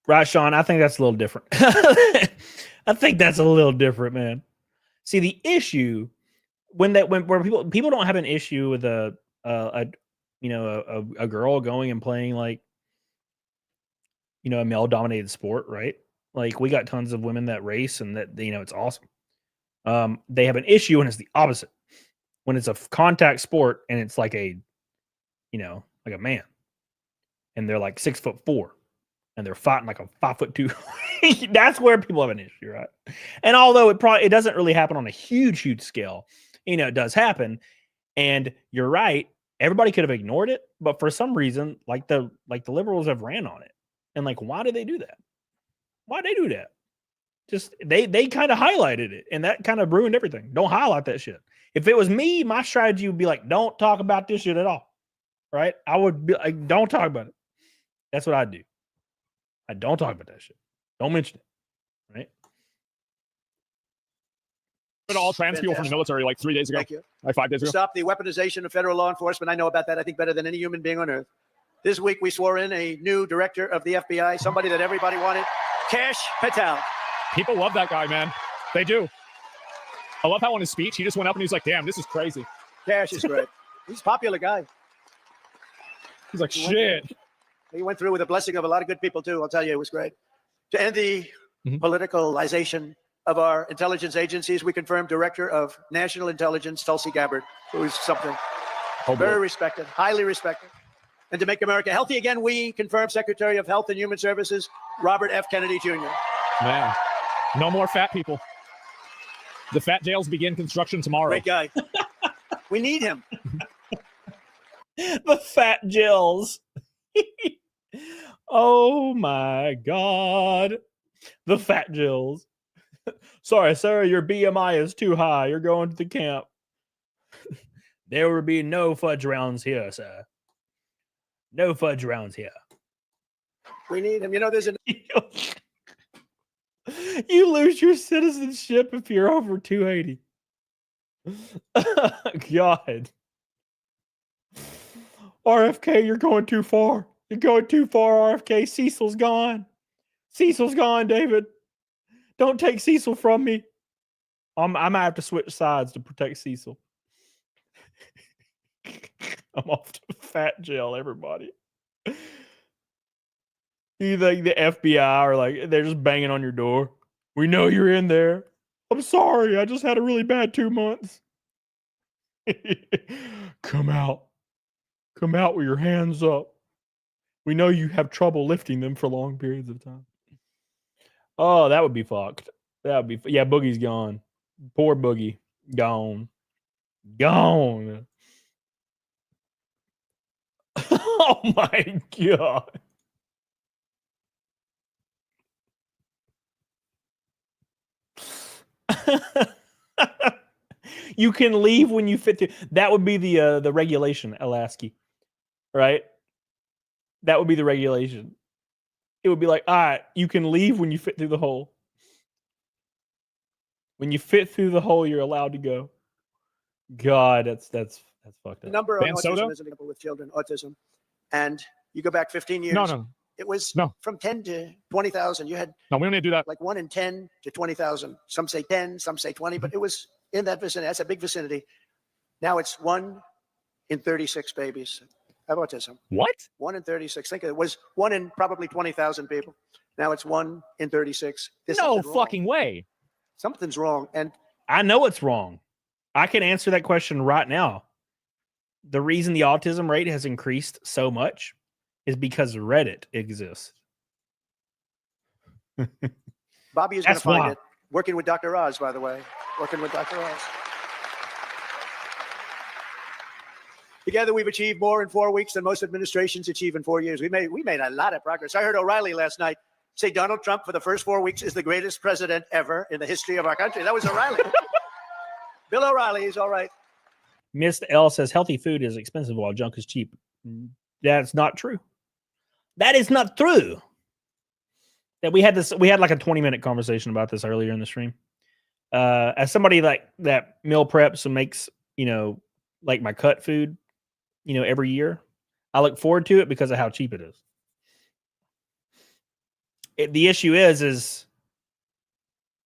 Right, Sean. I think that's a little different. I think that's a little different, man. See, the issue when people don't have an issue with a girl going and playing like a male dominated sport, right? Like we got tons of women that race and that it's awesome. They have an issue and it's the opposite. When it's a contact sport and it's like a like a man and they're like 6'4" and they're fighting like a 5'2". That's where people have an issue, right? And although it doesn't really happen on a huge scale, it does happen. And you're right, everybody could have ignored it, but for some reason, like the liberals have ran on it. And like, why did they do that? Why'd they do that? Just they kind of highlighted it, and that kind of ruined everything. Don't highlight that shit. If it was me, my strategy would be like, don't talk about this shit at all. Right? I would be like, don't talk about it. That's what I do. I don't talk about that shit. Don't mention it. Right? All trans people from the military like 3 days ago. Thank you. Like 5 days ago. Stop the weaponization of federal law enforcement. I know about that, I think, better than any human being on earth. This week, we swore in a new director of the FBI, somebody that everybody wanted, Kash Patel. People love that guy, man. They do. I love how on his speech, he just went up and he's like, damn, this is crazy. Kash is great. He's a popular guy. He's like, shit. He went through with the blessing of a lot of good people, too. I'll tell you, it was great. To end the politicalization of our intelligence agencies, we confirmed Director of National Intelligence, Tulsi Gabbard, who is something very respected, highly respected. And to make America healthy again, we confirmed Secretary of Health and Human Services, Robert F. Kennedy Jr. Man, no more fat people. The fat jails begin construction tomorrow. Great guy. We need him. The fat jails. Oh my God. The fat jails. Sorry, sir, your BMI is too high. You're going to the camp. There will be no fudge rounds here, sir. No fudge rounds here. We need him. There's You lose your citizenship if you're over 280. God. RFK, you're going too far. You're going too far, RFK. Cecil's gone. Cecil's gone, David. Don't take Cecil from me. I might have to switch sides to protect Cecil. I'm off to fat jail, everybody. You think the FBI are like, they're just banging on your door? We know you're in there. I'm sorry, I just had a really bad 2 months. Come out. Come out with your hands up. We know you have trouble lifting them for long periods of time. Oh, that would be fucked. That would be... Yeah, Boogie's gone. Poor Boogie. Gone. Gone. Oh my God. You can leave when you fit through. That would be the regulation, Alasky. Right? That would be the regulation. It would be like, all right, you can leave when you fit through the hole. When you fit through the hole, you're allowed to go. God, that's fucked up. The number on autism is an example with children, autism. And you go back 15 years. No. It was from 10 to 20,000. You had we don't need to do that. Like 1 in 10 to 20,000. Some say 10, some say 20, but it was in that vicinity. That's a big vicinity. Now it's 1 in 36 babies have autism. What? 1 in 36. Think it was 1 in probably 20,000 people. Now it's 1 in 36. No fucking way. Something's wrong. And I know it's wrong. I can answer that question right now. The reason the autism rate has increased so much is because Reddit exists. Bobby is going to find it. Working with Dr. Oz, by the way. Working with Dr. Oz. Together, we've achieved more in 4 weeks than most administrations achieve in 4 years. We made a lot of progress. I heard O'Reilly last night say Donald Trump for the first 4 weeks is the greatest president ever in the history of our country. That was O'Reilly. Bill O'Reilly, he's all right. Miss L says healthy food is expensive while junk is cheap. That's not true. That is not true. That we had like a 20-minute conversation about this earlier in the stream. As somebody like that meal preps and makes, like my cut food, every year, I look forward to it because of how cheap it is. The issue is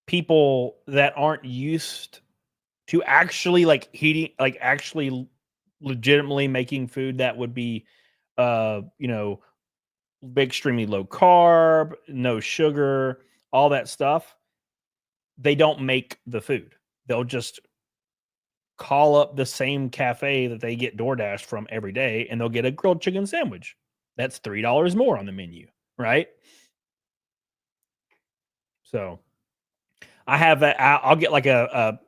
people that aren't used to actually like heating, like actually legitimately making food that would be, extremely low carb, no sugar, all that stuff. They don't make the food. They'll just call up the same cafe that they get DoorDash from every day, and they'll get a grilled chicken sandwich. That's $3 more on the menu, right? So I have I'll get like a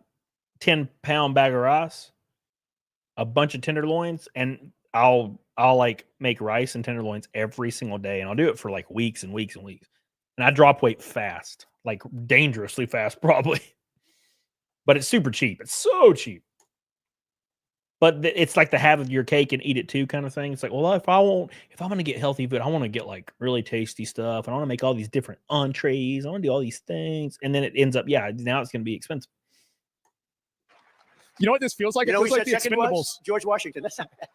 10-pound bag of rice, a bunch of tenderloins, and I'll like make rice and tenderloins every single day, and I'll do it for like weeks and weeks and weeks. And I drop weight fast, like dangerously fast, probably. But it's super cheap. It's so cheap. But it's like the have your cake and eat it too kind of thing. It's like, well, if I'm going to get healthy food, I want to get like really tasty stuff. And I want to make all these different entrees. I want to do all these things. And then it ends up, now it's going to be expensive. You know what this feels like? It feels like the Expendables. George Washington. That's not bad.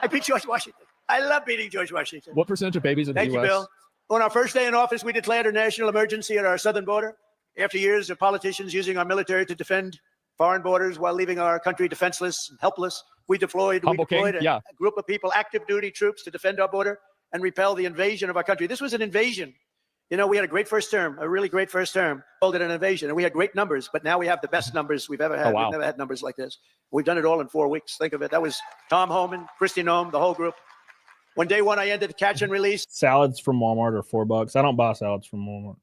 I beat George Washington. I love beating George Washington. What percentage of babies in the U.S.? Thank you, Bill. On our first day in office, we declared a national emergency at our southern border. After years of politicians using our military to defend foreign borders while leaving our country defenseless and helpless, we deployed a group of people, active duty troops, to defend our border and repel the invasion of our country. This was an invasion. We had a great first term, a really great first term. Called it an invasion, and we had great numbers, but now we have the best numbers we've ever had. Oh, wow. We've never had numbers like this. We've done it all in 4 weeks. Think of it. That was Tom Homan, Kristi Noem, the whole group. When day one, I ended catch and release. Salads from Walmart are $4. I don't buy salads from Walmart.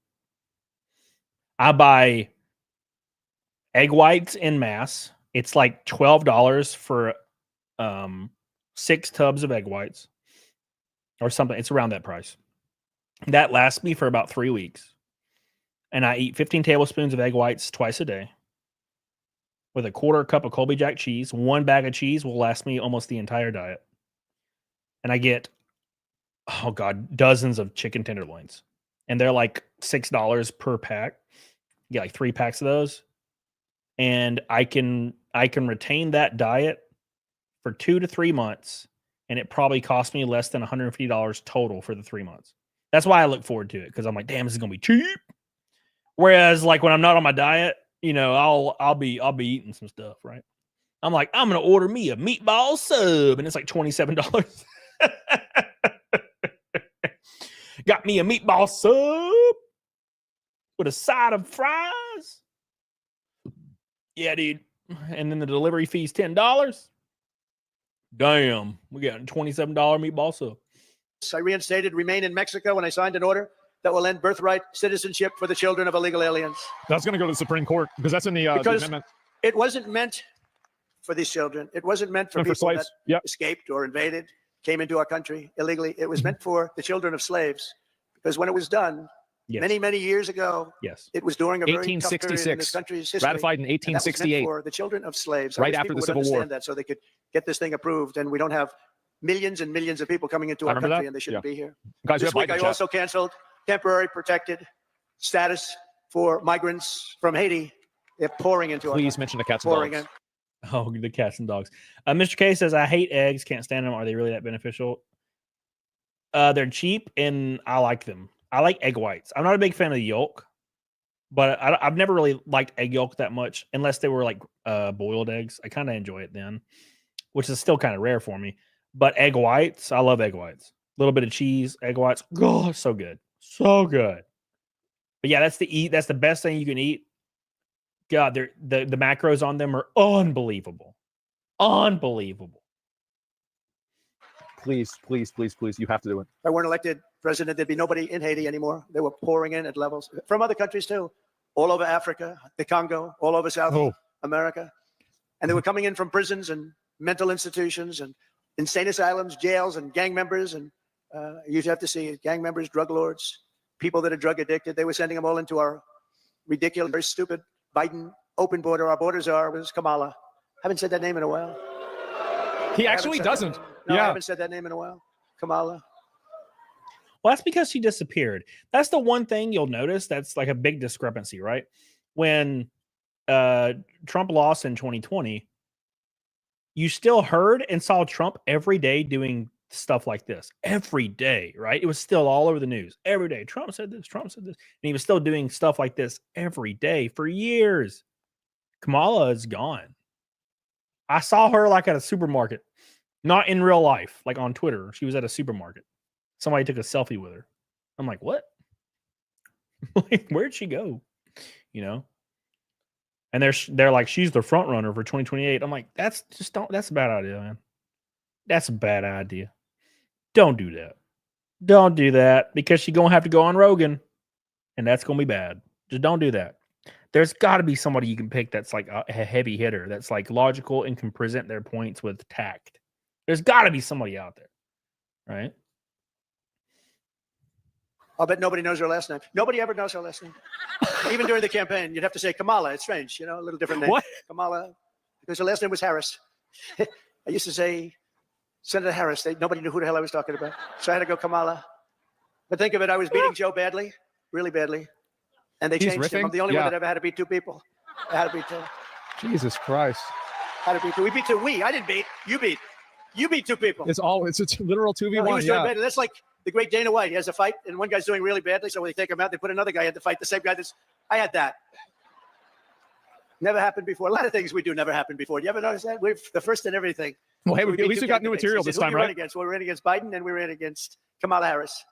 I buy egg whites en masse. It's like $12 for 6 tubs of egg whites or something. It's around that price. That lasts me for about 3 weeks. And I eat 15 tablespoons of egg whites twice a day with a 1/4 cup of Colby Jack cheese. 1 bag of cheese will last me almost the entire diet. And I get, dozens of chicken tenderloins. And they're like $6 per pack. You get like 3 packs of those. And I can retain that diet for 2 to 3 months. And it probably cost me less than $150 total for the 3 months. That's why I look forward to it, because I'm like, damn, this is gonna be cheap. Whereas, like when I'm not on my diet, I'll be eating some stuff, right? I'm like, I'm gonna order me a meatball sub, and it's like $27. Got me a meatball sub with a side of fries. Yeah, dude. And then the delivery fee's $10. Damn, we got a $27 meatball sub. I reinstated remain in Mexico when I signed an order that will end birthright citizenship for the children of illegal aliens. That's going to go to the Supreme Court because that's in the amendment. It wasn't meant for these children. It wasn't meant for people that escaped or invaded, came into our country illegally. It was meant for the children of slaves, because when it was done many, many years ago, it was during a very tough period in this country's history. Ratified in 1868. For the children of slaves. Right after the Civil War. That so they could get this thing approved, and we don't have millions and millions of people coming into our country, and they shouldn't be here. Guys, this week, I also canceled temporary protected status for migrants from Haiti. They're pouring into our country. Please mention the cats and dogs. Oh, the cats and dogs. Mr. K says, I hate eggs. Can't stand them. Are they really that beneficial? They're cheap, and I like them. I like egg whites. I'm not a big fan of the yolk, but I've never really liked egg yolk that much, unless they were like boiled eggs. I kind of enjoy it then, which is still kind of rare for me. But egg whites, I love egg whites. A little bit of cheese, egg whites. Oh, so good. So good. But yeah, that's the best thing you can eat. God, the macros on them are unbelievable. Unbelievable. Please, please, please, please. You have to do it. If I weren't elected president, there'd be nobody in Haiti anymore. They were pouring in at levels from other countries too. All over Africa, the Congo, all over South America. And they were coming in from prisons and mental institutions and insane asylums, jails, and gang members. And you have to see gang members, drug lords, people that are drug addicted. They were sending them all into our ridiculous, very stupid Biden open border. Our borders was Kamala. Haven't said that name in a while. He actually doesn't. No, I haven't said that name in a while. Kamala. Well, that's because she disappeared. That's the one thing you'll notice that's like a big discrepancy, right? When Trump lost in 2020, you still heard and saw Trump every day doing stuff like this. Every day, right? It was still all over the news. Every day. Trump said this, Trump said this. And he was still doing stuff like this every day for years. Kamala is gone. I saw her like at a supermarket. Not in real life, like on Twitter. She was at a supermarket. Somebody took a selfie with her. I'm like, what? Like, where'd she go? You know? And they're like, she's the front runner for 2028. I'm like, that's a bad idea, man. That's a bad idea. Don't do that. Don't do that because she's going to have to go on Rogan. And that's going to be bad. Just don't do that. There's got to be somebody you can pick that's like a heavy hitter, that's like logical and can present their points with tact. There's got to be somebody out there, right? I'll bet nobody knows her last name. Nobody ever knows her last name. Even during the campaign, you'd have to say Kamala. It's strange, you know, a little different name. What? Kamala, because her last name was Harris. I used to say Senator Harris. Nobody knew who the hell I was talking about. So I had to go Kamala. But think of it, I was beating Joe badly, really badly. And they changed him. I'm the only one that ever had to beat two people. I had to beat two. Jesus Christ. I had to beat two. We beat two. I didn't beat. You beat. You beat two people. It's a literal 2v1. No, he was doing badly. That's like the great Dana White. He has a fight, and one guy's doing really badly. So when they take him out, they put another guy in to fight the same guy. I had that. Never happened before. A lot of things we do never happened before. You ever notice that? We're the first in everything. Well, hey, at least we got new material this time, right? We ran against Biden, and we ran against Kamala Harris.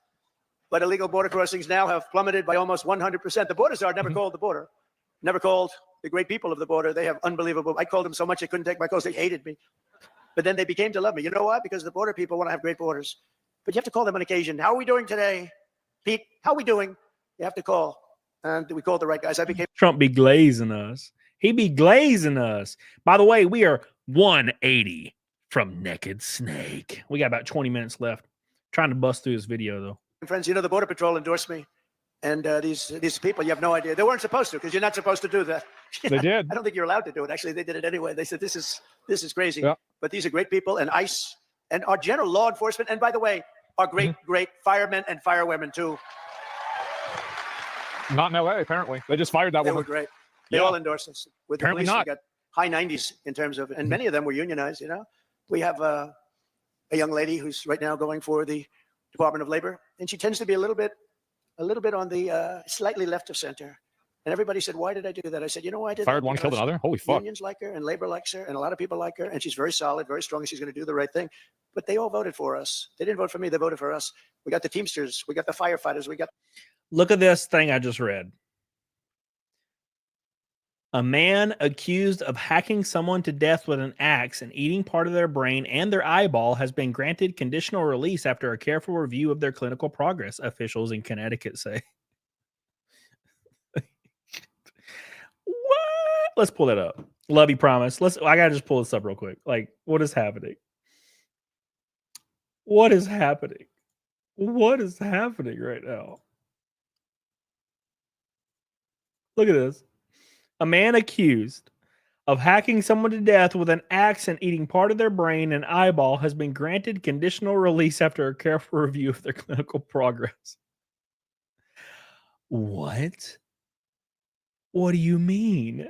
But illegal border crossings now have plummeted by almost 100%. The border czar never called the border. Never called the great people of the border. They have unbelievable. I called them so much they couldn't take my calls. They hated me. But then they became to love me. You know why? Because the border people want to have great borders. But you have to call them on occasion. How are we doing today? Pete, how are we doing? You have to call. And we called the right guys. I became Trump be glazing us. He be glazing us. By the way, we are 180 from Naked Snake. We got about 20 minutes left. Trying to bust through this video, though. friends. You know, the Border Patrol endorsed me. And these people, you have no idea. They weren't supposed to, because you're not supposed to do that. They did. I don't think you're allowed to do it. Actually, they did it anyway. They said, this is crazy. Yeah. But these are great people, and ICE and our general law enforcement. And by the way, our great firemen and firewomen, too. Not in LA, apparently. They just fired that They woman. were great. They all endorsed us. With the Apparently police, not. we got high 90s in terms of, and many of them were unionized, you know. We have a young lady who's right now going for the Department of Labor, and she tends to be a little bit on the slightly left of center. And everybody said, why did I do that? I said, you know why I did Fired that? one, killed Because another? Holy fuck. Unions like her, and labor likes her, and a lot of people like her, and she's very solid, very strong, and she's going to do the right thing. But they all voted for us. They didn't vote for me. They voted for us. We got the Teamsters. We got the firefighters. We got. Look at this thing I just read. A man accused of hacking someone to death with an axe and eating part of their brain and their eyeball has been granted conditional release after a careful review of their clinical progress, officials in Connecticut say. What? Let's pull that up. Love you, promise. I gotta just pull this up real quick. Like, what is happening? What is happening? What is happening right now? Look at this. A man accused of hacking someone to death with an axe and eating part of their brain and eyeball has been granted conditional release after a careful review of their clinical progress. What? What do you mean?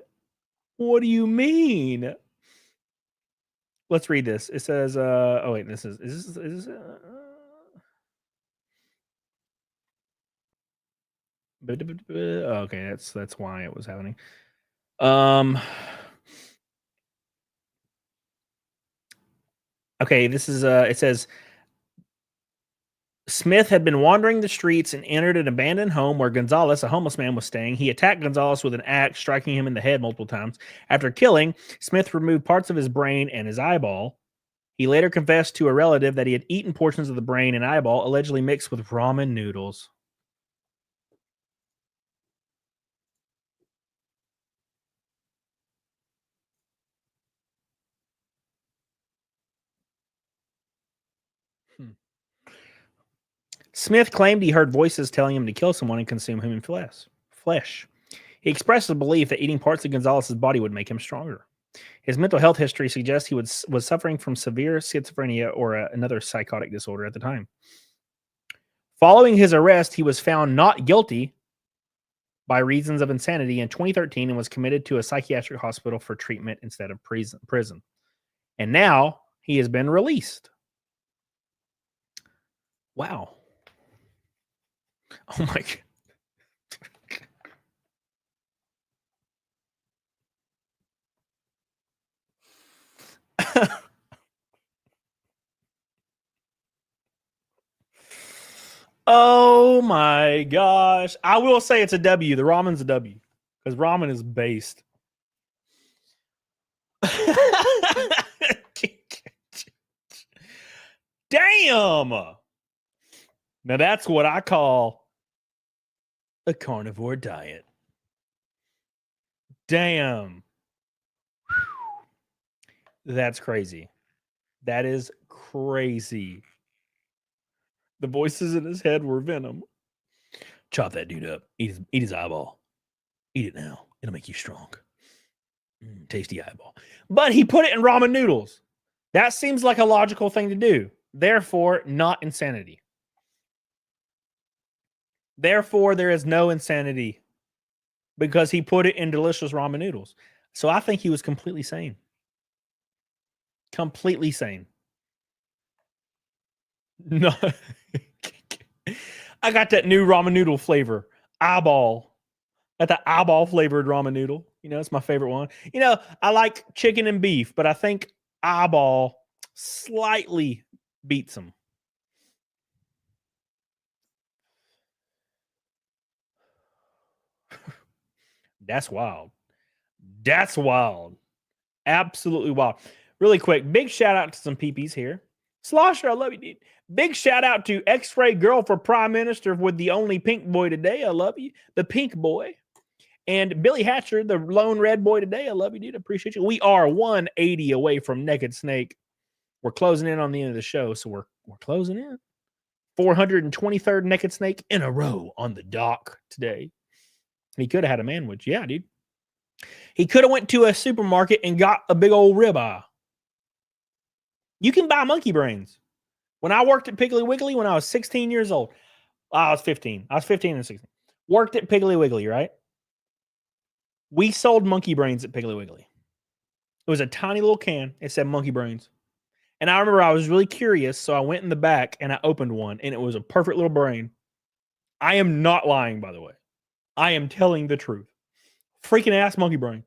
What do you mean? Let's read this. It says, oh wait, is this okay, that's why it was happening. Okay, this is it says Smith had been wandering the streets and entered an abandoned home where Gonzalez, a homeless man, was staying. He attacked Gonzalez with an axe, striking him in the head multiple times. After killing, Smith removed parts of his brain and his eyeball. He later confessed to a relative that he had eaten portions of the brain and eyeball, allegedly mixed with ramen noodles. Smith claimed he heard voices telling him to kill someone and consume human flesh. He expressed a belief that eating parts of Gonzalez's body would make him stronger. His mental health history suggests he was suffering from severe schizophrenia or another psychotic disorder at the time. Following his arrest, he was found not guilty by reasons of insanity in 2013 and was committed to a psychiatric hospital for treatment instead of prison. And now he has been released. Wow. Oh my God. Oh my gosh. I will say it's a W. The ramen's a W because ramen is based. Damn. Now that's what I call a carnivore diet. Damn. That's crazy. That is crazy. The voices in his head were venom. Chop that dude up. Eat his eyeball. Eat it now. It'll make you strong. Tasty eyeball. But he put it in ramen noodles. That seems like a logical thing to do. Therefore, not insanity. Therefore, there is no insanity because he put it in delicious ramen noodles. So I think he was completely sane. Completely sane. No. I got that new ramen noodle flavor. Eyeball. Got the eyeball flavored ramen noodle. You know, it's my favorite one. You know, I like chicken and beef, but I think eyeball slightly beats them. That's wild. That's wild. Absolutely wild. Really quick, big shout out to some peepees here. Slosher, I love you, dude. Big shout out to X-Ray Girl for Prime Minister with the only pink boy today. I love you. The pink boy. And Billy Hatcher, the lone red boy today. I love you, dude. Appreciate you. We are 180 away from Naked Snake. We're closing in on the end of the show, so we're closing in. 423rd Naked Snake in a row on the dock today. He could have had a manwich. Yeah, dude. He could have went to a supermarket and got a big old ribeye. You can buy monkey brains. When I worked at Piggly Wiggly when I was 16 years old, I was 15. I was 15 and 16. Worked at Piggly Wiggly, right? We sold monkey brains at Piggly Wiggly. It was a tiny little can. It said monkey brains. And I remember I was really curious, so I went in the back and I opened one, and it was a perfect little brain. I am not lying, by the way. I am telling the truth. Freaking ass monkey brain.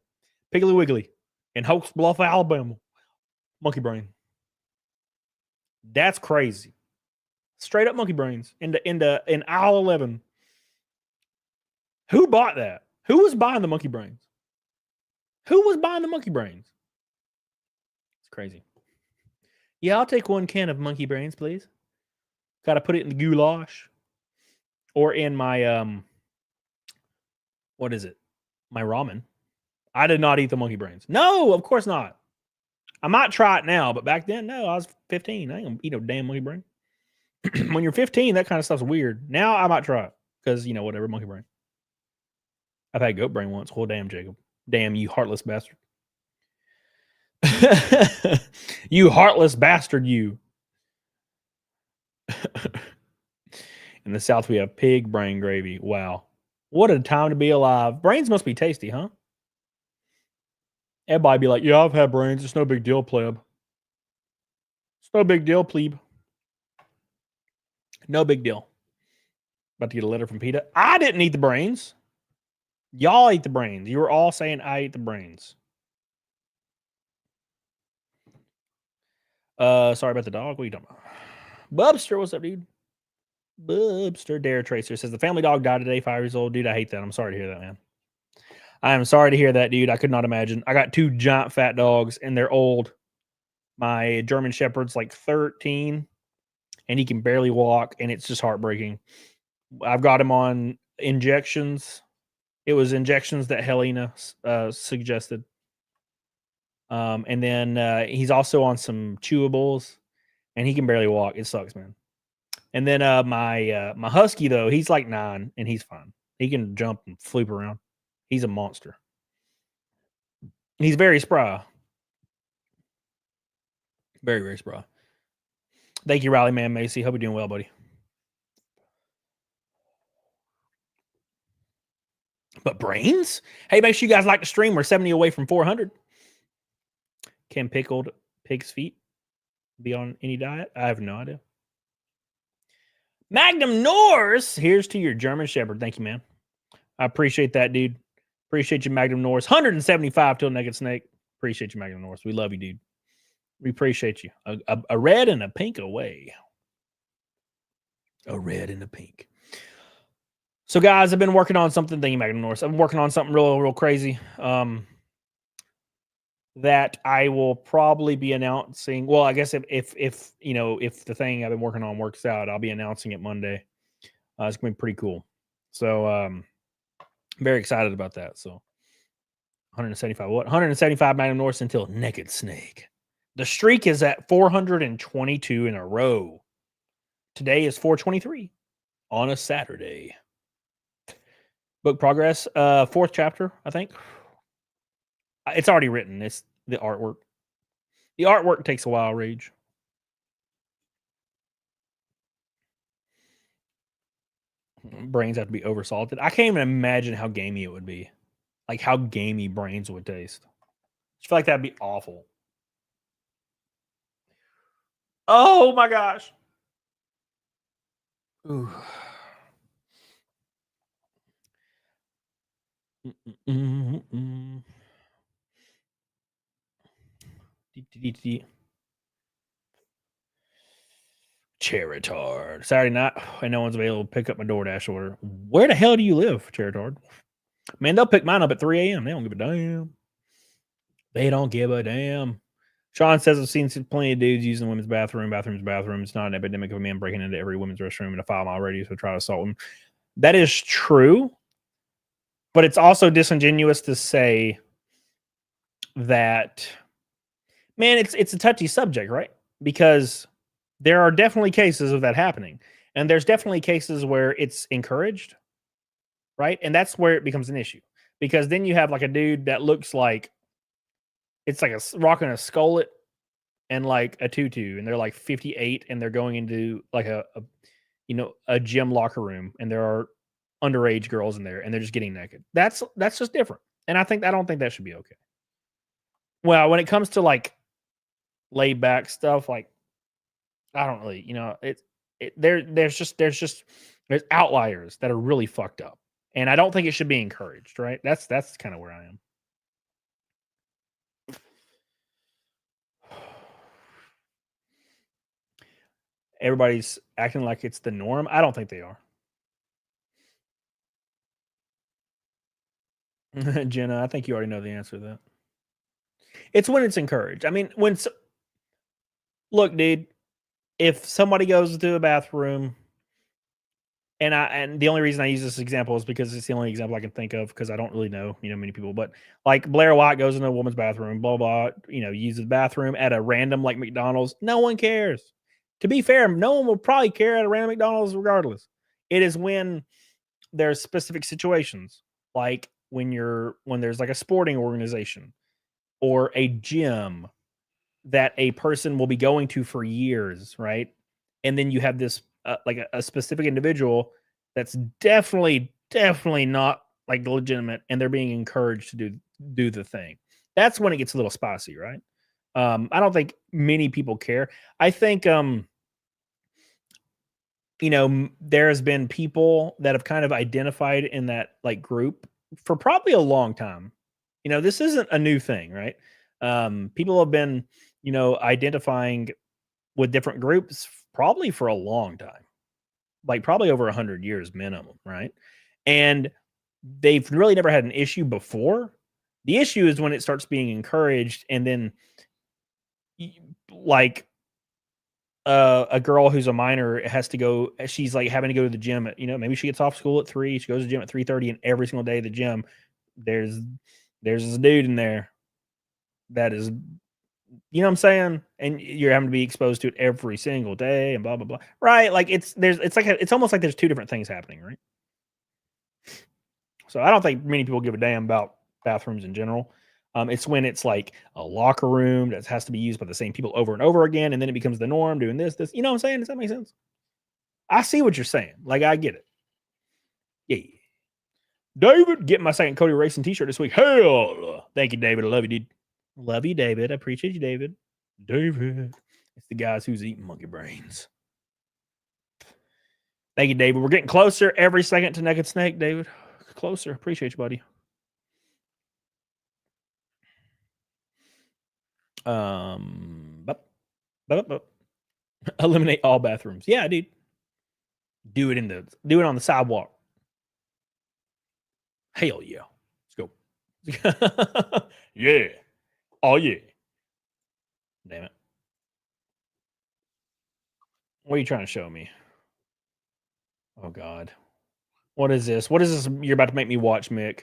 Piggly Wiggly in Hokes Bluff, Alabama. Monkey brain. That's crazy. Straight up monkey brains in aisle 11. Who bought that? Who was buying the monkey brains? Who was buying the monkey brains? It's crazy. Yeah, I'll take one can of monkey brains, please. Got to put it in the goulash or in my what is it? My ramen. I did not eat the monkey brains. No, of course not. I might try it now, but back then, no, I was 15. I ain't gonna eat no damn monkey brain. When you're 15, that kind of stuff's weird. Now I might try it because, you know, whatever, monkey brain. I've had goat brain once. Well, damn, Jacob. Damn, you heartless bastard. You heartless bastard, you. In the South, we have pig brain gravy. Wow. What a time to be alive. Brains must be tasty, huh? Everybody be like, yeah, I've had brains. It's no big deal, pleb. It's no big deal, plebe. No big deal. About to get a letter from PETA. I didn't eat the brains. Y'all ate the brains. You were all saying I ate the brains. Sorry about the dog. What are you talking about? Bubster, what's up, dude? Bubster Dare Tracer says the family dog died today, 5 years old. Dude, I hate that. I'm sorry to hear that, man. I am sorry to hear that, dude. I could not imagine. I got 2 giant fat dogs, and they're old. My German Shepherd's like 13, and he can barely walk, and it's just heartbreaking. I've got him on injections. It was injections that Helena suggested. And then he's also on some chewables, and he can barely walk. It sucks, man. And then my husky though, he's like 9 and he's fine. He can jump and floop around. He's a monster. He's very spry. Very, very spry. Thank you, Riley Man Macy. Hope you're doing well, buddy. But brains? Hey, make sure you guys like the stream. We're 70 away from 400. Can pickled pig's feet be on any diet? I have no idea. Magnum Norse, here's to your German Shepherd. Thank you, man. I appreciate that, dude. Appreciate you, Magnum Norse. 175 till Naked Snake. Appreciate you, Magnum Norse. We love you, dude. We appreciate you. A red and a pink away. A red and a pink. So, guys, I've been working on something. Thank you, Magnum Norse. I've been working on something real crazy. That I will probably be announcing. Well, I guess if you know, if the thing I've been working on works out, I'll be announcing it Monday. It's gonna be pretty cool. So very excited about that. So 175 what? 175 Magnum Norse until Naked Snake. The streak is at 422 in a row. Today is 423 on a Saturday. Book progress, 4th chapter, I think. It's already written. It's the artwork. The artwork takes a while, Rage. Brains have to be oversalted. I can't even imagine how gamey it would be. Like how gamey brains would taste. I feel like that'd be awful. Oh my gosh. Ooh. Charitard. Saturday night, and no one's available to pick up my DoorDash order. Where the hell do you live, Charitard? Man, they'll pick mine up at 3 a.m. They don't give a damn. They don't give a damn. Sean says, I've seen plenty of dudes using the women's bathroom. It's not an epidemic of a man breaking into every women's restroom in a 5-mile radius to try to assault them. That is true, but it's also disingenuous to say that, man, it's a touchy subject, right? Because there are definitely cases of that happening. And there's definitely cases where it's encouraged, right? And that's where it becomes an issue. Because then you have like a dude that looks like it's like rocking a skullet and like a tutu, and they're like 58 and they're going into like a gym locker room, and there are underage girls in there and they're just getting naked. That's just different. And I don't think that should be okay. Well, when it comes to like laid back stuff, like I don't really, there's outliers that are really fucked up, and I don't think it should be encouraged, right? That's kind of where I am. Everybody's acting like it's the norm. I don't think they are. Jenna, I think you already know the answer to that. It's when it's encouraged. I mean, look, dude, if somebody goes to a bathroom, and the only reason I use this example is because it's the only example I can think of, because I don't really know, many people, but like Blair White goes into a woman's bathroom, blah, blah, uses the bathroom at a random like McDonald's. No one cares. To be fair, no one will probably care at a random McDonald's regardless. It is when there's specific situations, like when there's like a sporting organization or a gym that a person will be going to for years, right? And then you have this like a specific individual that's definitely not like legitimate, and they're being encouraged to do the thing. That's when it gets a little spicy, right? I don't think many people care. I think there's been people that have kind of identified in that like group for probably a long time. This isn't a new thing, right? People have been identifying with different groups probably for a long time, like probably over 100 years minimum, right? And they've really never had an issue before. The issue is when it starts being encouraged, and then like a girl who's a minor has to go, she's like having to go to the gym at, maybe she gets off school at 3, she goes to the gym at 3:30, and every single day at the gym there's this dude in there that is You know what I'm saying? And you're having to be exposed to it every single day and blah blah blah. Right? Like it's almost like there's two different things happening, right? So I don't think many people give a damn about bathrooms in general. It's when it's like a locker room that has to be used by the same people over and over again, and then it becomes the norm doing this. You know what I'm saying? Does that make sense? I see what you're saying. Like, I get it. Yeah. David, get my second Cody Racing t-shirt this week. Hell, thank you, David. I love you, dude. Love you, David. I appreciate you, David. David. It's the guys who's eating monkey brains. Thank you, David. We're getting closer every second to Naked Snake, David. Closer. Appreciate you, buddy. Eliminate all bathrooms. Yeah, dude. Do it on the sidewalk. Hell yeah. Let's go. Yeah. Oh yeah. Damn it. What are you trying to show me? Oh God. What is this? What is this you're about to make me watch, Mick?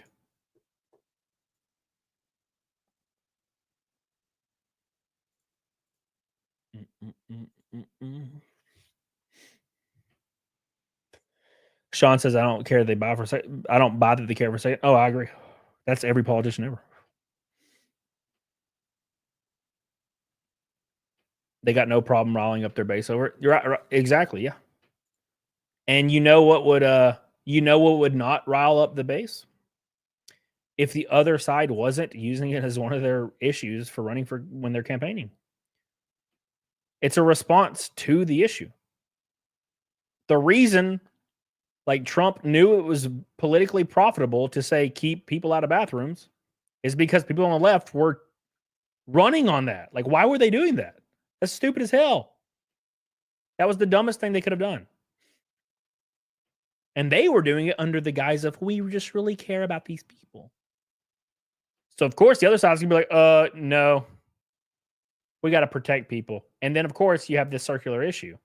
Sean says, I don't care they buy for a second. I don't buy that they care for a second. Oh, I agree. That's every politician ever. They got no problem riling up their base over it. You're right. Exactly. Yeah. And you know what would not rile up the base? If the other side wasn't using it as one of their issues for running for when they're campaigning. It's a response to the issue. The reason, like, Trump knew it was politically profitable to say keep people out of bathrooms is because people on the left were running on that. Like, why were they doing that? That's stupid as hell. That was the dumbest thing they could have done. And they were doing it under the guise of, we just really care about these people. So, of course, the other side's going to be like, no. We got to protect people. And then, of course, you have this circular issue.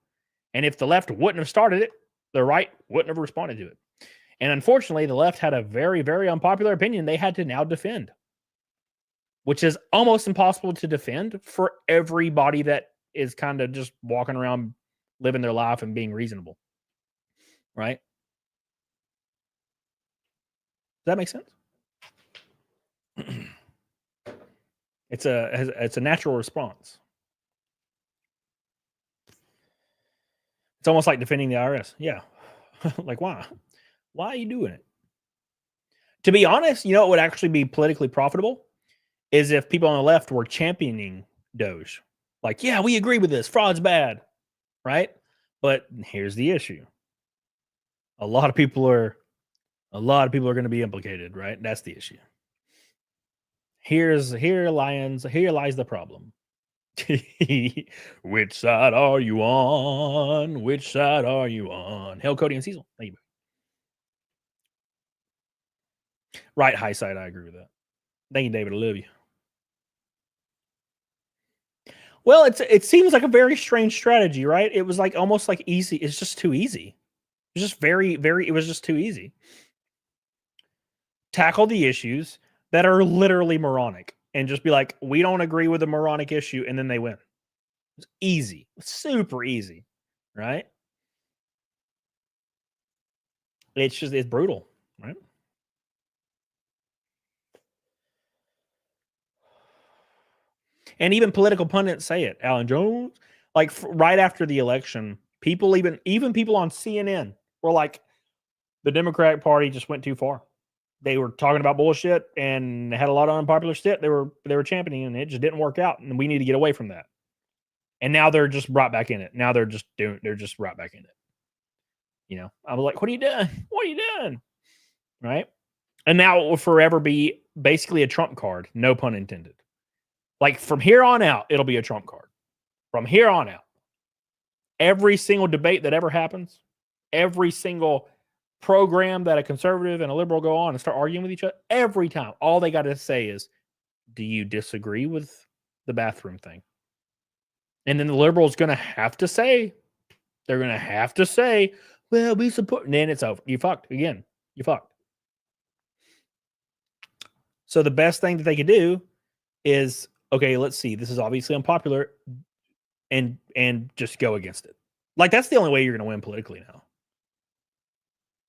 And if the left wouldn't have started it, the right wouldn't have responded to it. And unfortunately, the left had a very, very unpopular opinion they had to now defend, which is almost impossible to defend for everybody that is kind of just walking around living their life and being reasonable. Right? Does that make sense? It's a natural response. It's almost like defending the IRS. Yeah. Like, why? Why are you doing it? To be honest, you know what would actually be politically profitable is if people on the left were championing DOGE. Like, yeah, we agree with this. Fraud's bad. Right? But here's the issue. A lot of people are going to be implicated, right? That's the issue. Here lies the problem. Which side are you on? Which side are you on? Hell, Cody and Cecil. Thank you. Right, high side. I agree with that. Thank you, David. I love you. Well, it seems like a very strange strategy, right? It was like almost like easy. It's just too easy. It's just it was just too easy. Tackle the issues that are literally moronic and just be like, we don't agree with the moronic issue, and then they win. It's easy. Super easy, right? It's brutal, right? And even political pundits say it. Alan Jones, like right after the election, people even people on CNN were like, the Democratic Party just went too far. They were talking about bullshit and had a lot of unpopular shit they were championing, and it just didn't work out. And we need to get away from that. And now they're just brought back in it. Now they're just brought back in it. You know, I was like, what are you doing? What are you doing? Right? And now it will forever be basically a Trump card. No pun intended. Like from here on out, it'll be a Trump card. From here on out. Every single debate that ever happens, every single program that a conservative and a liberal go on and start arguing with each other, every time, all they got to say is, do you disagree with the bathroom thing? And then the liberal's going to have to say, well, we support, and then it's over. You fucked again. You fucked. So the best thing that they could do is okay, let's see, this is obviously unpopular, and just go against it. Like, that's the only way you're going to win politically now.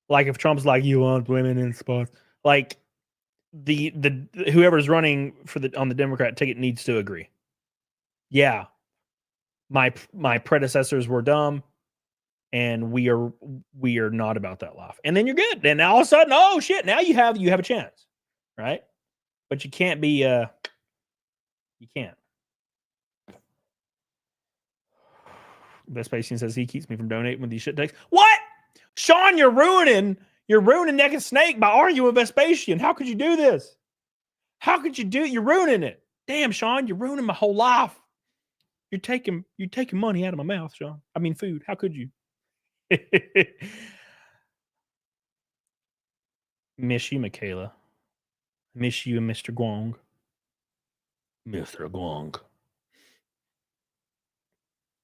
Like, if Trump's like, you want women in sports, like the whoever's running for on the Democrat ticket needs to agree. Yeah, my predecessors were dumb, and we are not about that life. And then you're good. And all of a sudden, oh shit, now you have a chance, right? But you can't be you can't. Vespasian says he keeps me from donating with these shit takes. What? Sean, you're ruining Naked Snake by arguing with Vespasian. How could you do this? How could you do it? You're ruining it. Damn, Sean, you're ruining my whole life. You're taking money out of my mouth, Sean. I mean food. How could you? Miss you, Michaela. Miss you, Mr. Guang. Mr. Guang.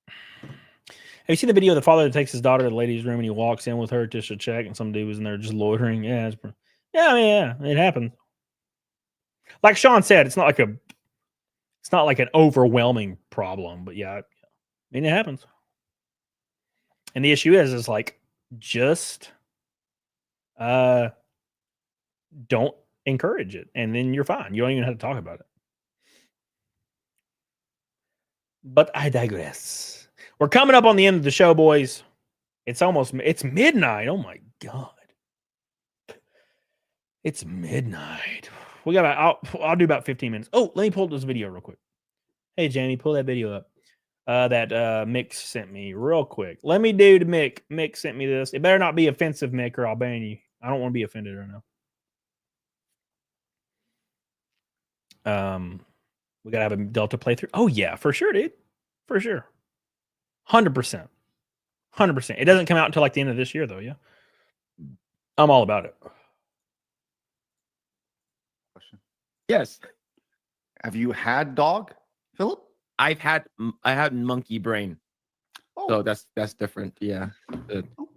Have you seen the video of the father that takes his daughter to the ladies' room and he walks in with her just to check, and some dude was in there just loitering? Yeah, it happens. Like Sean said, it's not like an overwhelming problem, but yeah, I mean, it happens. And the issue is like, just don't encourage it, and then you're fine. You don't even have to talk about it. But I digress. We're coming up on the end of the show, boys. It's midnight. Oh my God. It's midnight. We got I'll do about 15 minutes. Oh, let me pull up this video real quick. Hey, Jamie, pull that video up. That Mick sent me real quick. Let me do to Mick. Mick sent me this. It better not be offensive, Mick, or I'll ban you. I don't want to be offended right now. We gotta have a Delta playthrough. Oh yeah, for sure, dude. For sure. 100%. 100%. It doesn't come out until like the end of this year, though. Yeah, I'm all about it. Yes. Have you had dog, Philip? I had monkey brain. Oh. So that's different. Yeah.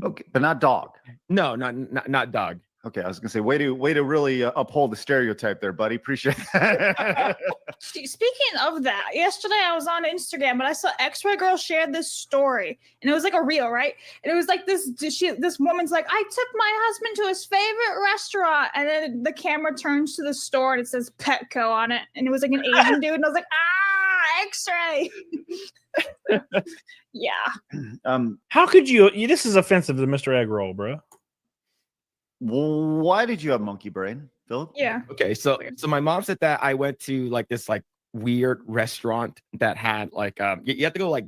Okay, but not dog. No, not dog. Okay, I was gonna say, way to really uphold the stereotype there, buddy. Appreciate that. Speaking of that, yesterday I was on Instagram, but I saw X-Ray Girl shared this story, and it was like a reel, right? And it was like this woman's like, I took my husband to his favorite restaurant, and then the camera turns to the store and it says Petco on it, and it was like an Asian dude, and I was like, X-Ray. Yeah. How could you? This is offensive to Mr. Egg Roll, bro. Why did you have monkey brain, Philip? Yeah. Okay, so my mom said that I went to like this like weird restaurant that had like you have to go like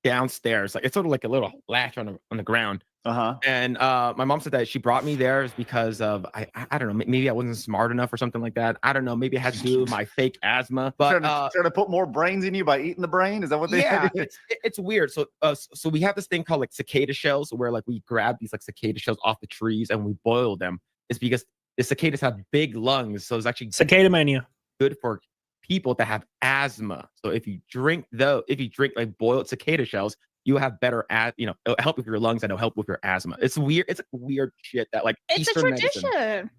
downstairs, like it's sort of like a little latch on the ground. And my mom said that she brought me there is because of I don't know, maybe I wasn't smart enough or something like that. I don't know, maybe it had to do with my fake asthma. But trying to put more brains in you by eating the brain? Is that what they? Yeah, it's weird. So so we have this thing called like cicada shells, where like we grab these like cicada shells off the trees and we boil them. It's because the cicadas have big lungs, so it's actually cicada mania. Good for people that have asthma. So if you drink like boiled cicada shells, you have better it'll help with your lungs and it'll help with your asthma. It's weird. It's like weird shit that like it's Eastern a tradition. Medicine.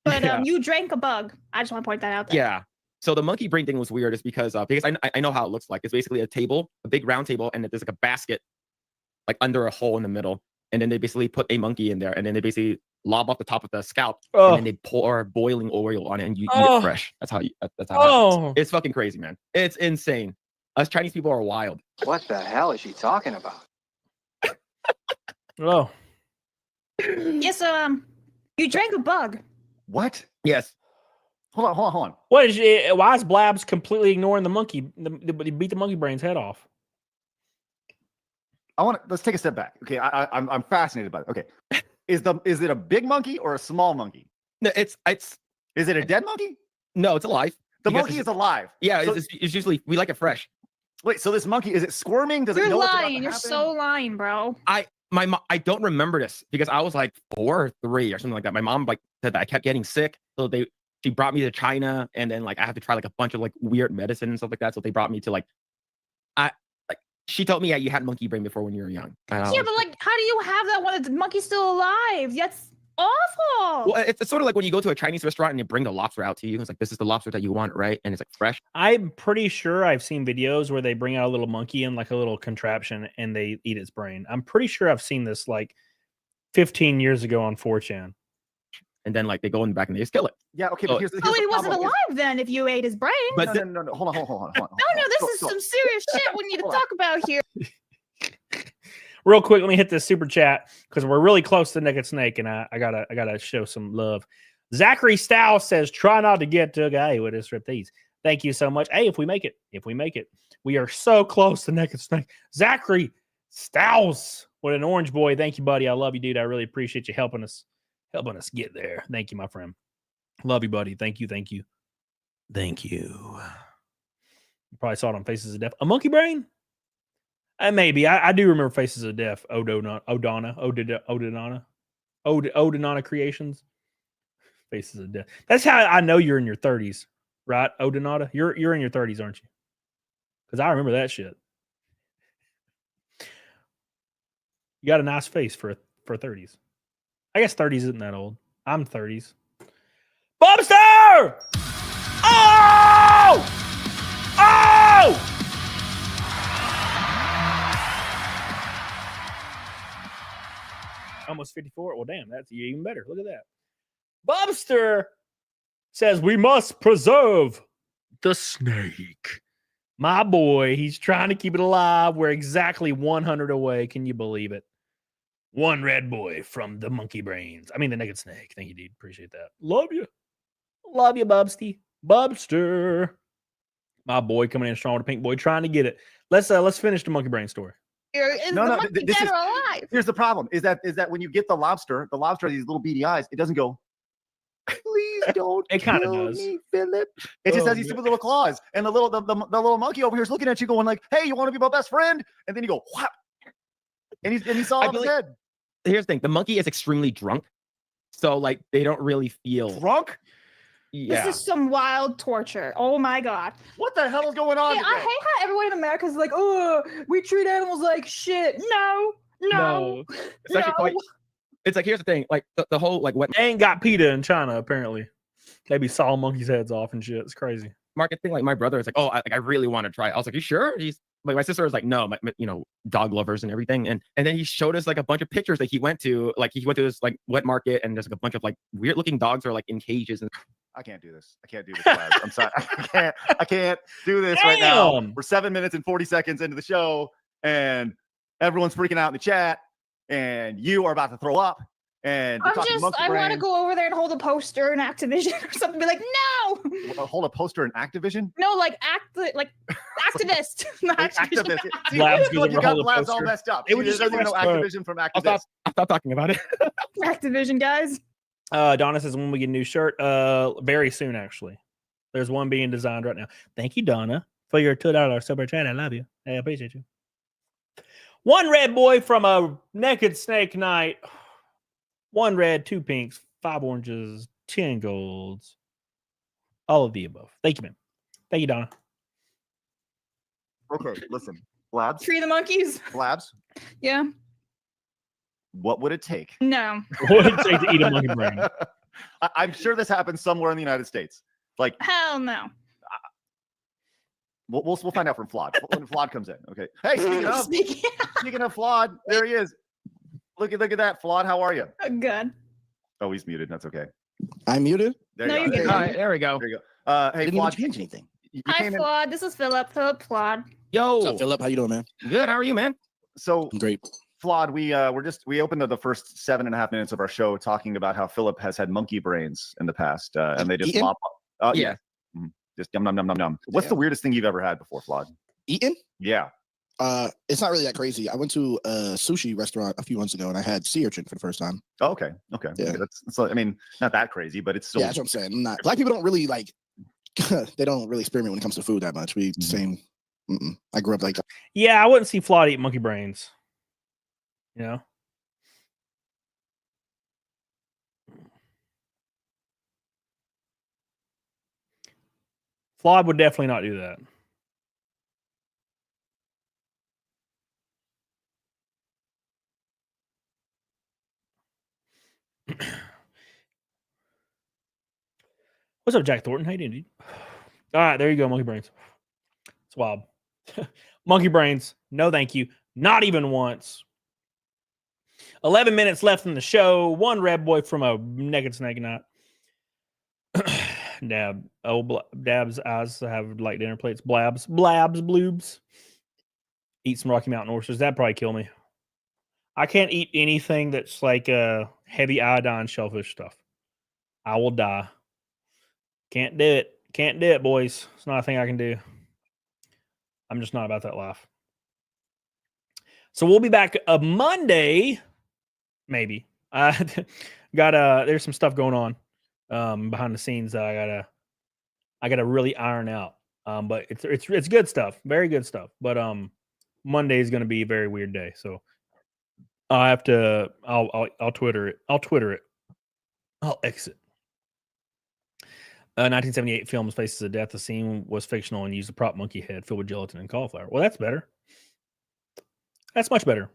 But you drank a bug. I just want to point that out there. Yeah. So the monkey brain thing was weird, is because I know how it looks like. It's basically a table, a big round table, and there's like a basket like under a hole in the middle, and then they basically put a monkey in there, and then they basically lob off the top of the scalp, and then they pour boiling oil on it, and you eat it fresh. That's how it happens. It's fucking crazy, man. It's insane. Us Chinese people are wild. What the hell is she talking about? Oh. Yes, you drank a bug. What? Yes. Hold on. Why is Blabs completely ignoring the monkey? He beat the monkey brain's head off. Let's take a step back. Okay, I'm fascinated by it. Okay, is it a big monkey or a small monkey? No, it's. Is it a dead monkey? No, it's alive. The monkey is alive. Yeah, so, it's usually we like it fresh. Wait, so this monkey, is it squirming? Does it know what's about to happen? You're so lying, bro. I don't remember this because I was like 4 or 3 or something like that. My mom like said that I kept getting sick, so she brought me to China, and then like I had to try like a bunch of like weird medicine and stuff like that. So they brought me to like she told me, yeah, you had monkey brain before when you were young. Yeah, but like, how do you have that when the monkey's still alive? awful. Well, it's sort of like when you go to a Chinese restaurant and they bring the lobster out to you. It's like, this is the lobster that you want, right? And it's like fresh. I'm pretty sure I've seen videos where they bring out a little monkey in like a little contraption and they eat its brain. I'm pretty sure I've seen this like 15 years ago on 4chan. And then like they go in the back and they just kill it. Yeah, okay, So- but here's Oh, he the wasn't problem. alive then if you ate his brain. But no, hold on. No, this is some serious shit we need to talk about here. Real quick, let me hit this super chat because we're really close to Naked Snake, and I gotta show some love. Zachary Stow says, "Try not to get to a guy with his striptease." Thank you so much. Hey, if we make it, we are so close to Naked Snake. Zachary Stows, what an orange boy. Thank you, buddy. I love you, dude. I really appreciate you helping us get there. Thank you, my friend. Love you, buddy. Thank you. You probably saw it on Faces of Death. A monkey brain? Maybe. I do remember Faces of Death. Odana Creations. Faces of Death. That's how I know you're in your 30s, right? Odonata? You're in your 30s, aren't you? Because I remember that shit. You got a nice face for 30s. I guess 30s isn't that old. I'm 30s. Bobster! Oh! Oh! Almost 54. Well, damn, that's even better. Look at that. Bobster says we must preserve the snake. My boy, he's trying to keep it alive. We're exactly 100 away. Can you believe it? One red boy from the monkey brains. I mean, the Naked Snake. Thank you, dude. Appreciate that. Love you. Love you, Bubsty. Bubster. My boy coming in strong with a pink boy, trying to get it. Let's finish the monkey brain story. Is the monkey dead or alive? Here's the problem: is that when you get the lobster has these little beady eyes. It doesn't go, please don't. It kind of kill does. me, Philip. It just has these stupid little claws, and the little monkey over here is looking at you, going like, "Hey, you want to be my best friend?" And then you go, "What?" And he saw off his head. Here's the thing: the monkey is extremely drunk, so like they don't really feel drunk. Yeah. This is some wild torture. Oh my god. What the hell is going on? Hey, I hate how everyone in America is like, oh, we treat animals like shit. No. It's actually quite. It's like, here's the thing: like the whole like what They ain't got PETA in China apparently. They be sawing monkeys' heads off and shit. It's crazy. market thing. Like my brother is like, oh, I really want to try it. I was like, you sure? He's like, my sister was like, no, dog lovers and everything. And then he showed us like a bunch of pictures that he went to. Like he went to this like wet market and there's like a bunch of like weird looking dogs are like in cages. And I can't do this. I can't do this, guys. I'm sorry. I can't do this right now. We're 7 minutes and 40 seconds into the show, and everyone's freaking out in the chat, and you are about to throw up. And I want to go over there and hold a poster in Activision or something. Be like, no. Hold a poster in Activision? No, like activist. Not Activision. Activist. See, you got Labs all messed up. It would just know Activision from Activist. I'll stop talking about it. Activision, guys. Donna says when we get a new shirt, very soon actually. There's one being designed right now. Thank you, Donna, for your $2 super chat. I love you. I appreciate you. One red boy from a naked snake night. 1 red, 2 pinks, 5 oranges, 10 golds. All of the above. Thank you, man. Thank you, Donna. Okay, listen. Labs. Free the monkeys. Labs. Yeah. What would it take? No. What would it take to eat a monkey brain? I'm sure this happens somewhere in the United States. Like, hell no. We'll find out from Flawed when Flawed comes in. Okay. Hey, speaking of Flawed, there he is. Look at that, Flawed. How are you? Good. Oh, he's muted. That's okay. I'm muted. There No, you you're go. good. All right, there we go. There you go. Hey, Didn't even Flawed. change anything. Hi, Flawed. This is Philip. Philip Flawed. Yo. What's up, Philip? How you doing, man? Good. How are you, man? So I'm great. Flawed. We opened the first 7.5 minutes of our show talking about how Philip has had monkey brains in the past, and they just Eaten? lop. Yeah. Mhm. Just yum nom nom nom nom. What's the weirdest thing you've ever had before, Flawed? Eating? Yeah. It's not really that crazy. I went to a sushi restaurant a few months ago and I had sea urchin for the first time. Oh, okay. Okay. Yeah. Okay. That's I mean, not that crazy, but it's still. Yeah, that's what I'm saying. Black people don't really like. They don't really experiment when it comes to food that much. We same. I grew up like that. Yeah, I wouldn't see Flawed eat monkey brains. You know? Flawed would definitely not do that. What's up, Jack Thornton? How you doing, dude? All right, there you go, monkey brains. It's wild. Monkey brains. No, thank you. Not even once. 11 minutes left in the show. One red boy from a naked snake knot. Dab. Oh, Dab's eyes have like dinner plates. Blabs. Blabs. Bloobs. Eat some Rocky Mountain oysters. That'd probably kill me. I can't eat anything that's like heavy iodine shellfish stuff. I will die. Can't do it. Can't do it, boys. It's not a thing I can do. I'm just not about that life. So we'll be back Monday, maybe. There's some stuff going on behind the scenes that I gotta really iron out. But it's good stuff, very good stuff. But Monday is gonna be a very weird day. So I'll Twitter it. I'll exit. 1978 film Faces of Death. The scene was fictional and used a prop monkey head filled with gelatin and cauliflower. Well, that's better. That's much better.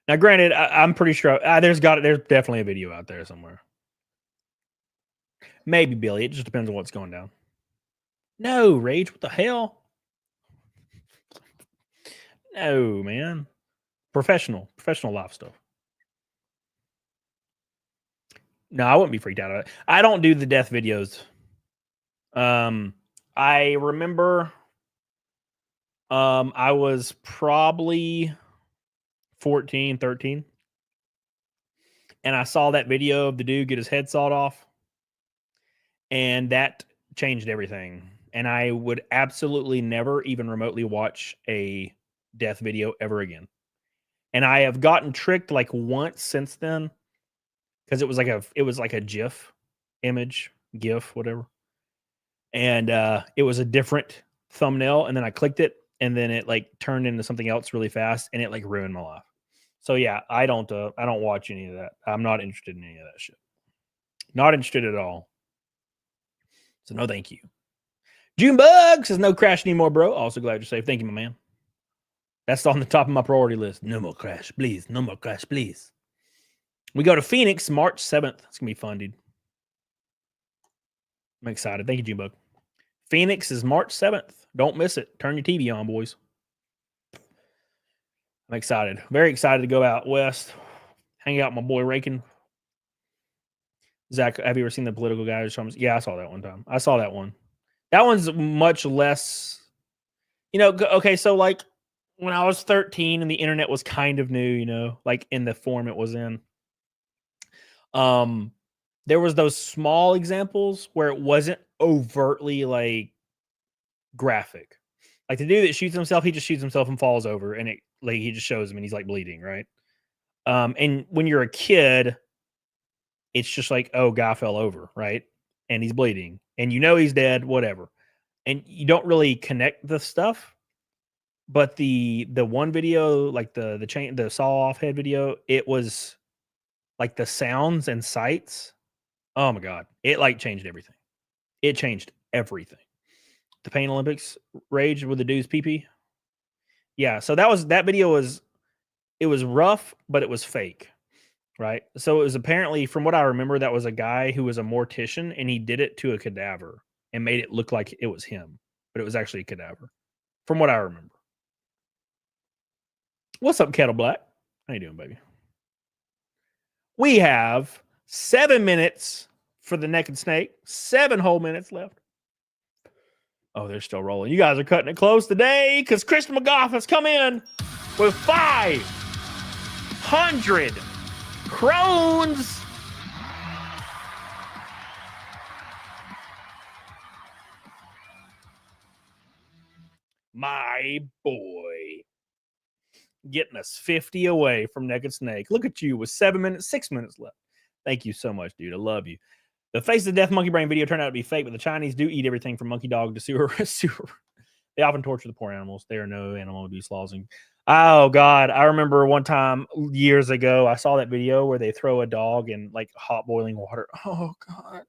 Now, granted, I'm pretty sure there's definitely a video out there somewhere. Maybe Billy. It just depends on what's going down. No, Rage. What the hell? No, man. Professional life stuff. No, I wouldn't be freaked out of it. I don't do the death videos. I remember I was probably 14, 13. And I saw that video of the dude get his head sawed off. And that changed everything. And I would absolutely never even remotely watch a death video ever again. And I have gotten tricked like once since then. Because it was like a GIF image, GIF, whatever. And it was a different thumbnail, and then I clicked it, and then it like turned into something else really fast, and it like ruined my life. So yeah, I don't watch any of that. I'm not interested in any of that shit. Not interested at all. So no, thank you. Junebug says no crash anymore, bro. Also glad you're safe. Thank you, my man. That's on the top of my priority list. No more crash, please. No more crash, please. We go to Phoenix March 7th. It's gonna be fun, dude. I'm excited. Thank you, Junebug. Phoenix is March 7th. Don't miss it. Turn your TV on, boys. I'm excited. Very excited to go out west. Hang out with my boy Rakin. Zach, have you ever seen the political guys? Yeah, I saw that one time. I saw that one. That one's much less, okay, so like when I was 13 and the internet was kind of new, like in the form it was in. There was those small examples where it wasn't overtly like graphic. Like the dude that shoots himself, he just shoots himself and falls over, and it like he just shows him and he's like bleeding, right? And when you're a kid, it's just like, oh, guy fell over, right? And he's bleeding, and he's dead, whatever. And you don't really connect the stuff. But the one video, like the saw off head video, it was like the sounds and sights. Oh my God. It like changed everything. It changed everything. The Pain Olympics Rage with the dude's pee-pee. Yeah. So that video was rough, but it was fake. Right. So it was apparently, from what I remember, that was a guy who was a mortician, and he did it to a cadaver and made it look like it was him, but it was actually a cadaver from what I remember. What's up, Kettle Black? How you doing, baby? We have 7 minutes for the Naked Snake. 7 whole minutes left. Oh, they're still rolling. You guys are cutting it close today because Kristen McGough has come in with 500 crones. My boy. Getting us 50 away from Naked Snake. Look at you with 7 minutes, 6 minutes left. Thank you so much, dude. I love you. The Face of Death Monkey Brain video turned out to be fake, but the Chinese do eat everything from monkey dog to sewer. They often torture the poor animals. There are no animal abuse laws. Oh, God. I remember one time years ago, I saw that video where they throw a dog in like hot boiling water. Oh, God.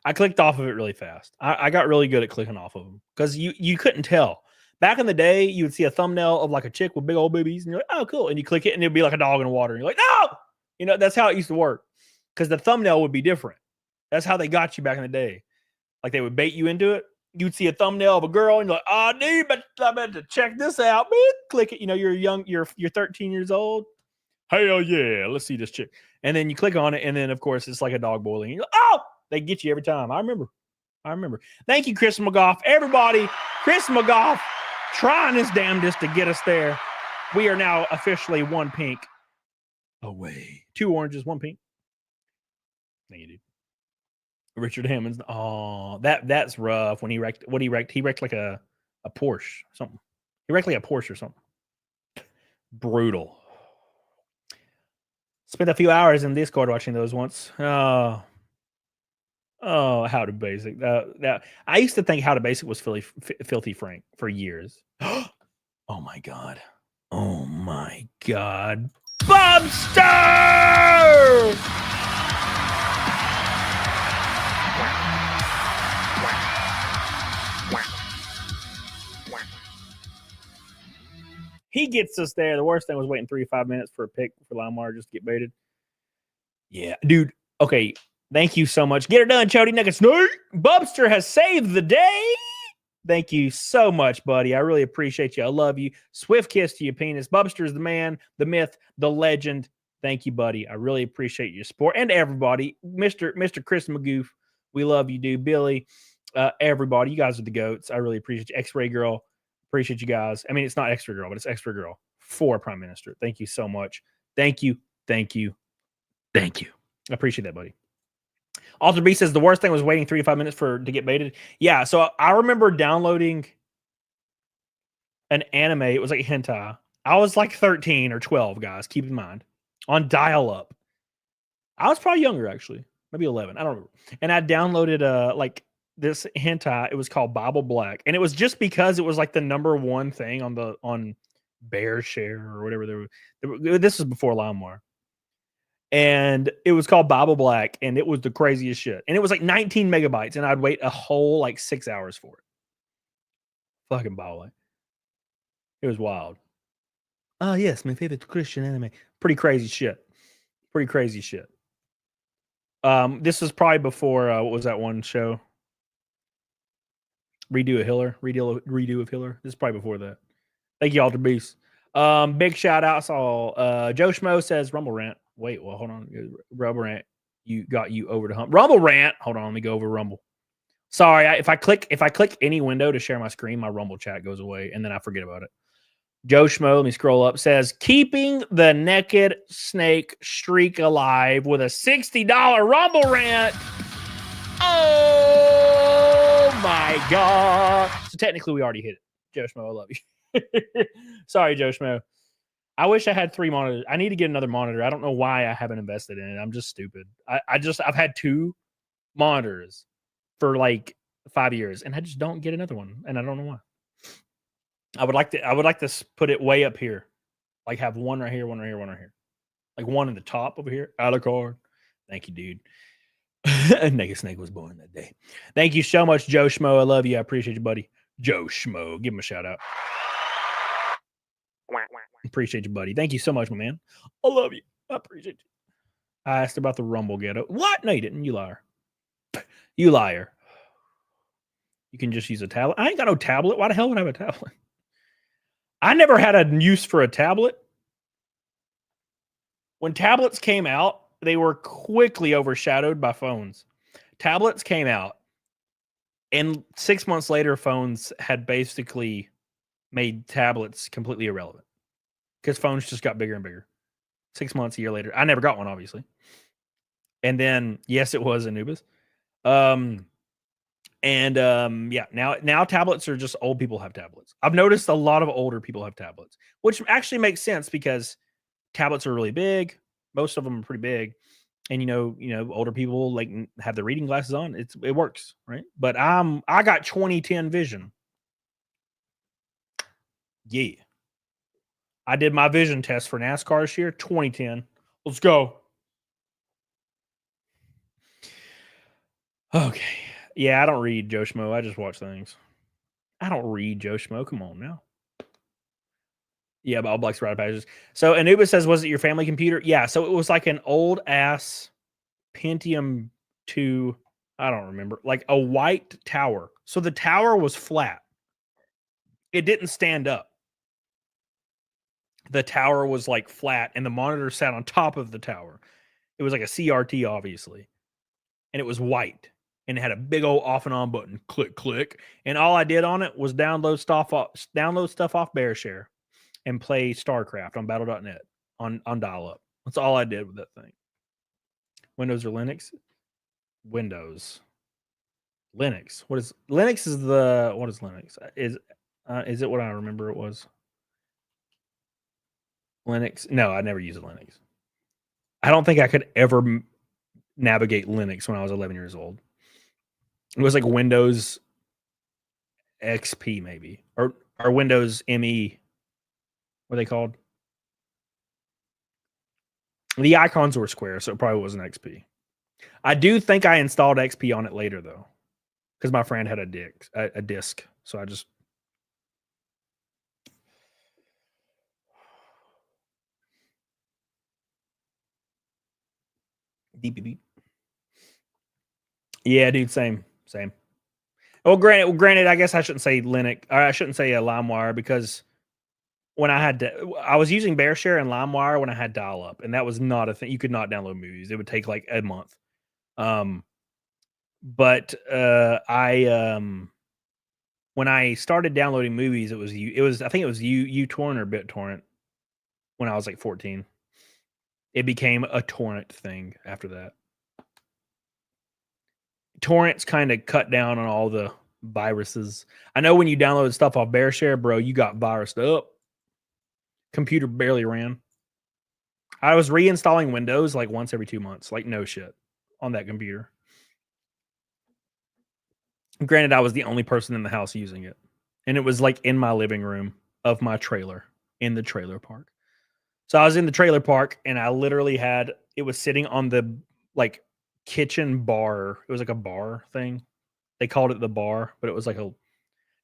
I clicked off of it really fast. I got really good at clicking off of them because you couldn't tell. Back in the day, you would see a thumbnail of like a chick with big old boobies, and you're like, oh, cool. And you click it, and it'd be like a dog in water. And you're like, no! That's how it used to work. Because the thumbnail would be different. That's how they got you back in the day. Like they would bait you into it. You'd see a thumbnail of a girl and you're like, oh, dude, but I better check this out. Click it. You know, you're 13 years old. Hell yeah, let's see this chick. And then you click on it, and then of course it's like a dog boiling. You're like, oh, they get you every time. I remember. Thank you, Chris McGough. Everybody, Chris McGough trying his damnedest to get us there. We are now officially 1 pink away. 2 oranges, 1 pink. Thank you, dude. Richard Hammond's. Oh, that's rough. When he wrecked, he wrecked like a Porsche or something. He wrecked like a Porsche or something. Brutal. Spent a few hours in Discord watching those once. Oh, How to Basic. I used to think How to Basic was filthy Frank for years. Oh my god. Oh my god. Bobster! He gets us there. The worst thing was waiting 3 to 5 minutes for a pick for Lamar just to get baited. Yeah, dude. Okay. Thank you so much. Get her done, Chody Nuggets. Bubster has saved the day. Thank you so much, buddy. I really appreciate you. I love you. Swift kiss to your penis. Bubster is the man, the myth, the legend. Thank you, buddy. I really appreciate your support. And everybody. Mr. Chris McGoof, we love you, dude. Billy, everybody. You guys are the goats. I really appreciate you. X-Ray Girl. Appreciate you guys. I mean, it's not Extra Girl, but it's Extra Girl for Prime Minister. Thank you so much. Thank you. Thank you. Thank you. I appreciate that, buddy. Alter B says the worst thing was waiting 3 to 5 minutes to get baited. Yeah, so I remember downloading an anime. It was like hentai. I was like 13 or 12, guys. Keep in mind. On dial-up. I was probably younger, actually. Maybe 11. I don't remember. And I downloaded like this hentai. It was called Bible Black, and it was just because it was like the #1 thing on Bear Share or whatever. This was before LimeWire, and it was called Bible Black, and it was the craziest shit. And it was like 19 megabytes, and I'd wait a whole like 6 hours for it. Fucking Bible Black. It was wild. Oh yes, my favorite Christian anime. Pretty crazy shit. This was probably before what was that one show? Redo of Hiller. This is probably before that. Thank you, Alter Beast. Big shout outs all. Joe Schmo says Rumble Rant. Wait, well, hold on. Rumble Rant, you over the hump. Rumble Rant. Hold on, let me go over Rumble. Sorry, if I click any window to share my screen, my Rumble chat goes away, and then I forget about it. Joe Schmo, let me scroll up, says keeping the naked snake streak alive with a $60 Rumble Rant. Oh my god! So technically, we already hit it. Joe Schmo, I love you. Sorry, Joe Schmo. I wish I had 3 monitors. I need to get another monitor. I don't know why I haven't invested in it. I'm just stupid. I've had 2 monitors for like 5 years, and I just don't get another one, and I don't know why. I would like to put it way up here, like have one right here, one right here, one right here, like one in the top over here. Out of card. Thank you, dude. Naked Snake was born that day. Thank you so much, Joe Schmo. I love you. I appreciate you, buddy. Joe Schmo. Give him a shout out. Appreciate you, buddy. Thank you so much, my man. I love you. I appreciate you. I asked about the Rumble ghetto. What? No, you didn't. You liar. You liar. You can just use a tablet. I ain't got no tablet. Why the hell would I have a tablet? I never had a use for a tablet. When tablets came out, they were quickly overshadowed by phones. Tablets came out, and 6 months later, phones had basically made tablets completely irrelevant because phones just got bigger and bigger. 6 months, a year later. I never got one, obviously. And then, yes, it was Anubis. Yeah, now tablets are just old people have tablets. I've noticed a lot of older people have tablets, which actually makes sense because tablets are really big. Most of them are pretty big. And you know, older people like have the reading glasses on. It works, right? But I got 20/10 vision. Yeah. I did my vision test for NASCAR this year, 20/10. Let's go. Okay. Yeah, I don't read, Joe Schmo. I just watch things. I don't read, Joe Schmo. Come on now. Yeah, but all Black's ride pages. So Anubis says, was it your family computer? Yeah, so it was like an old ass Pentium to, I don't remember, like a white tower. So the tower was flat. It didn't stand up. The tower was like flat and the monitor sat on top of the tower. It was like a CRT, obviously. And it was white. And it had a big old off and on button. Click, click. And all I did on it was download stuff off BearShare and play StarCraft on Battle.net on dial-up. That's all I did with that thing. Windows or Linux? Windows. Linux. What is Linux? What is Linux? Is it what I remember it was? Linux? No, I never used Linux. I don't think I could ever navigate Linux when I was 11 years old. It was like Windows XP maybe, or Windows ME. What are they called? The icons were square, so it probably wasn't XP. I do think I installed XP on it later though, because my friend had a disc. So I just. Beep, beep, beep. Yeah, dude, same. Well, granted, I guess I shouldn't say Linux. Or I shouldn't say LimeWire because when I was using BearShare and LimeWire when I had dial-up, and that was not a thing. You could not download movies. It would take like a month. But when I started downloading movies, I think it was uTorrent or BitTorrent when I was like 14. It became a torrent thing after that. Torrents kind of cut down on all the viruses. I know when you downloaded stuff off BearShare, bro, you got virused up. Computer barely ran. I was reinstalling Windows like once every 2 months, like no shit, on that computer. Granted, I was the only person in the house using it. And it was like in my living room of my trailer in the trailer park. So I was in the trailer park and I literally it was sitting on the like kitchen bar. It was like a bar thing. They called it the bar, but it was like a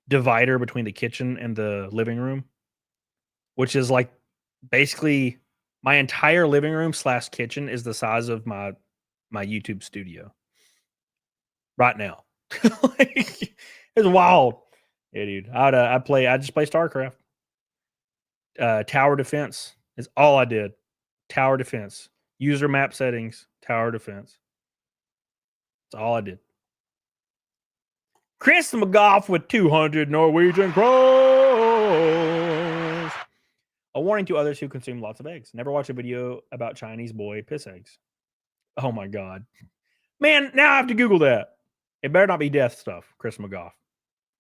divider between the kitchen and the living room, which is like basically my entire living room / kitchen is the size of my YouTube studio right now. Like, it's wild. Yeah, dude. I just play StarCraft. Tower defense is all I did. Tower defense. User map settings. Tower defense. That's all I did. Chris McGough with 200 Norwegian crowns. A warning to others who consume lots of eggs. Never watch a video about Chinese boy piss eggs. Oh my God. Man, now I have to Google that. It better not be death stuff, Chris McGough.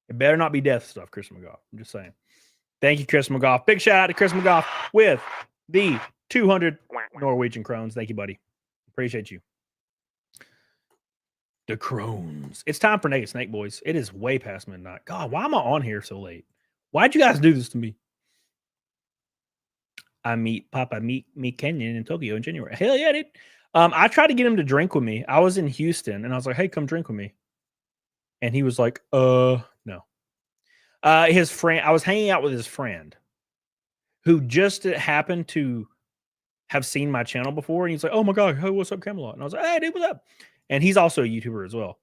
It better not be death stuff, Chris McGough. I'm just saying. Thank you, Chris McGough. Big shout out to Chris McGough with the 200 Norwegian crowns. Thank you, buddy. Appreciate you. The crones. It's time for Naked Snake, boys. It is way past midnight. God, why am I on here so late? Why'd you guys do this to me? I meet Kenyon in Tokyo in January. Hell yeah, dude. I tried to get him to drink with me. I was in Houston and I was like, hey, come drink with me. And he was like, no. His friend, I was hanging out with his friend who just happened to have seen my channel before. And he's like, oh my God, hey, what's up, Camelot? And I was like, hey, dude, what's up? And he's also a YouTuber as well.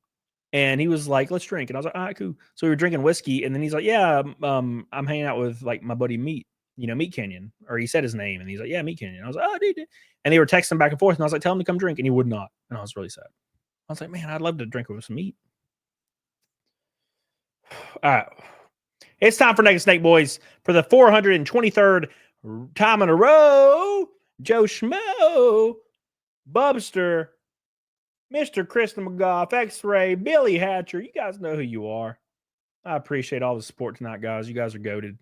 And he was like, let's drink. And I was like, all right, cool. So we were drinking whiskey. And then he's like, yeah, I'm hanging out with like my buddy Meat Kenyon. Or he said his name. And he's like, yeah, Meat Kenyon. I was like, oh, dude. And they were texting back and forth. And I was like, tell him to come drink. And he would not. And I was really sad. I was like, man, I'd love to drink with some meat. All right. It's time for Naked Snake, boys. For the 423rd time in a row, Joe Schmo, Bubster, Mr. Kristen McGough, X-Ray, Billy Hatcher. You guys know who you are. I appreciate all the support tonight, guys. You guys are goated.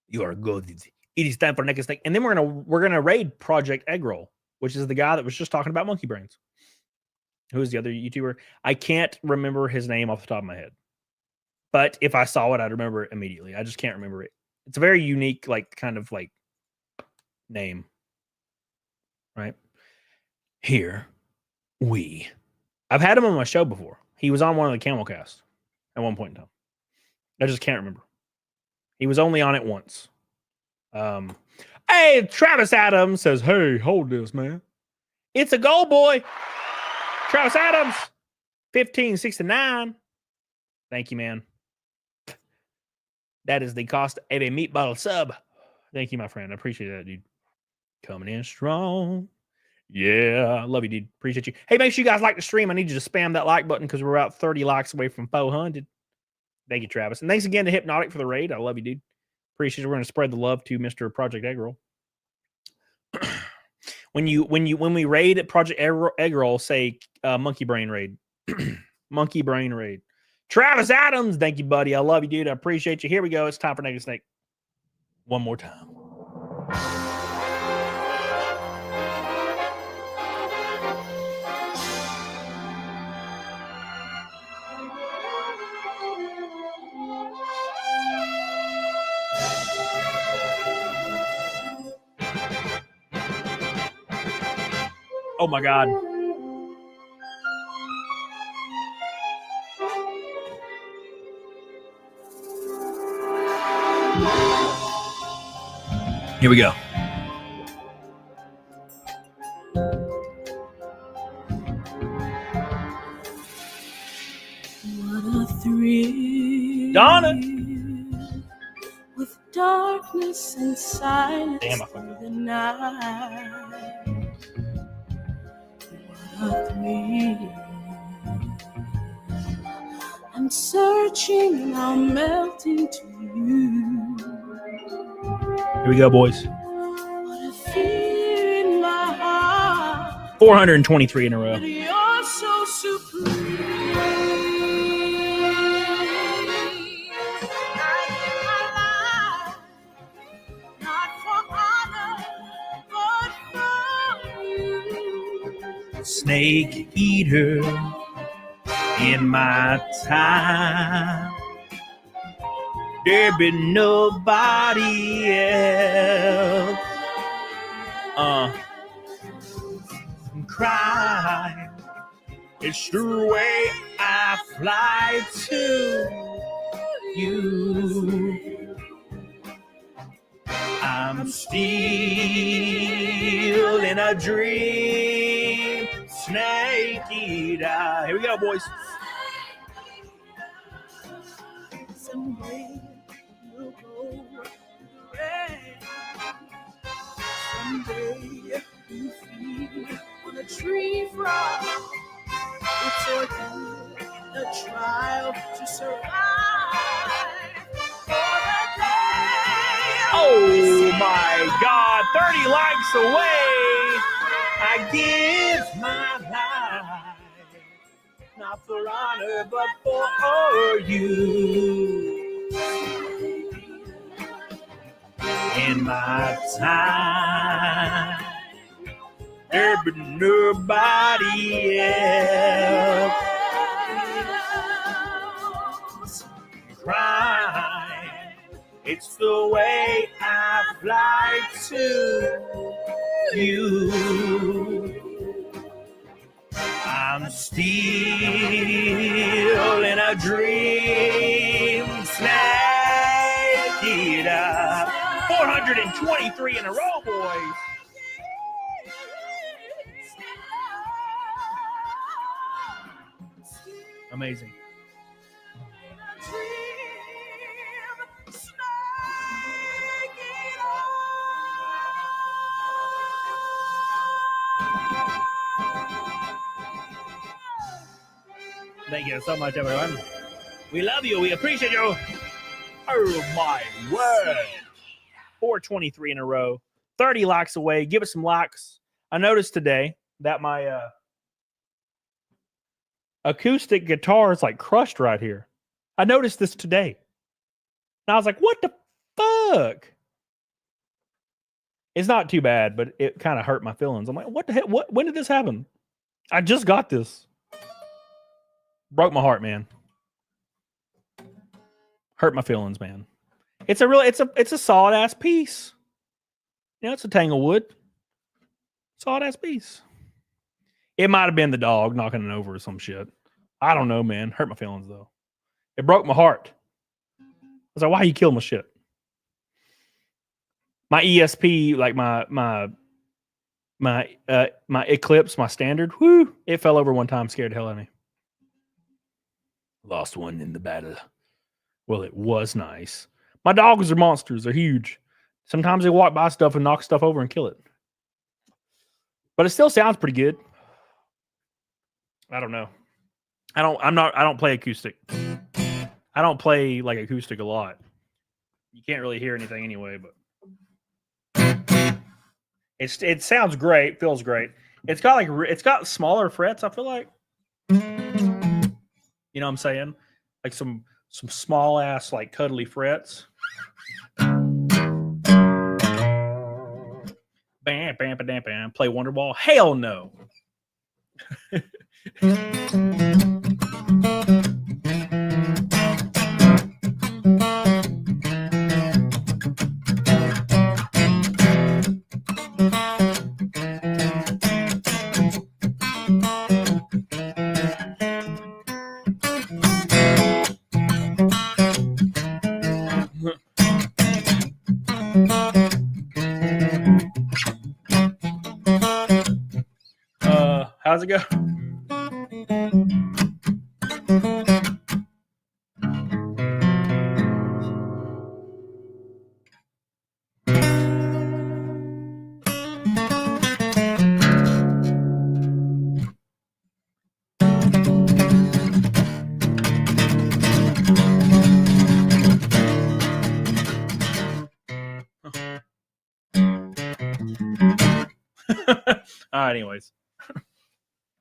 You are goated. It is time for Naked Snake. And then we're gonna raid Project Eggroll, which is the guy that was just talking about monkey brains. Who is the other YouTuber? I can't remember his name off the top of my head. But if I saw it, I'd remember it immediately. I just can't remember it. It's a very unique, like, kind of like name. Right? Here I've had him on my show before. He was on one of the Camel Casts at one point in time. I just can't remember. He was only on it once. Hey, Travis Adams says, hey, hold this, man. It's a goal, boy. Travis Adams, 1569. Thank you, man. That is the cost of a meat bottle sub. Thank you, my friend. I appreciate that, dude. Coming in strong. Yeah, I love you, dude. Appreciate you. Hey, make sure you guys like the stream. I need you to spam that like button because we're about 30 likes away from 400. Thank you, Travis. And thanks again to Hypnotic for the raid. I love you, dude. Appreciate you. We're going to spread the love to Mr. Project Eggroll. when we raid at Project Eggroll, say Monkey Brain Raid. Monkey Brain Raid. Travis Adams, thank you, buddy. I love you, dude. I appreciate you. Here we go. It's time for Naked Snake. One more time. Oh my God. Here we go. What a thrill. Donna. With darkness and silence Damn, I through the night. What a thrill. I'm searching and I'm melting to you. Here we go, boys. What a fear in my heart. 423 in a row. That you're so supreme. I give my life, not for honor, but for you. Snake eater in my time. There be nobody else. Cry. It's the way I fly to you. I'm still in a dream. Snake eater. Here we go, boys. Someday we'll go red. Someday you feel on a tree frog. It's a trial to survive. For the day Oh my God, 30 likes away. I give my life, not for honor, but for you. In my time, there be nobody else. Cry. It's the way I fly to you. I'm still in a dream. Snake eater. 423 in a row, boys. Amazing. Thank you so much, everyone. We love you. We appreciate you. Oh, my word. 423 in a row. 30 likes away. Give us some likes. I noticed today that my acoustic guitar is like crushed right here. I noticed this today. And I was like, what the fuck? It's not too bad, but it kind of hurt my feelings. I'm like, what the heck? When did this happen? I just got this. Broke my heart, man. Hurt my feelings, man. It's a solid ass piece. You know, it's a Tanglewood. Solid ass piece. It might have been the dog knocking it over or some shit. I don't know, man. Hurt my feelings though. It broke my heart. I was like, why you kill my shit? My ESP, like my my Eclipse, my standard, whoo, it fell over one time, scared the hell out of me. Lost one in the battle. Well, it was nice. My dogs are monsters. They're huge. Sometimes they walk by stuff and knock stuff over and kill it. But it still sounds pretty good. I don't know. I don't play acoustic. I don't play like acoustic a lot. You can't really hear anything anyway, but it sounds great, feels great. It's got smaller frets, I feel like. You know what I'm saying? Like some small ass like cuddly frets. Bam, bam, bam, bam, bam. Play Wonderball? Hell no. How's it go?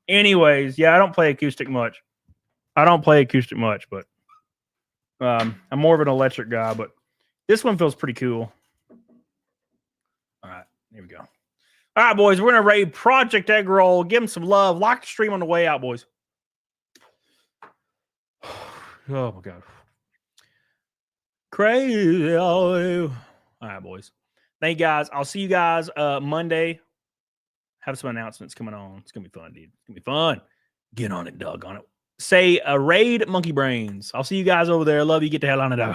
Anyways, yeah, I don't play acoustic much. But I'm more of an electric guy, but this one feels pretty cool. All right, here we go. All right, boys, we're going to raid Project Egg Roll. Give them some love. Lock the stream on the way out, boys. Oh, my God. Crazy. All right, boys. Thank you, guys. I'll see you guys Monday. Have some announcements coming on. It's going to be fun, dude. It's going to be fun. Get on it, Doug, on it. Say a raid Monkey Brains. I'll see you guys over there. Love you. Get the hell on it out.